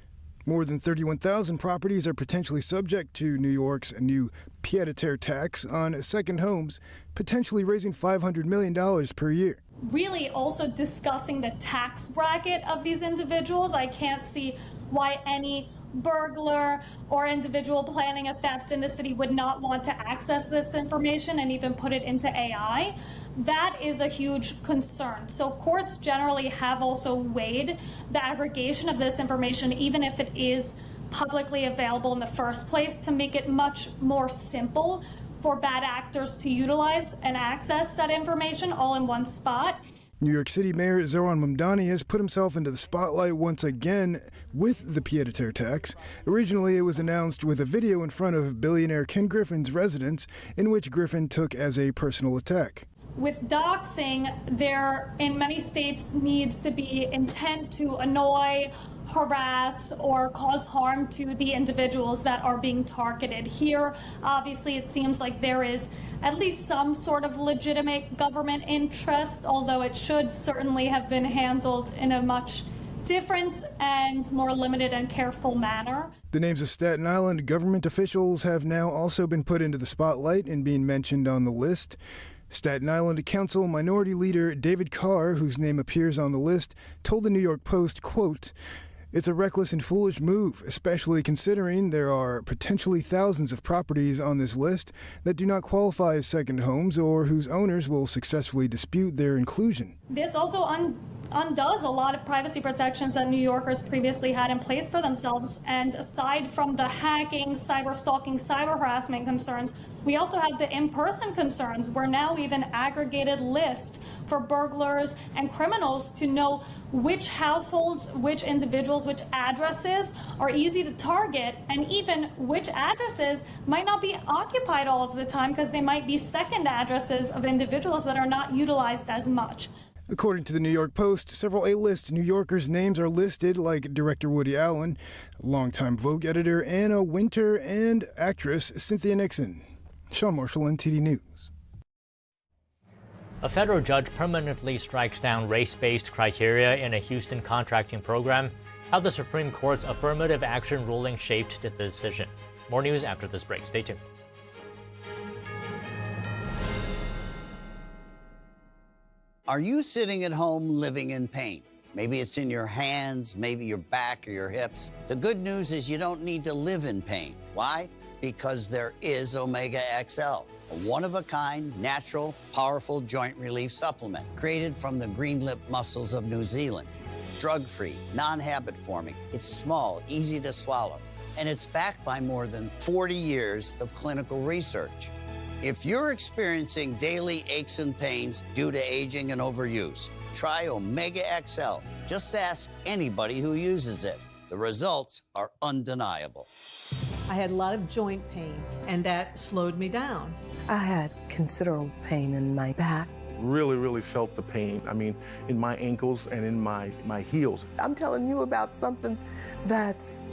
More than 31,000 properties are potentially subject to New York's new pied-à-terre tax on second homes, potentially raising $500 million per year. Really also discussing the tax bracket of these individuals. I can't see why any burglar or individual planning a theft in the city would not want to access this information and even put it into AI. That is a huge concern. So courts generally have also weighed the aggregation of this information, even if it is publicly available in the first place, to make it much more simple for bad actors to utilize and access that information all in one spot. New York City Mayor Zohran Mamdani has put himself into the spotlight once again with the pied-à-terre tax. Originally, it was announced with a video in front of billionaire Ken Griffin's residence, in which Griffin took as a personal attack. With doxing, there in many states needs to be intent to annoy, harass, or cause harm to the individuals that are being targeted. Here, obviously, it seems like there is at least some sort of legitimate government interest, although it should certainly have been handled in a much different and more limited and careful manner. The names of Staten Island government officials have now also been put into the spotlight and being mentioned on the list. Staten Island Council Minority Leader David Carr, whose name appears on the list, told the New York Post, quote, "It's a reckless and foolish move, especially considering there are potentially thousands of properties on this list that do not qualify as second homes or whose owners will successfully dispute their inclusion." This also undoes a lot of privacy protections that New Yorkers previously had in place for themselves. And aside from the hacking, cyber stalking, cyber harassment concerns, we also have the in-person concerns, where now we have an aggregated list for burglars and criminals to know which households, which individuals, which addresses are easy to target, and even which addresses might not be occupied all of the time because they might be second addresses of individuals that are not utilized as much. According to the New York Post, several A-list New Yorkers' names are listed, like director Woody Allen, longtime Vogue editor Anna Wintour, and actress Cynthia Nixon. Sean Marshall, NTD News. A federal judge permanently strikes down race-based criteria in a Houston contracting program. How the Supreme Court's affirmative action ruling shaped the decision. More news after this break. Stay tuned. Are you sitting at home living in pain? Maybe it's in your hands, maybe your back or your hips. The good news is you don't need to live in pain. Why? Because there is Omega XL, a one-of-a-kind, natural, powerful joint relief supplement created from the green-lip mussels of New Zealand. Drug-free, non-habit forming. It's small, easy to swallow, and it's backed by more than 40 years of clinical research. If you're experiencing daily aches and pains due to aging and overuse, try Omega XL. Just ask anybody who uses it. The results are undeniable. I had a lot of joint pain, and that slowed me down. I had considerable pain in my back. Really felt the pain. I mean, in my ankles and in my heels. I'm telling you about something that's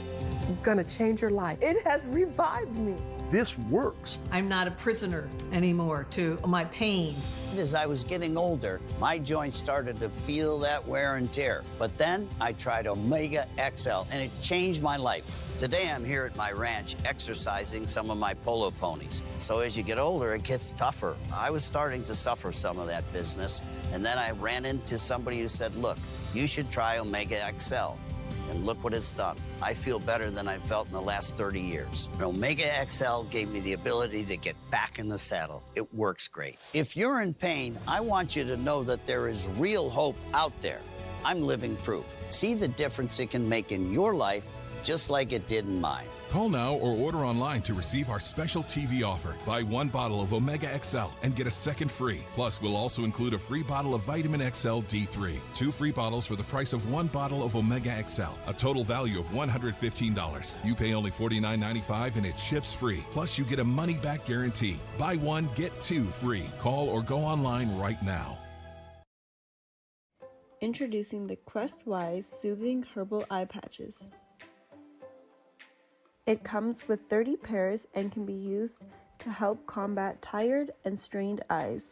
gonna change your life. It has revived me. This works. I'm not a prisoner anymore to my pain. As I was getting older, my joints started to feel that wear and tear. But then I tried Omega XL, and it changed my life. Today, I'm here at my ranch exercising some of my polo ponies. So as you get older, it gets tougher. I was starting to suffer some of that business, and then I ran into somebody who said, look, you should try Omega XL. And look what it's done. I feel better than I felt in the last 30 years. And Omega XL gave me the ability to get back in the saddle. It works great. If you're in pain, I want you to know that there is real hope out there. I'm living proof. See the difference it can make in your life, just like it did in mine. Call now or order online to receive our special TV offer. Buy 1 bottle of Omega XL and get a second free. Plus, we'll also include a free bottle of Vitamin XL D3. 2 free bottles for the price of 1 bottle of Omega XL. A total value of $115. You pay only $49.95 and it ships free. Plus, you get a money-back guarantee. Buy 1, get 2 free. Call or go online right now. Introducing the Quest Wise Soothing Herbal Eye Patches. It comes with 30 pairs and can be used to help combat tired and strained eyes.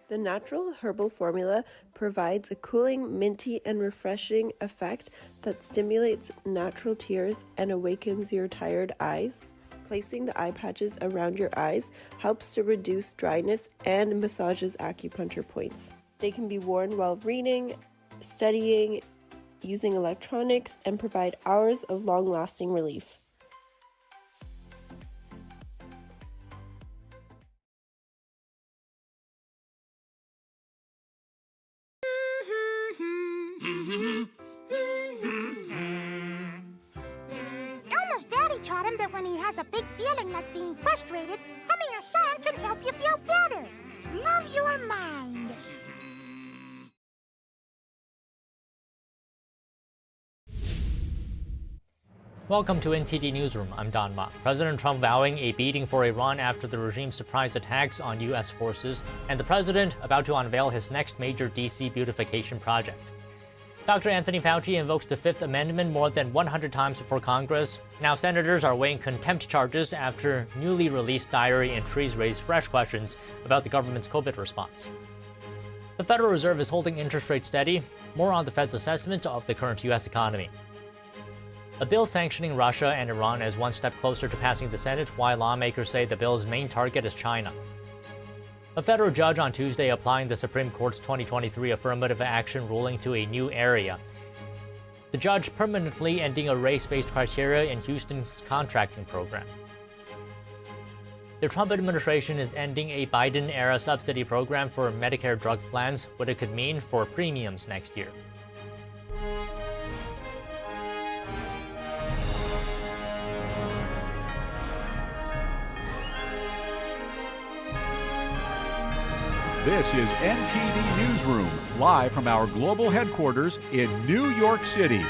The natural herbal formula provides a cooling, minty, and refreshing effect that stimulates natural tears and awakens your tired eyes. Placing the eye patches around your eyes helps to reduce dryness and massages acupuncture points. They can be worn while reading, studying, using electronics, and provide hours of long-lasting relief. Elmo's daddy taught him that when he has a big feeling like being frustrated, humming a song can help you feel better. Love your mind. Welcome to NTD Newsroom. I'm Don Ma. President Trump vowing a beating for Iran after the regime's surprise attacks on U.S. forces, and the president about to unveil his next major D.C. beautification project. Dr. Anthony Fauci invokes the Fifth Amendment more than 100 times before Congress. Now senators are weighing contempt charges after newly released diary entries raise fresh questions about the government's COVID response. The Federal Reserve is holding interest rates steady. More on the Fed's assessment of the current U.S. economy. A bill sanctioning Russia and Iran is one step closer to passing the Senate, while lawmakers say the bill's main target is China. A federal judge on Tuesday applying the Supreme Court's 2023 affirmative action ruling to a new area. The judge permanently ending a race-based criteria in Houston's contracting program. The Trump administration is ending a Biden-era subsidy program for Medicare drug plans, what it could mean for premiums next year. This is NTD Newsroom, live from our global headquarters in New York City.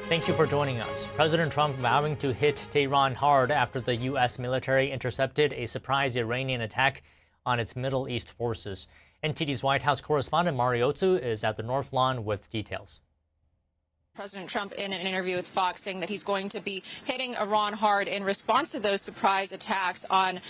Thank you for joining us. President Trump vowing to hit Tehran hard after the U.S. military intercepted a surprise Iranian attack on its Middle East forces. NTD's White House correspondent Mariotsu is at the North Lawn with details. President Trump in an interview with Fox saying that he's going to be hitting Iran hard in response to those surprise attacks on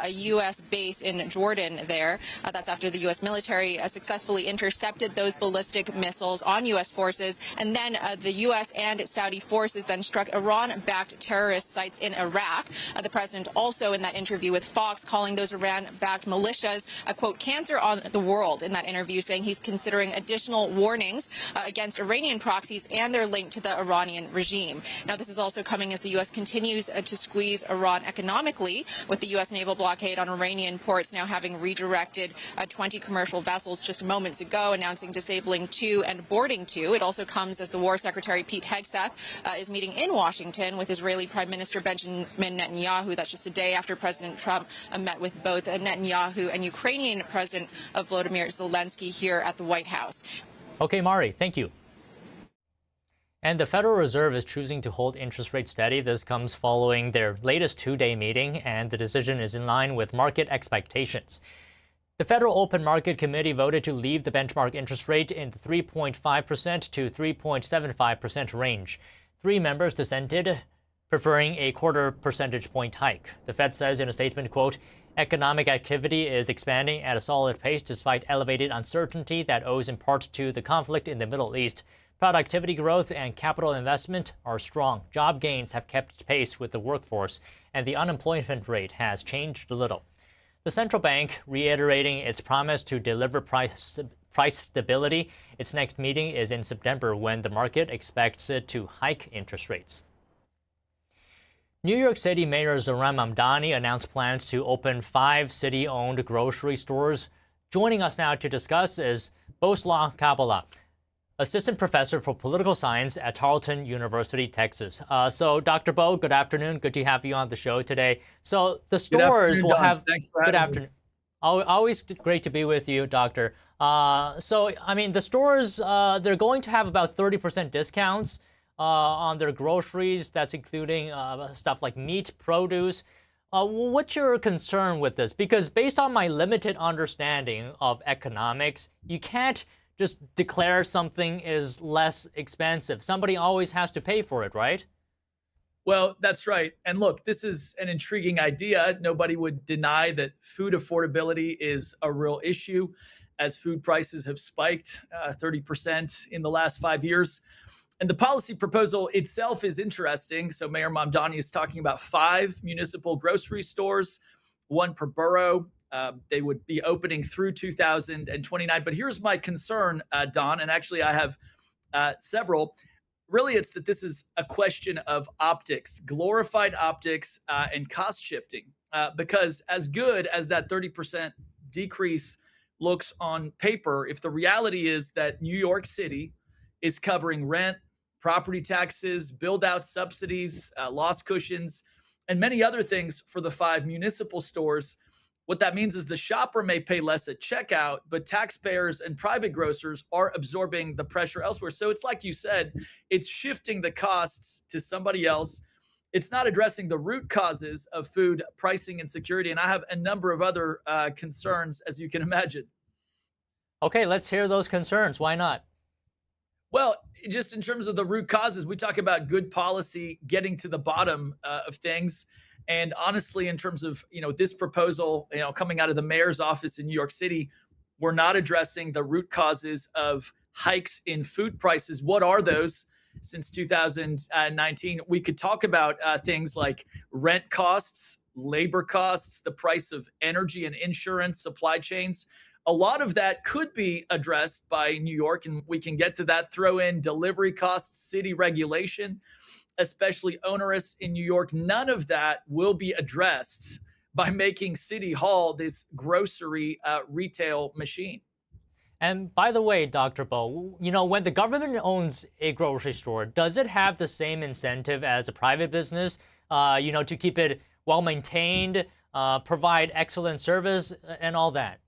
a U.S. base in Jordan there. That's after the U.S. military successfully intercepted those ballistic missiles on U.S. forces. And then the U.S. and Saudi forces then struck Iran-backed terrorist sites in Iraq. The president also in that interview with Fox calling those Iran-backed militias a, quote, cancer on the world in that interview, saying he's considering additional warnings against Iranian proxies and their link to the Iranian regime. Now, this is also coming as the U.S. continues to squeeze Iran economically, with the U.S. naval blockade on Iranian ports now having redirected 20 commercial vessels just moments ago, announcing disabling 2 and boarding 2. It also comes as the War Secretary Pete Hegseth is meeting in Washington with Israeli Prime Minister Benjamin Netanyahu. That's just a day after President Trump met with both Netanyahu and Ukrainian President Volodymyr Zelensky here at the White House. Okay, Mari, thank you. And the Federal Reserve is choosing to hold interest rates steady. This comes following their latest two-day meeting, and the decision is in line with market expectations. The Federal Open Market Committee voted to leave the benchmark interest rate in the 3.5% to 3.75% range. 3 members dissented. preferring a 1/4 percentage point hike. The Fed says in a statement, quote, economic activity is expanding at a solid pace despite elevated uncertainty that owes in part to the conflict in the Middle East. Productivity growth and capital investment are strong. Job gains have kept pace with the workforce, and the unemployment rate has changed a little. The central bank reiterating its promise to deliver price stability. Its next meeting is in September when the market expects it to hike interest rates. New York City Mayor Zohran Mamdani announced plans to open 5 city-owned grocery stores. Joining us now to discuss is Bosla Kabbalah, Assistant Professor for Political Science at Tarleton University, Texas. So, Dr. Bo, good afternoon. Good to have you on the show today. So, the stores will have... Thanks for good having afternoon. Always great to be with you, Doctor. So, I mean, the stores, they're going to have about 30% discounts on their groceries. That's including stuff like meat, produce. What's your concern with this? Because based on my limited understanding of economics, you can't just declare something is less expensive. Somebody always has to pay for it, right? Well, that's right. And look, this is an intriguing idea. Nobody would deny that food affordability is a real issue as food prices have spiked 30% in the last 5 years. And the policy proposal itself is interesting. So Mayor Mamdani is talking about 5 municipal grocery stores, 1 per borough. They would be opening through 2029. But here's my concern, Don, and actually I have several. Really, it's that this is a question of optics, glorified optics and cost shifting. Because as good as that 30% decrease looks on paper, if the reality is that New York City is covering rent, property taxes, build-out subsidies, loss cushions, and many other things for the 5 municipal stores, what that means is the shopper may pay less at checkout, but taxpayers and private grocers are absorbing the pressure elsewhere. So it's like you said, it's shifting the costs to somebody else. It's not addressing the root causes of food pricing insecurity. And I have a number of other concerns, as you can imagine. Okay, let's hear those concerns. Why not? Well, just in terms of the root causes, we talk about good policy, getting to the bottom of things. And honestly, in terms of, this proposal, coming out of the mayor's office in New York City, we're not addressing the root causes of hikes in food prices. What are those? Since 2019, we could talk about things like rent costs, labor costs, the price of energy and insurance, supply chains. A lot of that could be addressed by New York, and we can get to that. Throw in delivery costs, city regulation, especially onerous in New York. None of that will be addressed by making City Hall this grocery retail machine. And by the way, Dr. Bo, when the government owns a grocery store, does it have the same incentive as a private business, to keep it well-maintained, provide excellent service, and all that?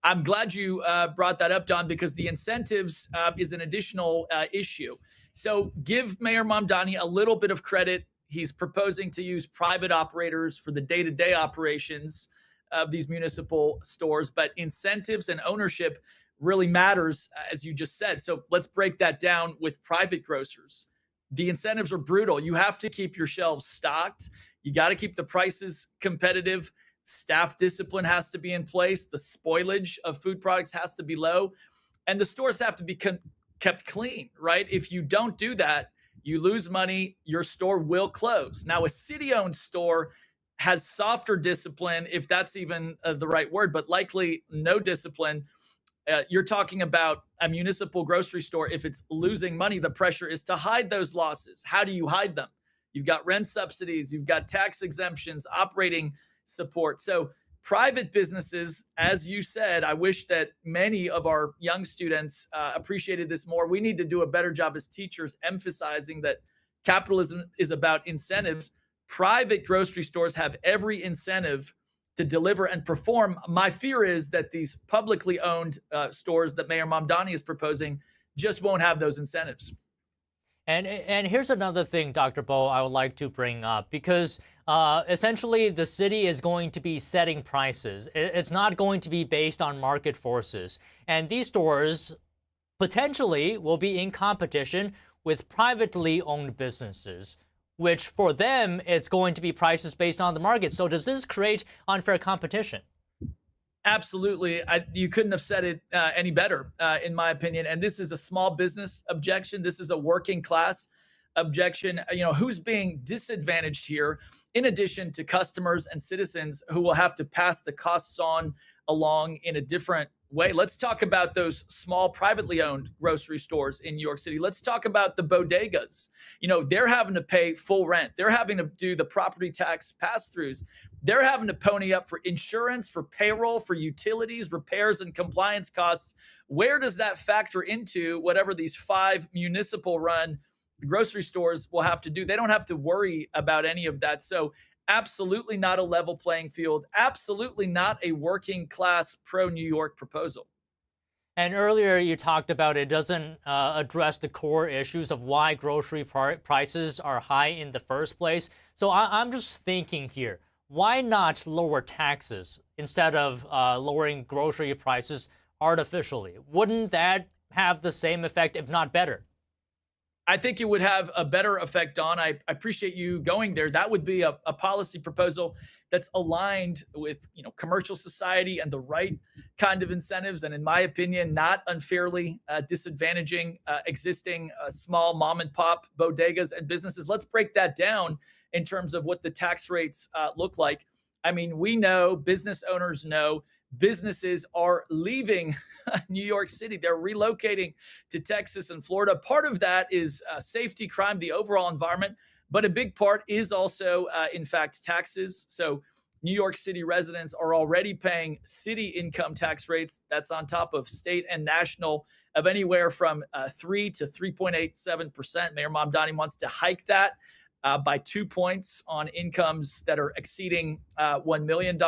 I'm glad you brought that up, Don, because the incentives is an additional issue. So give Mayor Mamdani a little bit of credit. He's proposing to use private operators for the day-to-day operations of these municipal stores, but incentives and ownership really matters, as you just said. So let's break that down with private grocers. The incentives are brutal. You have to keep your shelves stocked. You got to keep the prices competitive. Staff discipline has to be in place. The spoilage of food products has to be low. And the stores have to be kept clean, right? If you don't do that, you lose money, your store will close. Now, a city-owned store has softer discipline, if that's even the right word, but likely no discipline. You're talking about a municipal grocery store. If it's losing money, the pressure is to hide those losses. How do you hide them? You've got rent subsidies, you've got tax exemptions, operating support. So private businesses, as you said, I wish that many of our young students appreciated this more. We need to do a better job as teachers emphasizing that capitalism is about incentives. Private grocery stores have every incentive to deliver and perform. My fear is that these publicly owned stores that Mayor Mamdani is proposing just won't have those incentives. And here's another thing, Dr. Bo, I would like to bring up, because essentially the city is going to be setting prices. It's not going to be based on market forces. And these stores potentially will be in competition with privately owned businesses. which for them, it's going to be prices based on the market. So does this create unfair competition? Absolutely. You couldn't have said it any better, in my opinion. And this is a small business objection. This is a working class objection. Who's being disadvantaged here, in addition to customers and citizens who will have to pass the costs on along in a different way. Let's talk about those small privately owned grocery stores in New York City. Let's talk about the bodegas. They're having to pay full rent. They're having to do the property tax pass-throughs. They're having to pony up for insurance, for payroll, for utilities, repairs, and compliance costs. Where does that factor into whatever these 5 municipal-run grocery stores will have to do? They don't have to worry about any of that. So absolutely not a level playing field. Absolutely not a working class pro-New York proposal. And earlier you talked about it doesn't address the core issues of why grocery prices are high in the first place. So I'm just thinking here, why not lower taxes instead of lowering grocery prices artificially? Wouldn't that have the same effect, if not better? I think it would have a better effect, Don. I appreciate you going there. That would be a policy proposal that's aligned with commercial society and the right kind of incentives, and in my opinion, not unfairly disadvantaging existing small mom and pop bodegas and businesses. Let's break that down in terms of what the tax rates look like. I mean, we know, business owners know, businesses are leaving New York City. They're relocating to Texas and Florida. Part of that is safety, crime, the overall environment, but a big part is also, in fact, taxes. So New York City residents are already paying city income tax rates. That's on top of state and national of anywhere from 3 to 3.87%. Mayor Mamdani wants to hike that by 2 points on incomes that are exceeding $1 million.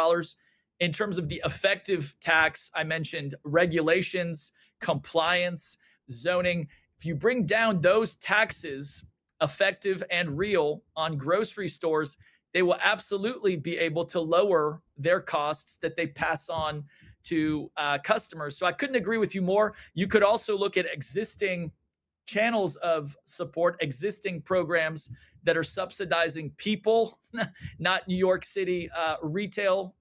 In terms of the effective tax, I mentioned regulations, compliance, zoning. If you bring down those taxes, effective and real, on grocery stores, they will absolutely be able to lower their costs that they pass on to customers. So I couldn't agree with you more. You could also look at existing channels of support, existing programs that are subsidizing people, not New York City retail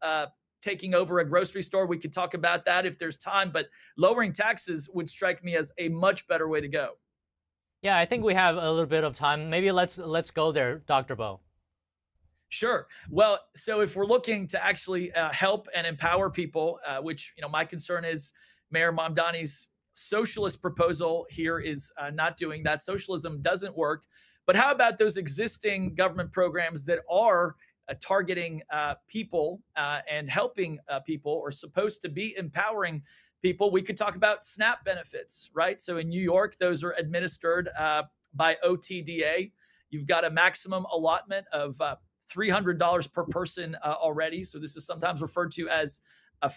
taking over a grocery store. We could talk about that if there's time, but lowering taxes would strike me as a much better way to go. Yeah, I think we have a little bit of time. Maybe let's go there, Dr. Bo. Sure. Well, so if we're looking to actually help and empower people, which my concern is Mayor Mamdani's socialist proposal here is not doing that. Socialism doesn't work. But how about those existing government programs that are targeting people and helping people, or supposed to be empowering people? We could talk about SNAP benefits, right? So in New York, those are administered by OTDA. You've got a maximum allotment of $300 per person already. So this is sometimes referred to as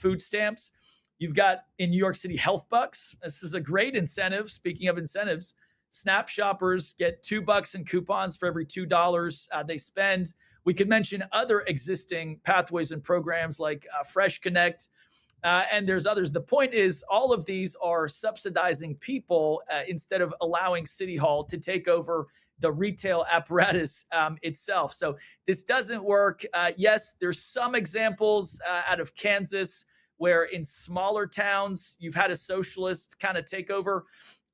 food stamps. You've got in New York City health bucks. This is a great incentive. Speaking of incentives, SNAP shoppers get $2 in coupons for every $2 they spend. We could mention other existing pathways and programs like Fresh Connect, and there's others. The point is, all of these are subsidizing people instead of allowing City Hall to take over the retail apparatus itself. So this doesn't work. Yes, there's some examples out of Kansas where in smaller towns you've had a socialist kind of takeover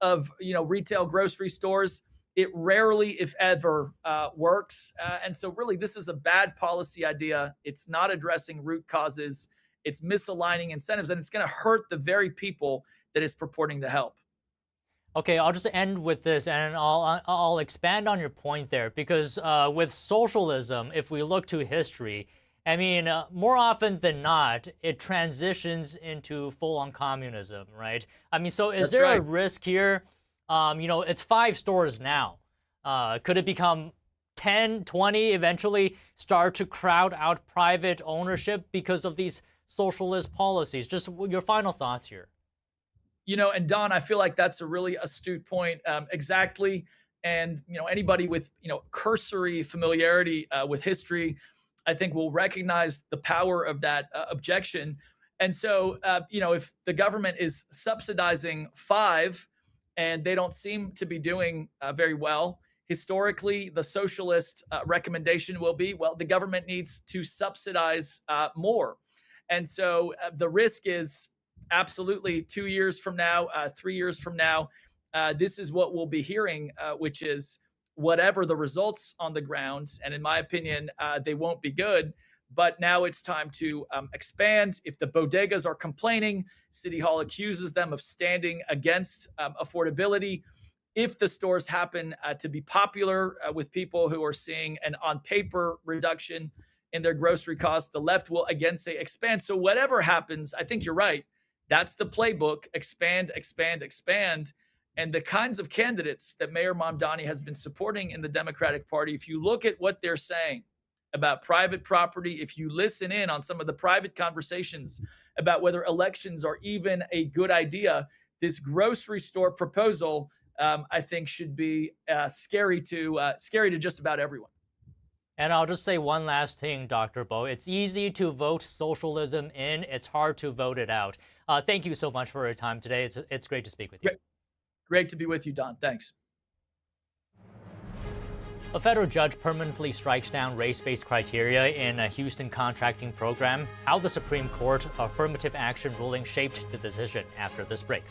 of retail grocery stores. It rarely, if ever, works. And so really, this is a bad policy idea. It's not addressing root causes. It's misaligning incentives, and it's going to hurt the very people that it's purporting to help. Okay, I'll just end with this, and I'll expand on your point there, because with socialism, if we look to history, I mean, more often than not, it transitions into full-on communism, right? I mean, so is there a risk here? It's 5 stores now. Could it become 10, 20, eventually start to crowd out private ownership because of these socialist policies? Just your final thoughts here. And Don, I feel like that's a really astute point. Exactly. And, anybody with, cursory familiarity with history, I think will recognize the power of that objection. And so, if the government is subsidizing 5 and they don't seem to be doing very well, historically, the socialist recommendation will be, well, the government needs to subsidize more. And so the risk is absolutely 2 years from now, 3 years from now, this is what we'll be hearing, which is whatever the results on the ground. And in my opinion, they won't be good. But now it's time to expand. If the bodegas are complaining, City Hall accuses them of standing against affordability. If the stores happen to be popular with people who are seeing an on-paper reduction in their grocery costs, the left will again say expand. So whatever happens, I think you're right. That's the playbook: expand, expand, expand. And the kinds of candidates that Mayor Mamdani has been supporting in the Democratic Party, if you look at what they're saying about private property, if you listen in on some of the private conversations about whether elections are even a good idea, this grocery store proposal, I think, should be scary to just about everyone. And I'll just say one last thing, Dr. Bo. It's easy to vote socialism in. It's hard to vote it out. Thank you so much for your time today. It's great to speak with you. Great to be with you, Don. Thanks. A federal judge permanently strikes down race-based criteria in a Houston contracting program. How the Supreme Court affirmative action ruling shaped the decision after this break.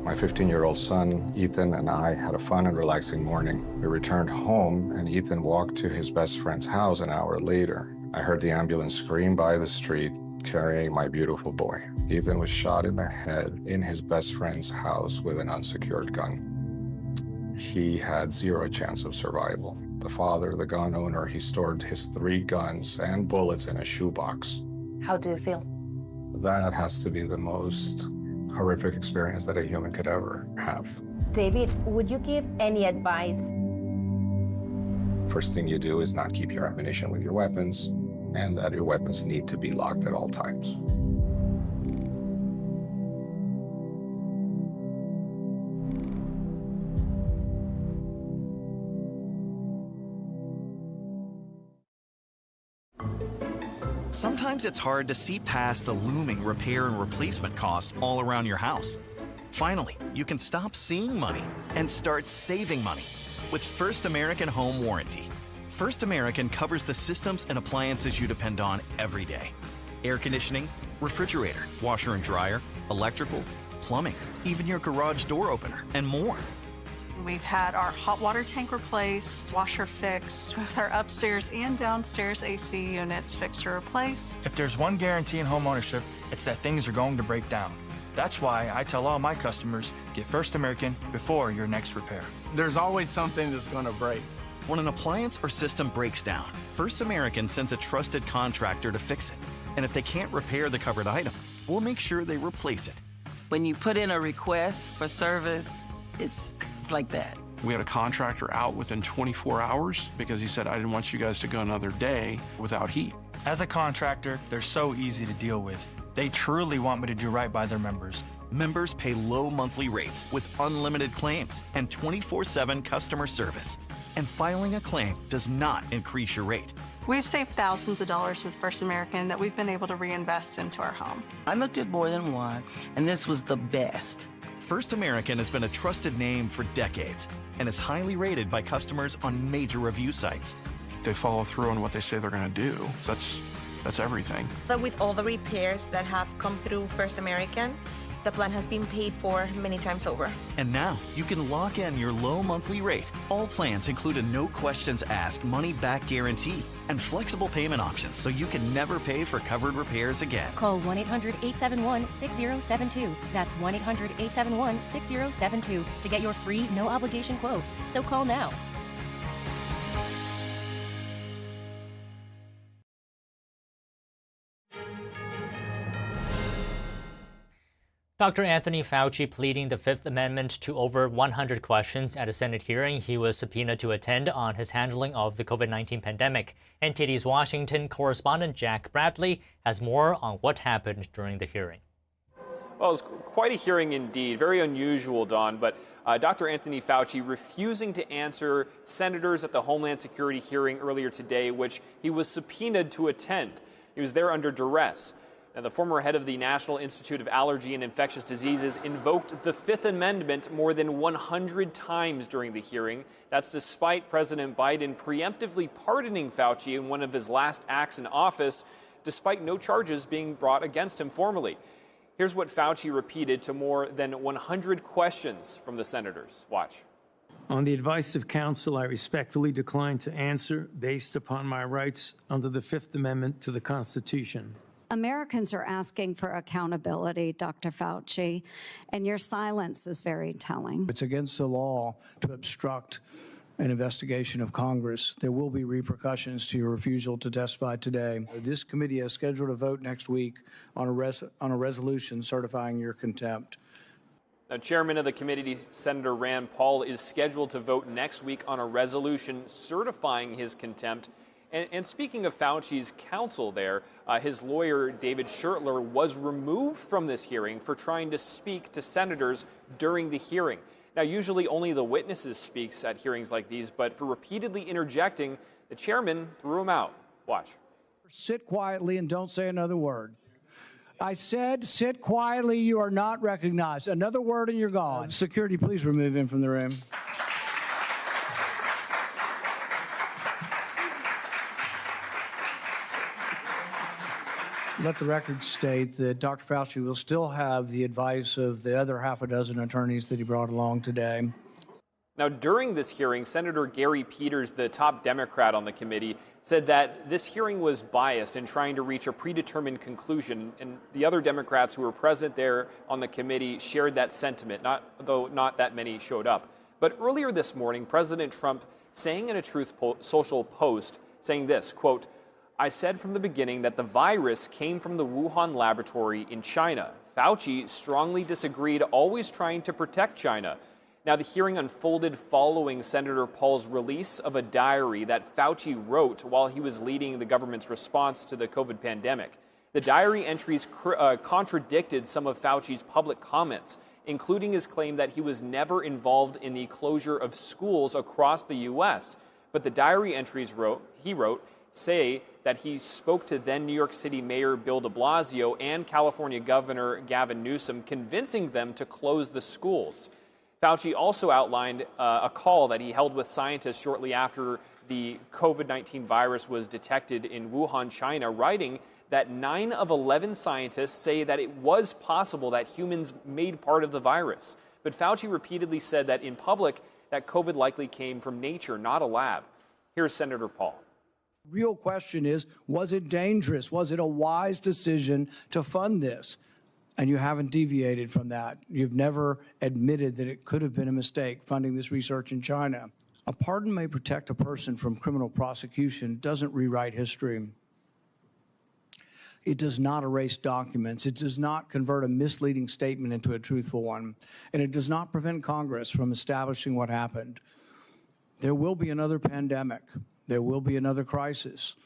My 15-year-old son, Ethan, and I had a fun and relaxing morning. We returned home, and Ethan walked to his best friend's house an hour later. I heard the ambulance scream by the street, carrying my beautiful boy. Ethan was shot in the head in his best friend's house with an unsecured gun. He had zero chance of survival. The father, the gun owner, he stored his 3 guns and bullets in a shoebox. How do you feel? That has to be the most horrific experience that a human could ever have. David, would you give any advice? First thing you do is not keep your ammunition with your weapons, and that your weapons need to be locked at all times. Sometimes it's hard to see past the looming repair and replacement costs all around your house. Finally, you can stop seeing money and start saving money with First American Home Warranty. First American covers the systems and appliances you depend on every day. Air conditioning, refrigerator, washer and dryer, electrical, plumbing, even your garage door opener, and more. We've had our hot water tank replaced, washer fixed, with our upstairs and downstairs AC units fixed or replaced. If there's one guarantee in home ownership, it's that things are going to break down. That's why I tell all my customers, get First American before your next repair. There's always something that's going to break. When an appliance or system breaks down, First American sends a trusted contractor to fix it. And if they can't repair the covered item, we'll make sure they replace it. When you put in a request for service, it's like that. We had a contractor out within 24 hours because he said, I didn't want you guys to go another day without heat. As a contractor, they're so easy to deal with. They truly want me to do right by their members. Members pay low monthly rates with unlimited claims and 24/7 customer service. And filing a claim does not increase your rate. We've saved thousands of dollars with First American that we've been able to reinvest into our home. I looked at more than one, and this was the best. First American has been a trusted name for decades and is highly rated by customers on major review sites. They follow through on what they say they're going to do. That's everything. But with all the repairs that have come through First American, the plan has been paid for many times over. And now you can lock in your low monthly rate. All plans include a no questions asked money back guarantee and flexible payment options so you can never pay for covered repairs again. Call 1-800-871-6072. That's 1-800-871-6072 to get your free no obligation quote. So call now. Dr. Anthony Fauci pleading the Fifth Amendment to over 100 questions at a Senate hearing he was subpoenaed to attend on his handling of the COVID-19 pandemic. NTD's Washington correspondent Jack Bradley has more on what happened during the hearing. Well, it's quite a hearing indeed. Very unusual, Don. But Dr. Anthony Fauci refusing to answer senators at the Homeland Security hearing earlier today, which he was subpoenaed to attend. He was there under duress. Now, the former head of the National Institute of Allergy and Infectious Diseases invoked the Fifth Amendment more than 100 times during the hearing. That's despite President Biden preemptively pardoning Fauci in one of his last acts in office, despite no charges being brought against him formally. Here's what Fauci repeated to more than 100 questions from the senators. Watch. On the advice of counsel, I respectfully decline to answer based upon my rights under the Fifth Amendment to the Constitution. Americans are asking for accountability, Dr. Fauci, and your silence is very telling. It's against the law to obstruct an investigation of Congress. There will be repercussions to your refusal to testify today. This committee has scheduled a vote next week on a resolution certifying your contempt. Now, Chairman of the committee, Senator Rand Paul, is scheduled to vote next week on a resolution certifying his contempt. And speaking of Fauci's counsel there, his lawyer, David Schertler, was removed from this hearing for trying to speak to senators during the hearing. Now, usually only the witnesses speaks at hearings like these, but for repeatedly interjecting, the chairman threw him out. Watch. Sit quietly and don't say another word. I said, sit quietly. You are not recognized. Another word and you're gone. Security, please remove him from the room. Let the record state that Dr. Fauci will still have the advice of the other half a dozen attorneys that he brought along today. Now, during this hearing, Senator Gary Peters, the top Democrat on the committee, said that this hearing was biased in trying to reach a predetermined conclusion, and the other Democrats who were present there on the committee shared that sentiment, though not that many showed up. But earlier this morning, President Trump saying in a Truth Social post, saying this, quote, "I said from the beginning that the virus came from the Wuhan laboratory in China. Fauci strongly disagreed, always trying to protect China." Now, the hearing unfolded following Senator Paul's release of a diary that Fauci wrote while he was leading the government's response to the COVID pandemic. The diary entries contradicted some of Fauci's public comments, including his claim that he was never involved in the closure of schools across the U.S. But the diary entries he wrote say that he spoke to then New York City Mayor Bill de Blasio and California Governor Gavin Newsom, convincing them to close the schools. Fauci also outlined a call that he held with scientists shortly after the COVID-19 virus was detected in Wuhan, China, writing that 9 of 11 scientists say that it was possible that humans made part of the virus. But Fauci repeatedly said that in public that COVID likely came from nature, not a lab. Here's Senator Paul. Real question is, was it dangerous? Was it a wise decision to fund this? And you haven't deviated from that. You've never admitted that it could have been a mistake funding this research in China. A pardon may protect a person from criminal prosecution, doesn't rewrite history. It does not erase documents. It does not convert a misleading statement into a truthful one. And it does not prevent Congress from establishing what happened. There will be another pandemic. There will be another crisis.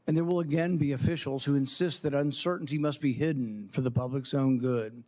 And there will again be officials who insist that uncertainty must be hidden for the public's own good.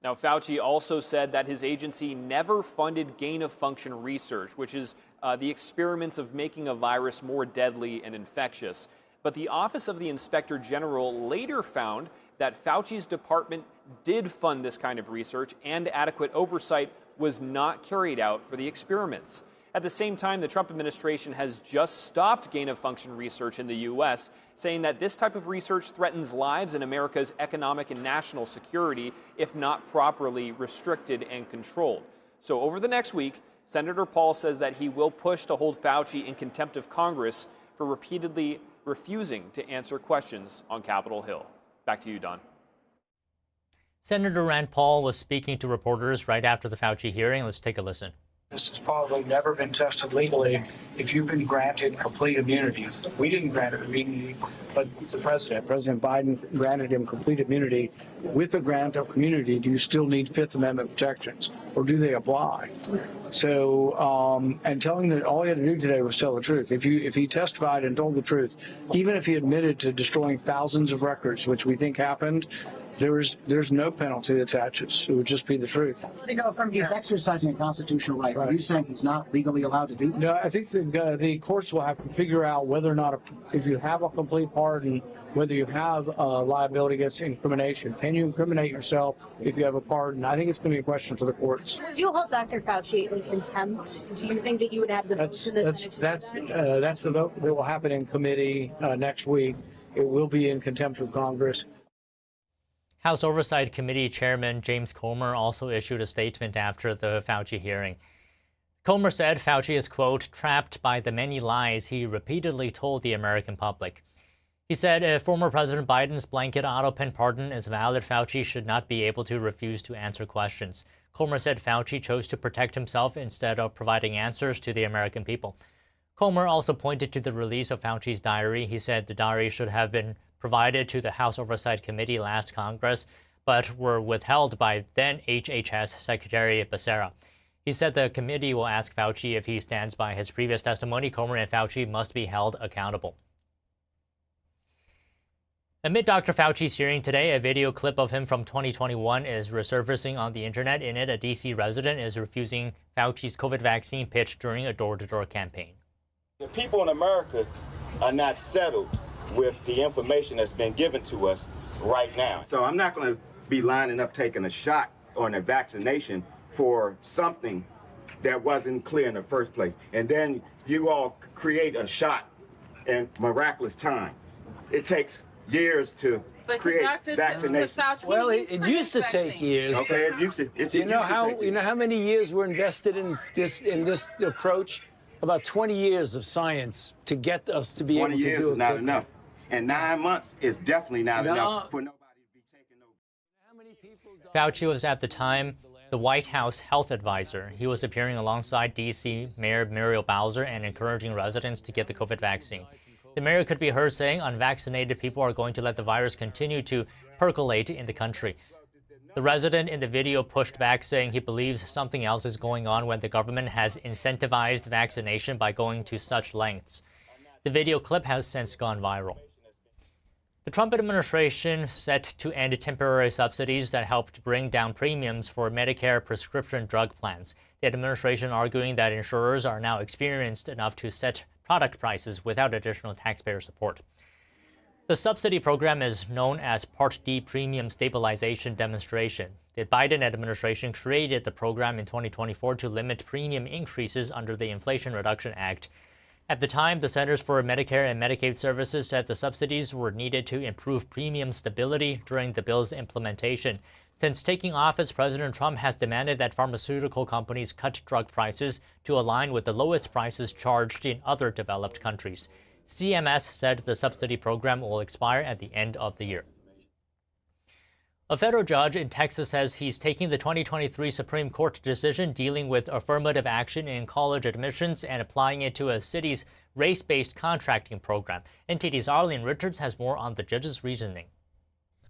Now, Fauci also said that his agency never funded gain-of-function research, which is the experiments of making a virus more deadly and infectious. But the Office of the Inspector General later found that Fauci's department did fund this kind of research and adequate oversight was not carried out for the experiments. At the same time, the Trump administration has just stopped gain-of-function research in the U.S., saying that this type of research threatens lives and America's economic and national security if not properly restricted and controlled. So over the next week, Senator Paul says that he will push to hold Fauci in contempt of Congress for repeatedly refusing to answer questions on Capitol Hill. Back to you, Don. Senator Rand Paul was speaking to reporters right after the Fauci hearing. Let's take a listen. This has probably never been tested legally if you've been granted complete immunity. We didn't grant him immunity, but the president. President Biden granted him complete immunity. With the grant of immunity, do you still need Fifth Amendment protections, or do they apply? So, and telling that all he had to do today was tell the truth. If he testified and told the truth, even if he admitted to destroying thousands of records, which we think happened, There's no penalty that attaches. It would just be the truth. He's exercising a constitutional right. Are you saying he's not legally allowed to do that? No, I think the courts will have to figure out whether or not, if you have a complete pardon, whether you have liability against incrimination. Can you incriminate yourself if you have a pardon? I think it's going to be a question for the courts. Would you hold Dr. Fauci in contempt? Do you think that you would have the votes in this? That's the vote that will happen in committee next week. It will be in contempt of Congress. House Oversight Committee Chairman James Comer also issued a statement after the Fauci hearing. Comer said Fauci is, quote, trapped by the many lies he repeatedly told the American public. He said if former President Biden's blanket auto-pen pardon is valid, Fauci should not be able to refuse to answer questions. Comer said Fauci chose to protect himself instead of providing answers to the American people. Comer also pointed to the release of Fauci's diary. He said the diary should have been provided to the House Oversight Committee last Congress, but were withheld by then HHS Secretary Becerra. He said the committee will ask Fauci if he stands by his previous testimony. Comer and Fauci must be held accountable. Amid Dr. Fauci's hearing today, a video clip of him from 2021 is resurfacing on the internet. In it, a D.C. resident is refusing Fauci's COVID vaccine pitch during a door-to-door campaign. The people in America are not settled with the information that's been given to us right now. So I'm not going to be lining up taking a shot or a vaccination for something that wasn't clear in the first place. And then you all create a shot in miraculous time. It takes years to create vaccination. Well, it used to take years. Okay, it used to. You know how many years were invested in this approach? About 20 years of science to get us to be able to do it. 20 years is not enough. And 9 months is definitely not enough for nobody to be taking over. Fauci was at the time the White House health advisor. He was appearing alongside D.C. Mayor Muriel Bowser and encouraging residents to get the COVID vaccine. The mayor could be heard saying unvaccinated people are going to let the virus continue to percolate in the country. The resident in the video pushed back, saying he believes something else is going on when the government has incentivized vaccination by going to such lengths. The video clip has since gone viral. The Trump administration set to end temporary subsidies that helped bring down premiums for Medicare prescription drug plans. The administration arguing that insurers are now experienced enough to set product prices without additional taxpayer support. The subsidy program is known as Part D Premium Stabilization Demonstration. The Biden administration created the program in 2024 to limit premium increases under the Inflation Reduction Act. At the time, the Centers for Medicare and Medicaid Services said the subsidies were needed to improve premium stability during the bill's implementation. Since taking office, President Trump has demanded that pharmaceutical companies cut drug prices to align with the lowest prices charged in other developed countries. CMS said the subsidy program will expire at the end of the year. A federal judge in Texas says he's taking the 2023 Supreme Court decision dealing with affirmative action in college admissions and applying it to a city's race-based contracting program. NTD's Arlene Richards has more on the judge's reasoning.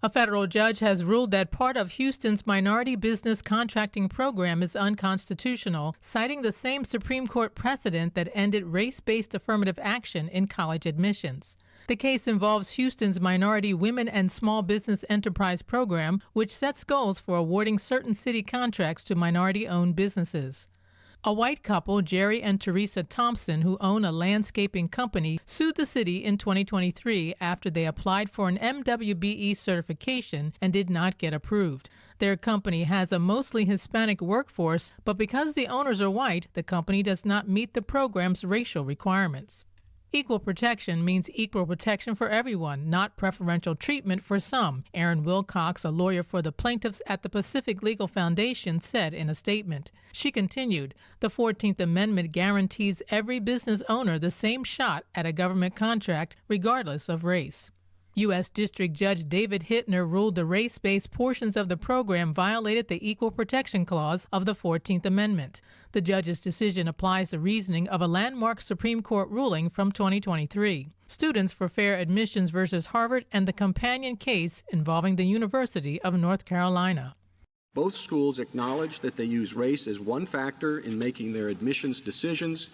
A federal judge has ruled that part of Houston's minority business contracting program is unconstitutional, citing the same Supreme Court precedent that ended race-based affirmative action in college admissions. The case involves Houston's Minority Women and Small Business Enterprise program, which sets goals for awarding certain city contracts to minority-owned businesses. A white couple, Jerry and Teresa Thompson, who own a landscaping company, sued the city in 2023 after they applied for an MWBE certification and did not get approved. Their company has a mostly Hispanic workforce, but because the owners are white, the company does not meet the program's racial requirements. Equal protection means equal protection for everyone, not preferential treatment for some, Erin Wilcox, a lawyer for the plaintiffs at the Pacific Legal Foundation, said in a statement. She continued, the 14th Amendment guarantees every business owner the same shot at a government contract, regardless of race. U.S. District Judge David Hittner ruled the race-based portions of the program violated the Equal Protection Clause of the 14th Amendment. The judge's decision applies the reasoning of a landmark Supreme Court ruling from 2023. Students for Fair Admissions versus Harvard and the companion case involving the University of North Carolina. Both schools acknowledge that they use race as one factor in making their admissions decisions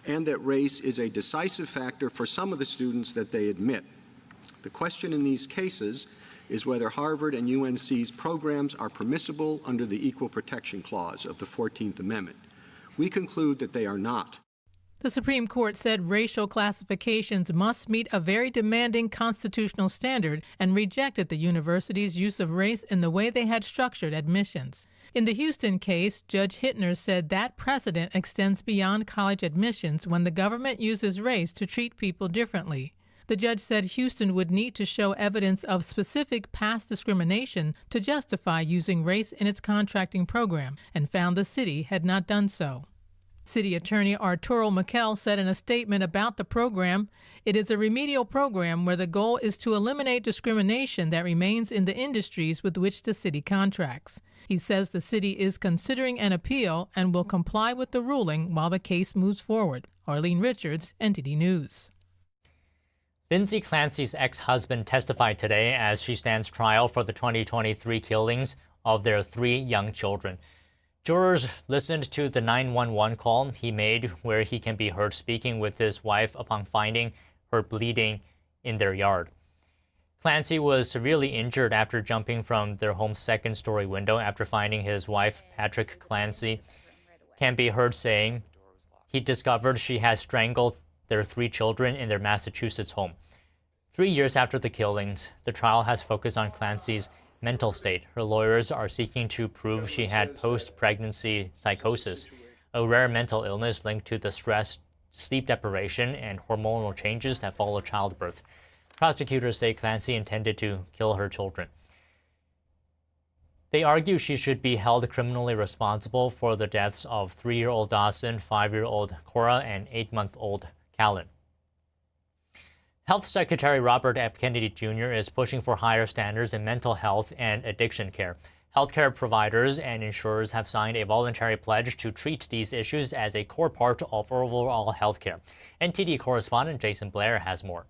and that race is a decisive factor for some of the students that they admit. The question in these cases is whether Harvard and UNC's programs are permissible under the Equal Protection Clause of the 14th Amendment. We conclude that they are not. The Supreme Court said racial classifications must meet a very demanding constitutional standard and rejected the university's use of race in the way they had structured admissions. In the Houston case, Judge Hittner said that precedent extends beyond college admissions when the government uses race to treat people differently. The judge said Houston would need to show evidence of specific past discrimination to justify using race in its contracting program, and found the city had not done so. City Attorney Arturo Miquel said in a statement about the program, "It is a remedial program where the goal is to eliminate discrimination that remains in the industries with which the city contracts." He says the city is considering an appeal and will comply with the ruling while the case moves forward. Arlene Richards, NTD News. Lindsay Clancy's ex-husband testified today as she stands trial for the 2023 killings of their 3 young children. Jurors listened to the 911 call he made where he can be heard speaking with his wife upon finding her bleeding in their yard. Clancy was severely injured after jumping from their home's second-story window after finding his wife, Patrick Clancy, can be heard saying he discovered she had strangled their 3 children in their Massachusetts home. 3 years after the killings, the trial has focused on Clancy's mental state. Her lawyers are seeking to prove she had post-pregnancy psychosis, a rare mental illness linked to the stress, sleep deprivation, and hormonal changes that follow childbirth. Prosecutors say Clancy intended to kill her children. They argue she should be held criminally responsible for the deaths of 3-year-old Dawson, 5-year-old Cora, and 8-month-old Callan. Health Secretary Robert F. Kennedy Jr. is pushing for higher standards in mental health and addiction care. Healthcare providers and insurers have signed a voluntary pledge to treat these issues as a core part of overall healthcare. NTD correspondent Jason Blair has more.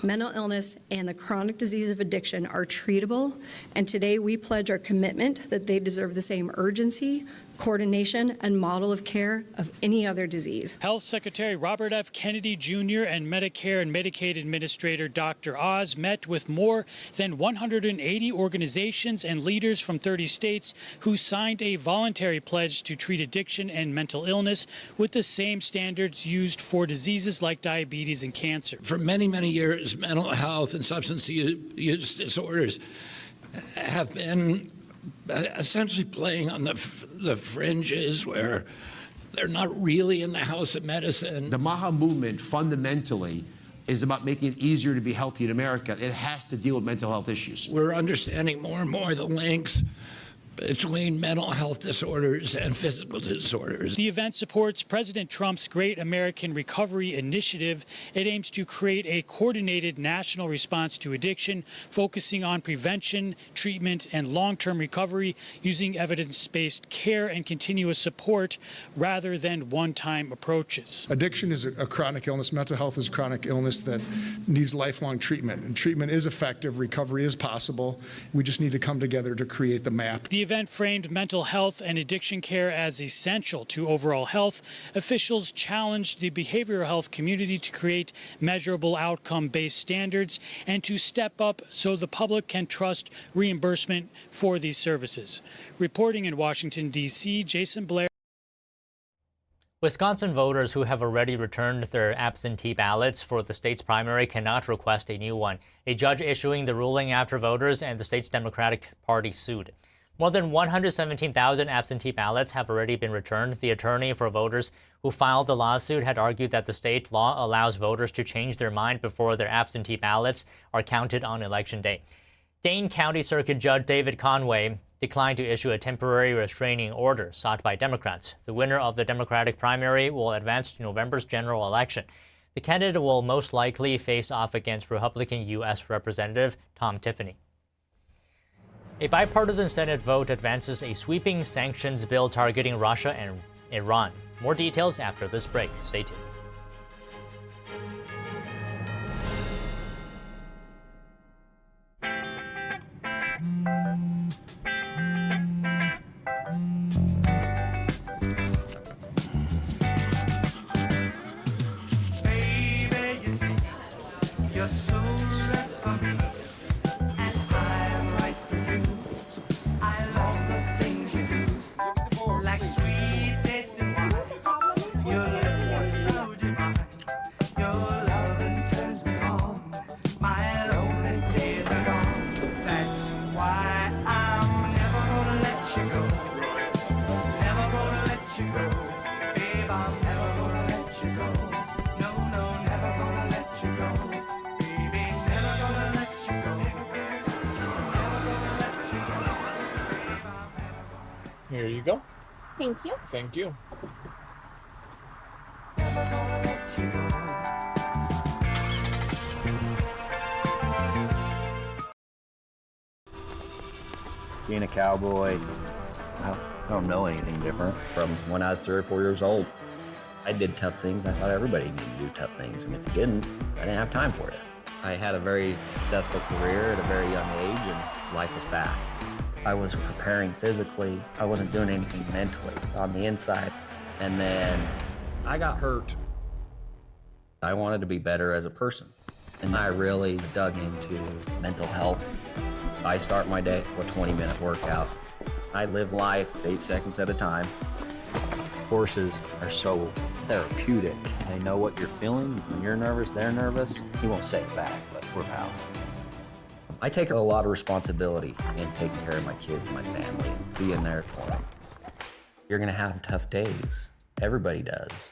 Mental illness and the chronic disease of addiction are treatable, and today we pledge our commitment that they deserve the same urgency, coordination, and model of care of any other disease. Health Secretary Robert F. Kennedy Jr. and Medicare and Medicaid Administrator Dr. Oz met with more than 180 organizations and leaders from 30 states who signed a voluntary pledge to treat addiction and mental illness with the same standards used for diseases like diabetes and cancer. For many, many years, mental health and substance use disorders have been essentially playing on the fringes where they're not really in the house of medicine. The MAHA movement fundamentally is about making it easier to be healthy in America. It has to deal with mental health issues. We're understanding more and more the links between mental health disorders and physical disorders. The event supports President Trump's Great American Recovery Initiative. It aims to create a coordinated national response to addiction, focusing on prevention, treatment, and long-term recovery using evidence-based care and continuous support rather than one-time approaches. Addiction is a chronic illness. Mental health is a chronic illness that needs lifelong treatment. And treatment is effective. Recovery is possible. We just need to come together to create the map. The event framed mental health and addiction care as essential to overall health. Officials challenged the behavioral health community to create measurable outcome-based standards and to step up so the public can trust reimbursement for these services. Reporting in Washington, D.C., Jason Blair. Wisconsin voters who have already returned their absentee ballots for the state's primary cannot request a new one. A judge issuing the ruling after voters and the state's Democratic Party sued. More than 117,000 absentee ballots have already been returned. The attorney for voters who filed the lawsuit had argued that the state law allows voters to change their mind before their absentee ballots are counted on Election Day. Dane County Circuit Judge David Conway declined to issue a temporary restraining order sought by Democrats. The winner of the Democratic primary will advance to November's general election. The candidate will most likely face off against Republican U.S. Representative Tom Tiffany. A bipartisan Senate vote advances a sweeping sanctions bill targeting Russia and Iran. More details after this break. Stay tuned. Baby, you see, you're so right for me, and I Here you go. Thank you. Thank you. Being a cowboy, I don't know anything different from when I was 3 or 4 years old. I did tough things. I thought everybody needed to do tough things, and if you didn't, I didn't have time for it. I had a very successful career at a very young age, and life was fast. I was preparing physically. I wasn't doing anything mentally on the inside. And then I got hurt. I wanted to be better as a person, and I really dug into mental health. I start my day with 20-minute workouts. I live life 8 seconds at a time. Horses are so therapeutic. They know what you're feeling. When you're nervous, they're nervous. You won't say it back, but we're pals. I take a lot of responsibility in taking care of my kids, my family, being there for them. You're gonna have tough days. Everybody does.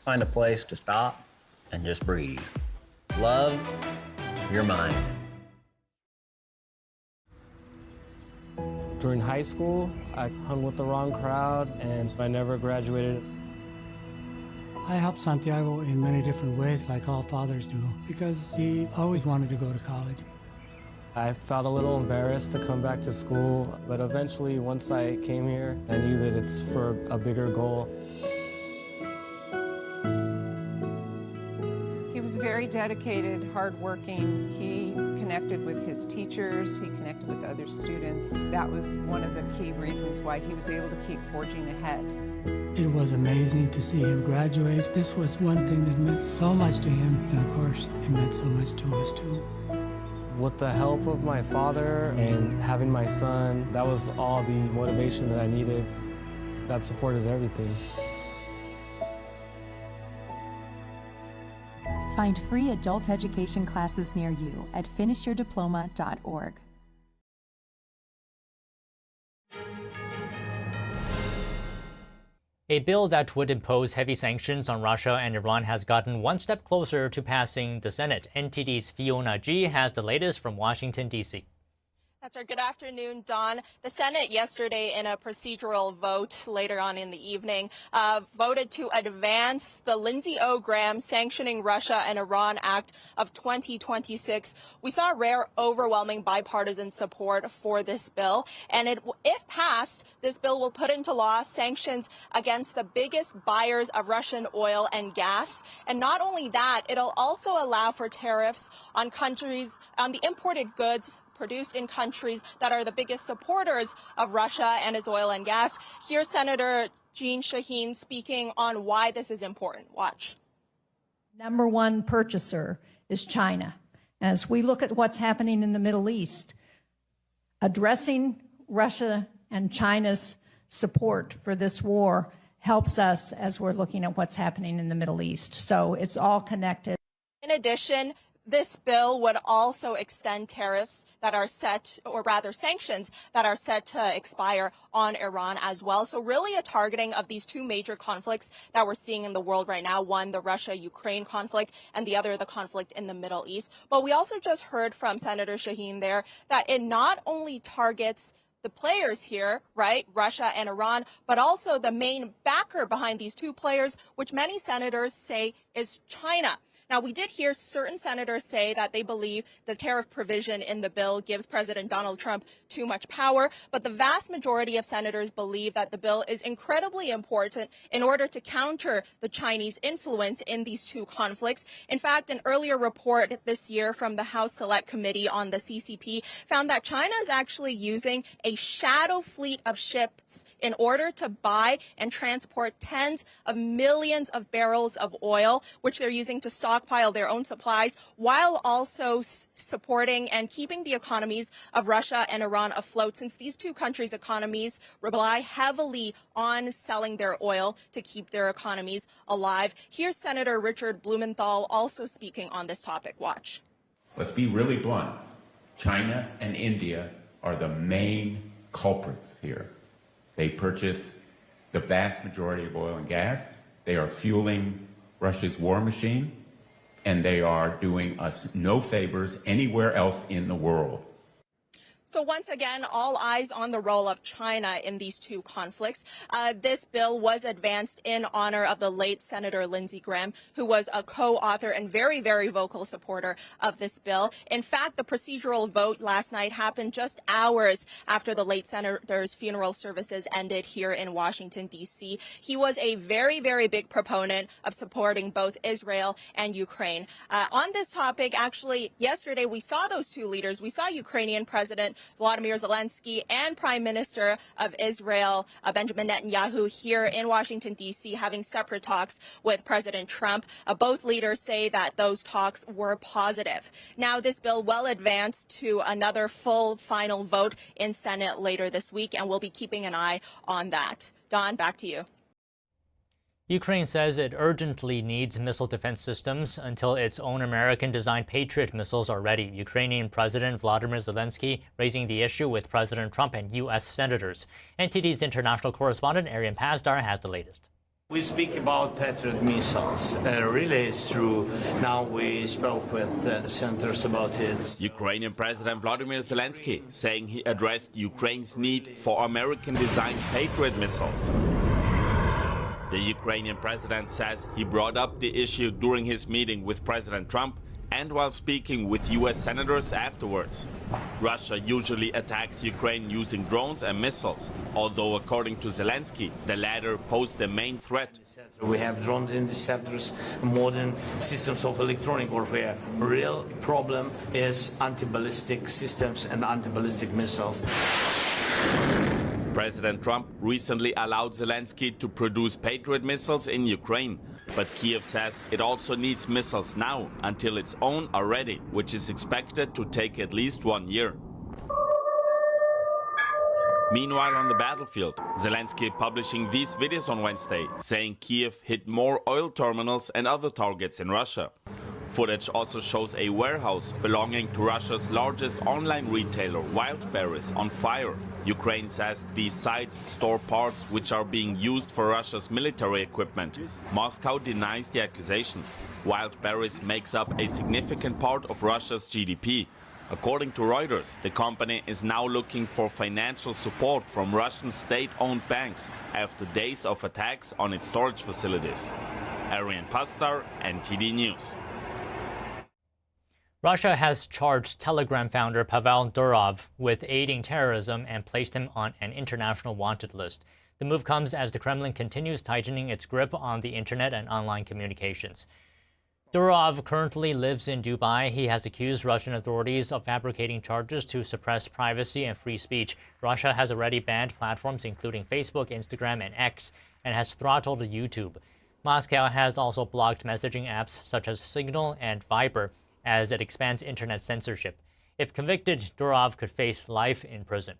Find a place to stop and just breathe. Love your mind. During high school, I hung with the wrong crowd and I never graduated. I helped Santiago in many different ways, like all fathers do, because he always wanted to go to college. I felt a little embarrassed to come back to school, but eventually, once I came here, I knew that it's for a bigger goal. He was very dedicated, hardworking. He connected with his teachers, he connected with other students. That was one of the key reasons why he was able to keep forging ahead. It was amazing to see him graduate. This was one thing that meant so much to him, and of course, it meant so much to us too. With the help of my father and having my son, that was all the motivation that I needed. That support is everything. Find free adult education classes near you at finishyourdiploma.org. A bill that would impose heavy sanctions on Russia and Iran has gotten one step closer to passing the Senate. NTD's Fiona G has the latest from Washington, D.C. That's our good afternoon, Don. The Senate yesterday, in a procedural vote later on in the evening, voted to advance the Lindsey O. Graham Sanctioning Russia and Iran Act of 2026. We saw rare, overwhelming bipartisan support for this bill. And if passed, this bill will put into law sanctions against the biggest buyers of Russian oil and gas. And not only that, it'll also allow for tariffs on the imported goods produced in countries that are the biggest supporters of Russia and its oil and gas. Here's Senator Jeanne Shaheen speaking on why this is important. Watch. Number one purchaser is China. As we look at what's happening in the Middle East, addressing Russia and China's support for this war helps us as we're looking at what's happening in the Middle East. So it's all connected. In addition, this bill would also extend tariffs that are set, or rather sanctions that are set to expire on Iran as well. So really a targeting of these two major conflicts that we're seeing in the world right now. One, the Russia-Ukraine conflict, and the other, the conflict in the Middle East. But we also just heard from Senator Shaheen there that it not only targets the players here, right, Russia and Iran, but also the main backer behind these two players, which many senators say is China. Now, we did hear certain senators say that they believe the tariff provision in the bill gives President Donald Trump too much power, but the vast majority of senators believe that the bill is incredibly important in order to counter the Chinese influence in these two conflicts. In fact, an earlier report this year from the House Select Committee on the CCP found that China is actually using a shadow fleet of ships in order to buy and transport tens of millions of barrels of oil, which they're using to stockpile their own supplies, while also supporting and keeping the economies of Russia and Iran afloat, since these two countries' economies rely heavily on selling their oil to keep their economies alive. Here's Senator Richard Blumenthal also speaking on this topic. Watch. Let's be really blunt. China and India are the main culprits here. They purchase the vast majority of oil and gas. They are fueling Russia's war machine, and they are doing us no favors anywhere else in the world. So once again, all eyes on the role of China in these two conflicts. This bill was advanced in honor of the late Senator Lindsey Graham, who was a co-author and very, very vocal supporter of this bill. In fact, the procedural vote last night happened just hours after the late senator's funeral services ended here in Washington, D.C. He was a very, very big proponent of supporting both Israel and Ukraine. On this topic, actually, yesterday we saw those two leaders. We saw Ukrainian President Volodymyr Zelensky and Prime Minister of Israel, Benjamin Netanyahu, here in Washington, D.C., having separate talks with President Trump. Both leaders say that those talks were positive. Now, this bill will advance to another full final vote in Senate later this week, and we'll be keeping an eye on that. Don, back to you. Ukraine says it urgently needs missile defense systems until its own American-designed Patriot missiles are ready. Ukrainian President Volodymyr Zelensky raising the issue with President Trump and U.S. senators. NTD's international correspondent Arian Pazdar has the latest. We speak about Patriot missiles. Really, it's true. Now we spoke with the senators about it. Ukrainian President Volodymyr Zelensky saying he addressed Ukraine's need for American-designed Patriot missiles. The Ukrainian president says he brought up the issue during his meeting with President Trump and while speaking with U.S. senators afterwards. Russia usually attacks Ukraine using drones and missiles, although according to Zelensky, the latter pose the main threat. We have drone interceptors, modern systems of electronic warfare. Real problem is anti-ballistic systems and anti-ballistic missiles. President Trump recently allowed Zelensky to produce Patriot missiles in Ukraine, but Kiev says it also needs missiles now until its own are ready, which is expected to take at least 1 year. Meanwhile, on the battlefield, Zelensky publishing these videos on Wednesday, saying Kiev hit more oil terminals and other targets in Russia. Footage also shows a warehouse belonging to Russia's largest online retailer, Wildberries, on fire. Ukraine says these sites store parts which are being used for Russia's military equipment. Moscow denies the accusations. Wildberries makes up a significant part of Russia's GDP. According to Reuters, the company is now looking for financial support from Russian state-owned banks after days of attacks on its storage facilities. Arian Pazdar, NTD News. Russia has charged Telegram founder Pavel Durov with aiding terrorism and placed him on an international wanted list. The move comes as the Kremlin continues tightening its grip on the internet and online communications. Durov currently lives in Dubai. He has accused Russian authorities of fabricating charges to suppress privacy and free speech. Russia has already banned platforms including Facebook, Instagram, and X, and has throttled YouTube. Moscow has also blocked messaging apps such as Signal and Viber as it expands internet censorship. If convicted, Durov could face life in prison.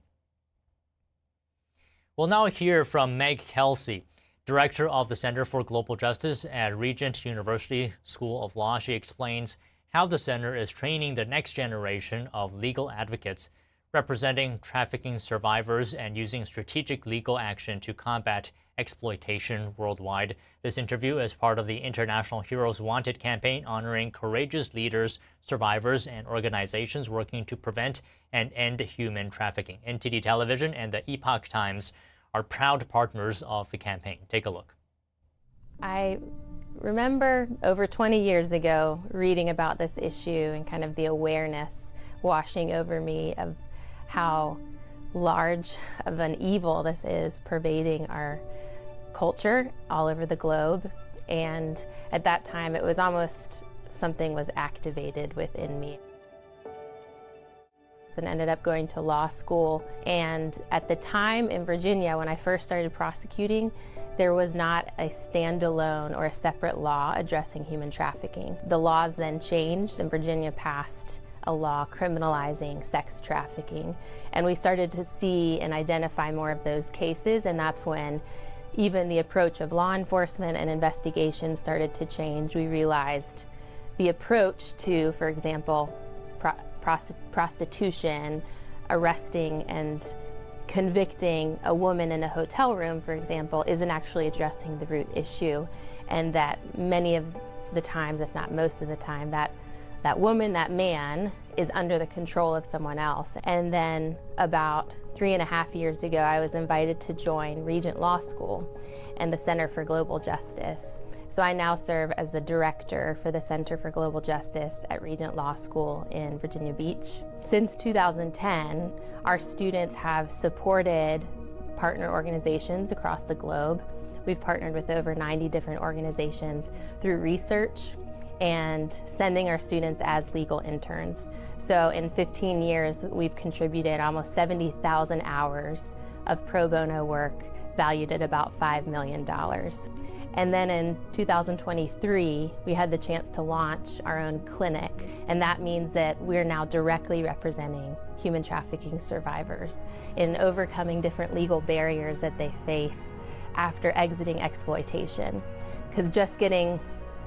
We'll now hear from Meg Kelsey, director of the Center for Global Justice at Regent University School of Law. She explains how the center is training the next generation of legal advocates representing trafficking survivors and using strategic legal action to combat exploitation worldwide. This interview is part of the International Heroes Wanted campaign honoring courageous leaders, survivors, and organizations working to prevent and end human trafficking. NTD Television and the Epoch Times are proud partners of the campaign. Take a look. I remember over 20 years ago reading about this issue and kind of the awareness washing over me of how large of an evil this is pervading our culture all over the globe. And at that time, it was almost something was activated within me. And ended up going to law school. And at the time in Virginia, when I first started prosecuting, there was not a standalone or a separate law addressing human trafficking. The laws then changed, and Virginia passed a law criminalizing sex trafficking. And we started to see and identify more of those cases, and that's when even the approach of law enforcement and investigation started to change. We realized the approach to, for example, prostitution, arresting and convicting a woman in a hotel room, for example, isn't actually addressing the root issue, and that many of the times, if not most of the time, that that woman, that man, is under the control of someone else. And then about 3.5 years ago, I was invited to join Regent Law School and the Center for Global Justice. So I now serve as the director for the Center for Global Justice at Regent Law School in Virginia Beach. Since 2010, our students have supported partner organizations across the globe. We've partnered with over 90 different organizations through research and sending our students as legal interns. So in 15 years, we've contributed almost 70,000 hours of pro bono work valued at about $5 million. And then in 2023, we had the chance to launch our own clinic. And that means that we're now directly representing human trafficking survivors in overcoming different legal barriers that they face after exiting exploitation. Because just getting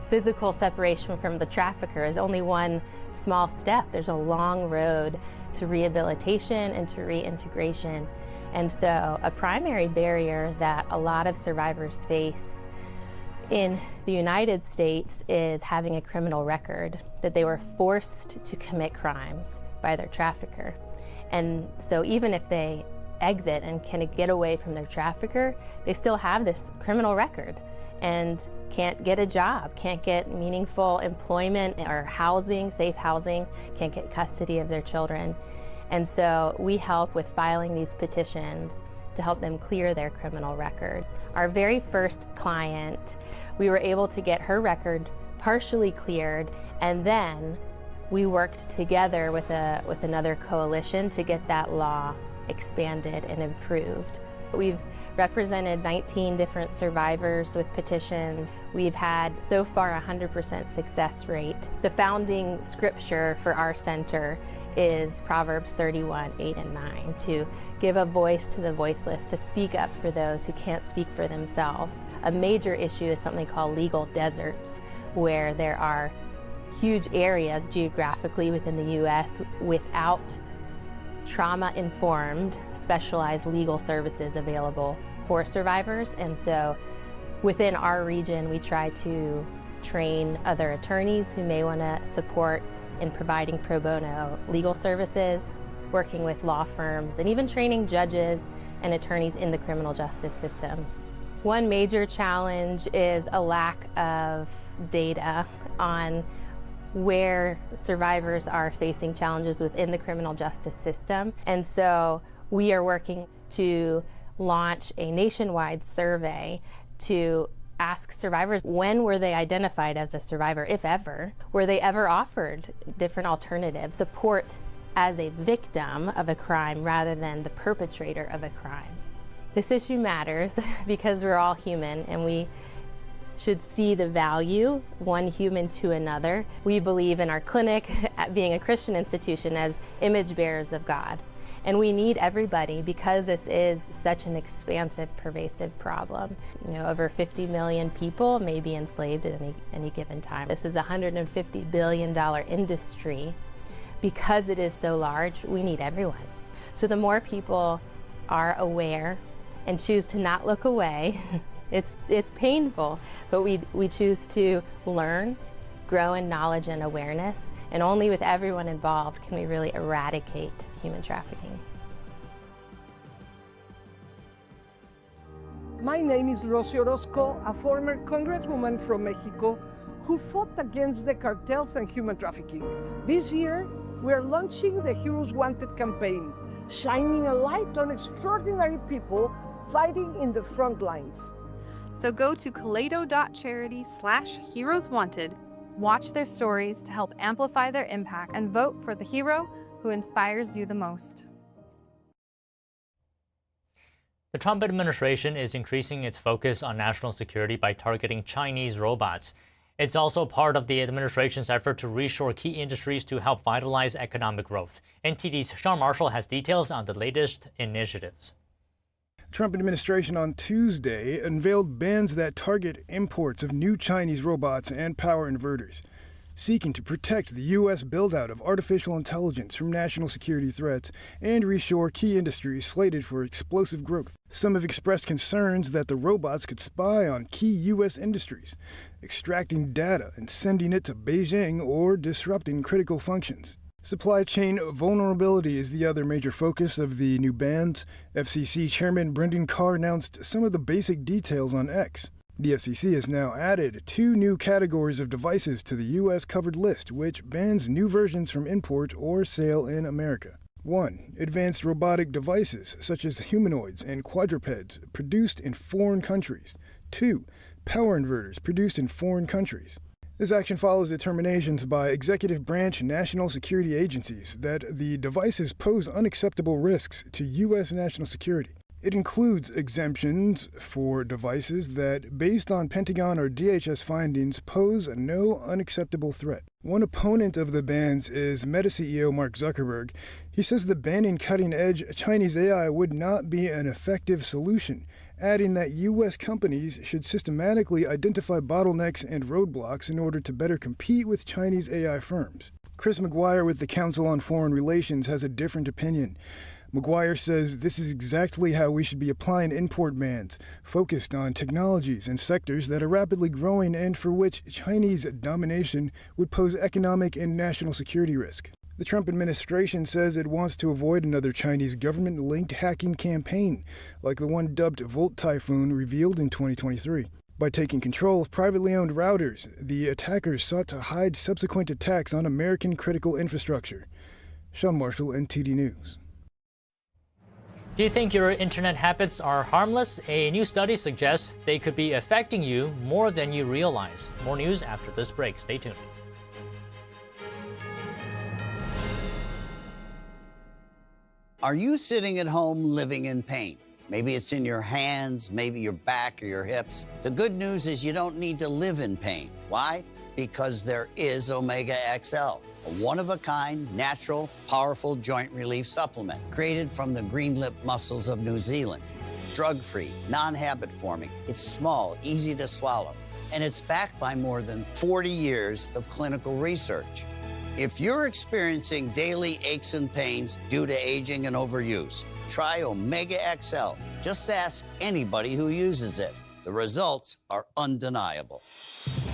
physical separation from the trafficker is only one small step. There's a long road to rehabilitation and to reintegration. And so a primary barrier that a lot of survivors face in the United States is having a criminal record, that they were forced to commit crimes by their trafficker. And so even if they exit and can get away from their trafficker, they still have this criminal record and can't get a job, can't get meaningful employment or housing, safe housing, can't get custody of their children. And so we help with filing these petitions to help them clear their criminal record. Our very first client, we were able to get her record partially cleared, and then we worked together with another coalition to get that law expanded and improved. We've represented 19 different survivors with petitions. We've had so far a 100% success rate. The founding scripture for our center is Proverbs 31:8-9, to give a voice to the voiceless, to speak up for those who can't speak for themselves. A major issue is something called legal deserts, where there are huge areas geographically within the U.S. without trauma-informed, specialized legal services available for survivors. And so within our region, we try to train other attorneys who may want to support in providing pro bono legal services, working with law firms, and even training judges and attorneys in the criminal justice system. One major challenge is a lack of data on where survivors are facing challenges within the criminal justice system. And so we are working to launch a nationwide survey to ask survivors, when were they identified as a survivor, if ever? Were they ever offered different alternatives, support as a victim of a crime rather than the perpetrator of a crime? This issue matters because we're all human and we should see the value, one human to another. We believe in our clinic, being a Christian institution, as image bearers of God. And we need everybody because this is such an expansive, pervasive problem. You know, over 50 million people may be enslaved at any given time. This is a $150 billion industry. Because it is so large, we need everyone. So the more people are aware and choose to not look away, it's painful, but we choose to learn, grow in knowledge and awareness, and only with everyone involved can we really eradicate human trafficking. My name is Rosy Orozco, a former congresswoman from Mexico who fought against the cartels and human trafficking. This year, we are launching the Heroes Wanted campaign, shining a light on extraordinary people fighting in the front lines. So go to kaleido.charity/heroeswanted, watch their stories to help amplify their impact, and vote for the hero who inspires you the most. The Trump administration is increasing its focus on national security by targeting Chinese robots. It's also part of the administration's effort to reshore key industries to help vitalize economic growth. NTD's Sean Marshall has details on the latest initiatives. Trump administration on Tuesday unveiled bans that target imports of new Chinese robots and power inverters. seeking to protect the U.S. build-out of artificial intelligence from national security threats and reshore key industries slated for explosive growth. Some have expressed concerns that the robots could spy on key U.S. industries, extracting data and sending it to Beijing or disrupting critical functions. Supply chain vulnerability is the other major focus of the new bans. FCC Chairman Brendan Carr announced some of the basic details on X. The FCC has now added 2 new categories of devices to the U.S. covered list, which bans new versions from import or sale in America. 1. Advanced robotic devices, such as humanoids and quadrupeds, produced in foreign countries. 2. Power inverters produced in foreign countries. This action follows determinations by executive branch national security agencies that the devices pose unacceptable risks to U.S. national security. It includes exemptions for devices that, based on Pentagon or DHS findings, pose no unacceptable threat. One opponent of the bans is Meta CEO Mark Zuckerberg. He says that banning cutting-edge Chinese AI would not be an effective solution, adding that U.S. companies should systematically identify bottlenecks and roadblocks in order to better compete with Chinese AI firms. Chris McGuire with the Council on Foreign Relations has a different opinion. McGuire says this is exactly how we should be applying import bans, focused on technologies and sectors that are rapidly growing and for which Chinese domination would pose economic and national security risk. The Trump administration says it wants to avoid another Chinese government-linked hacking campaign, like the one dubbed Volt Typhoon revealed in 2023. By taking control of privately owned routers, the attackers sought to hide subsequent attacks on American critical infrastructure. Sean Marshall, NTD News. Do you think your internet habits are harmless? A new study suggests they could be affecting you more than you realize. More news after this break. Stay tuned. Are you sitting at home living in pain? Maybe it's in your hands, maybe your back or your hips. The good news is you don't need to live in pain. Why? Because there is Omega XL, a one-of-a-kind, natural, powerful joint relief supplement created from the green lip mussels of New Zealand. Drug-free, non-habit forming. It's small, easy to swallow, and it's backed by more than 40 years of clinical research. If you're experiencing daily aches and pains due to aging and overuse, try Omega XL. Just ask anybody who uses it. The results are undeniable.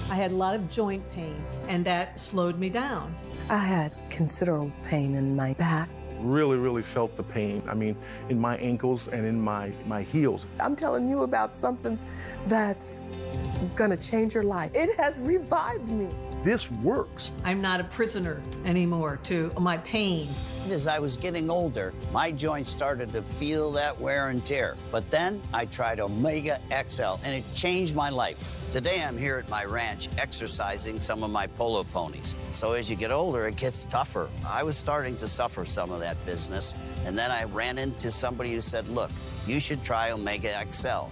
I had a lot of joint pain, and that slowed me down. I had considerable pain in my back. Really felt the pain. I mean, in my ankles and in my heels. I'm telling you about something that's gonna change your life. It has revived me. This works. I'm not a prisoner anymore to my pain. As I was getting older, my joints started to feel that wear and tear. But then I tried Omega XL, and it changed my life. Today I'm here at my ranch exercising some of my polo ponies. So as you get older, it gets tougher. I was starting to suffer some of that business, and then I ran into somebody who said, look, you should try Omega XL.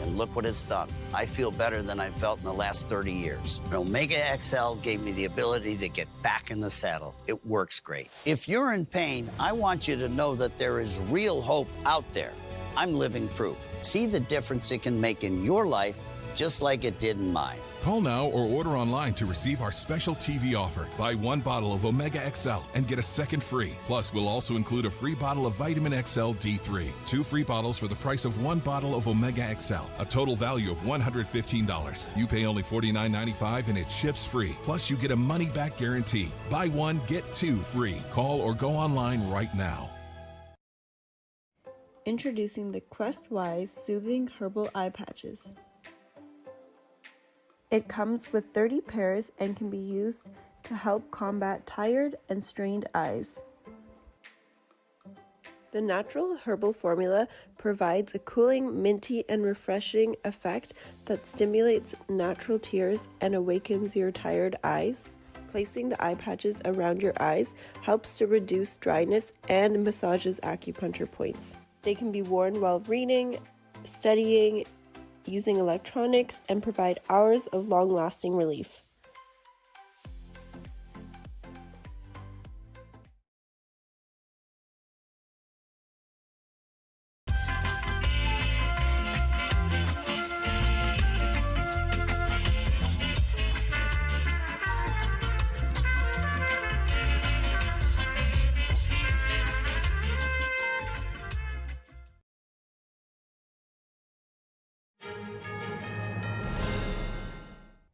And look what it's done. I feel better than I felt in the last 30 years. And Omega XL gave me the ability to get back in the saddle. It works great. If you're in pain, I want you to know that there is real hope out there. I'm living proof. See the difference it can make in your life, just like it did in mine. Call now or order online to receive our special TV offer. Buy 1 bottle of Omega XL and get a second free. Plus, we'll also include a free bottle of Vitamin XL D3. 2 free bottles for the price of 1 bottle of Omega XL. A total value of $115. You pay only $49.95 and it ships free. Plus, you get a money-back guarantee. Buy 1, get 2 free. Call or go online right now. Introducing the QuestWise Soothing Herbal Eye Patches. It comes with 30 pairs and can be used to help combat tired and strained eyes. The natural herbal formula provides a cooling, minty, and refreshing effect that stimulates natural tears and awakens your tired eyes. Placing the eye patches around your eyes helps to reduce dryness and massages acupuncture points. They can be worn while reading, studying, using electronics, and provide hours of long-lasting relief.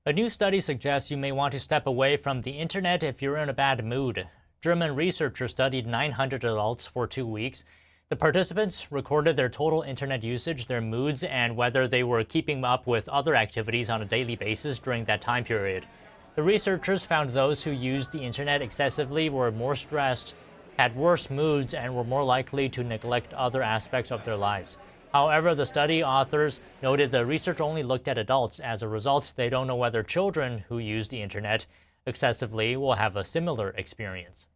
A new study suggests you may want to step away from the internet if you're in a bad mood. German researchers studied 900 adults for 2 weeks. The participants recorded their total internet usage, their moods, and whether they were keeping up with other activities on a daily basis during that time period. The researchers found those who used the internet excessively were more stressed, had worse moods, and were more likely to neglect other aspects of their lives. However, the study authors noted the research only looked at adults. As a result, they don't know whether children who use the internet excessively will have a similar experience.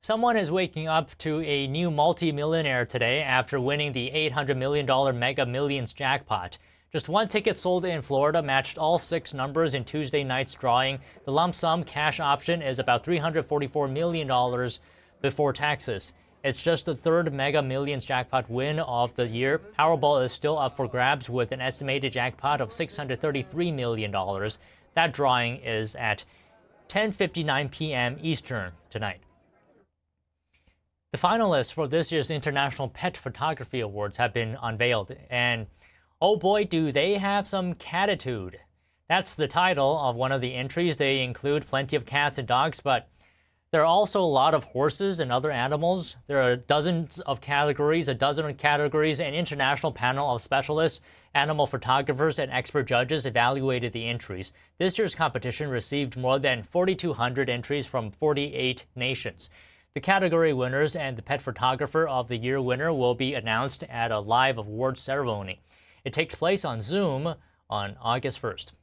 Someone is waking up to a new multi-millionaire today after winning the $800 million Mega Millions jackpot. Just one ticket sold in Florida matched all 6 numbers in Tuesday night's drawing. The lump sum cash option is about $344 million before taxes. It's just the 3rd Mega Millions jackpot win of the year. Powerball is still up for grabs with an estimated jackpot of $633 million. That drawing is at 10:59 p.m. Eastern tonight. The finalists for this year's International Pet Photography Awards have been unveiled, and oh boy, do they have some catitude. That's the title of one of the entries. They include plenty of cats and dogs, but there are also a lot of horses and other animals. There are dozens of categories, a dozen categories. An international panel of specialists, animal photographers, and expert judges evaluated the entries. This year's competition received more than 4,200 entries from 48 nations. The category winners and the Pet Photographer of the Year winner will be announced at a live awards ceremony. It takes place on Zoom on August 1st.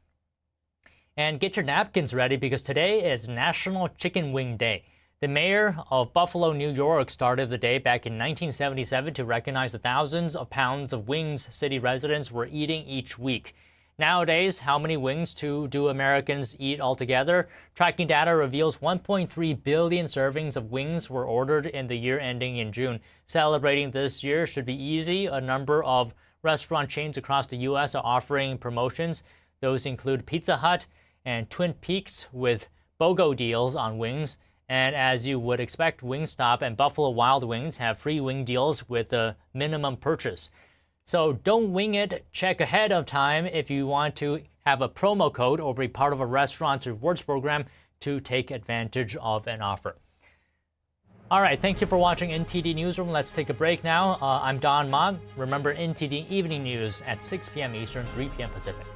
And get your napkins ready because today is National Chicken Wing Day. The mayor of Buffalo, New York started the day back in 1977 to recognize the thousands of pounds of wings city residents were eating each week. Nowadays, how many wings do Americans eat altogether? Tracking data reveals 1.3 billion servings of wings were ordered in the year ending in June. Celebrating this year should be easy. A number of restaurant chains across the U.S. are offering promotions. Those include Pizza Hut and Twin Peaks with BOGO deals on wings. And as you would expect, Wingstop and Buffalo Wild Wings have free wing deals with the minimum purchase. So don't wing it. Check ahead of time if you want to have a promo code or be part of a restaurant's rewards program to take advantage of an offer. All right, thank you for watching NTD Newsroom. Let's take a break now. I'm Don Ma. Remember NTD Evening News at 6 p.m. Eastern, 3 p.m. Pacific.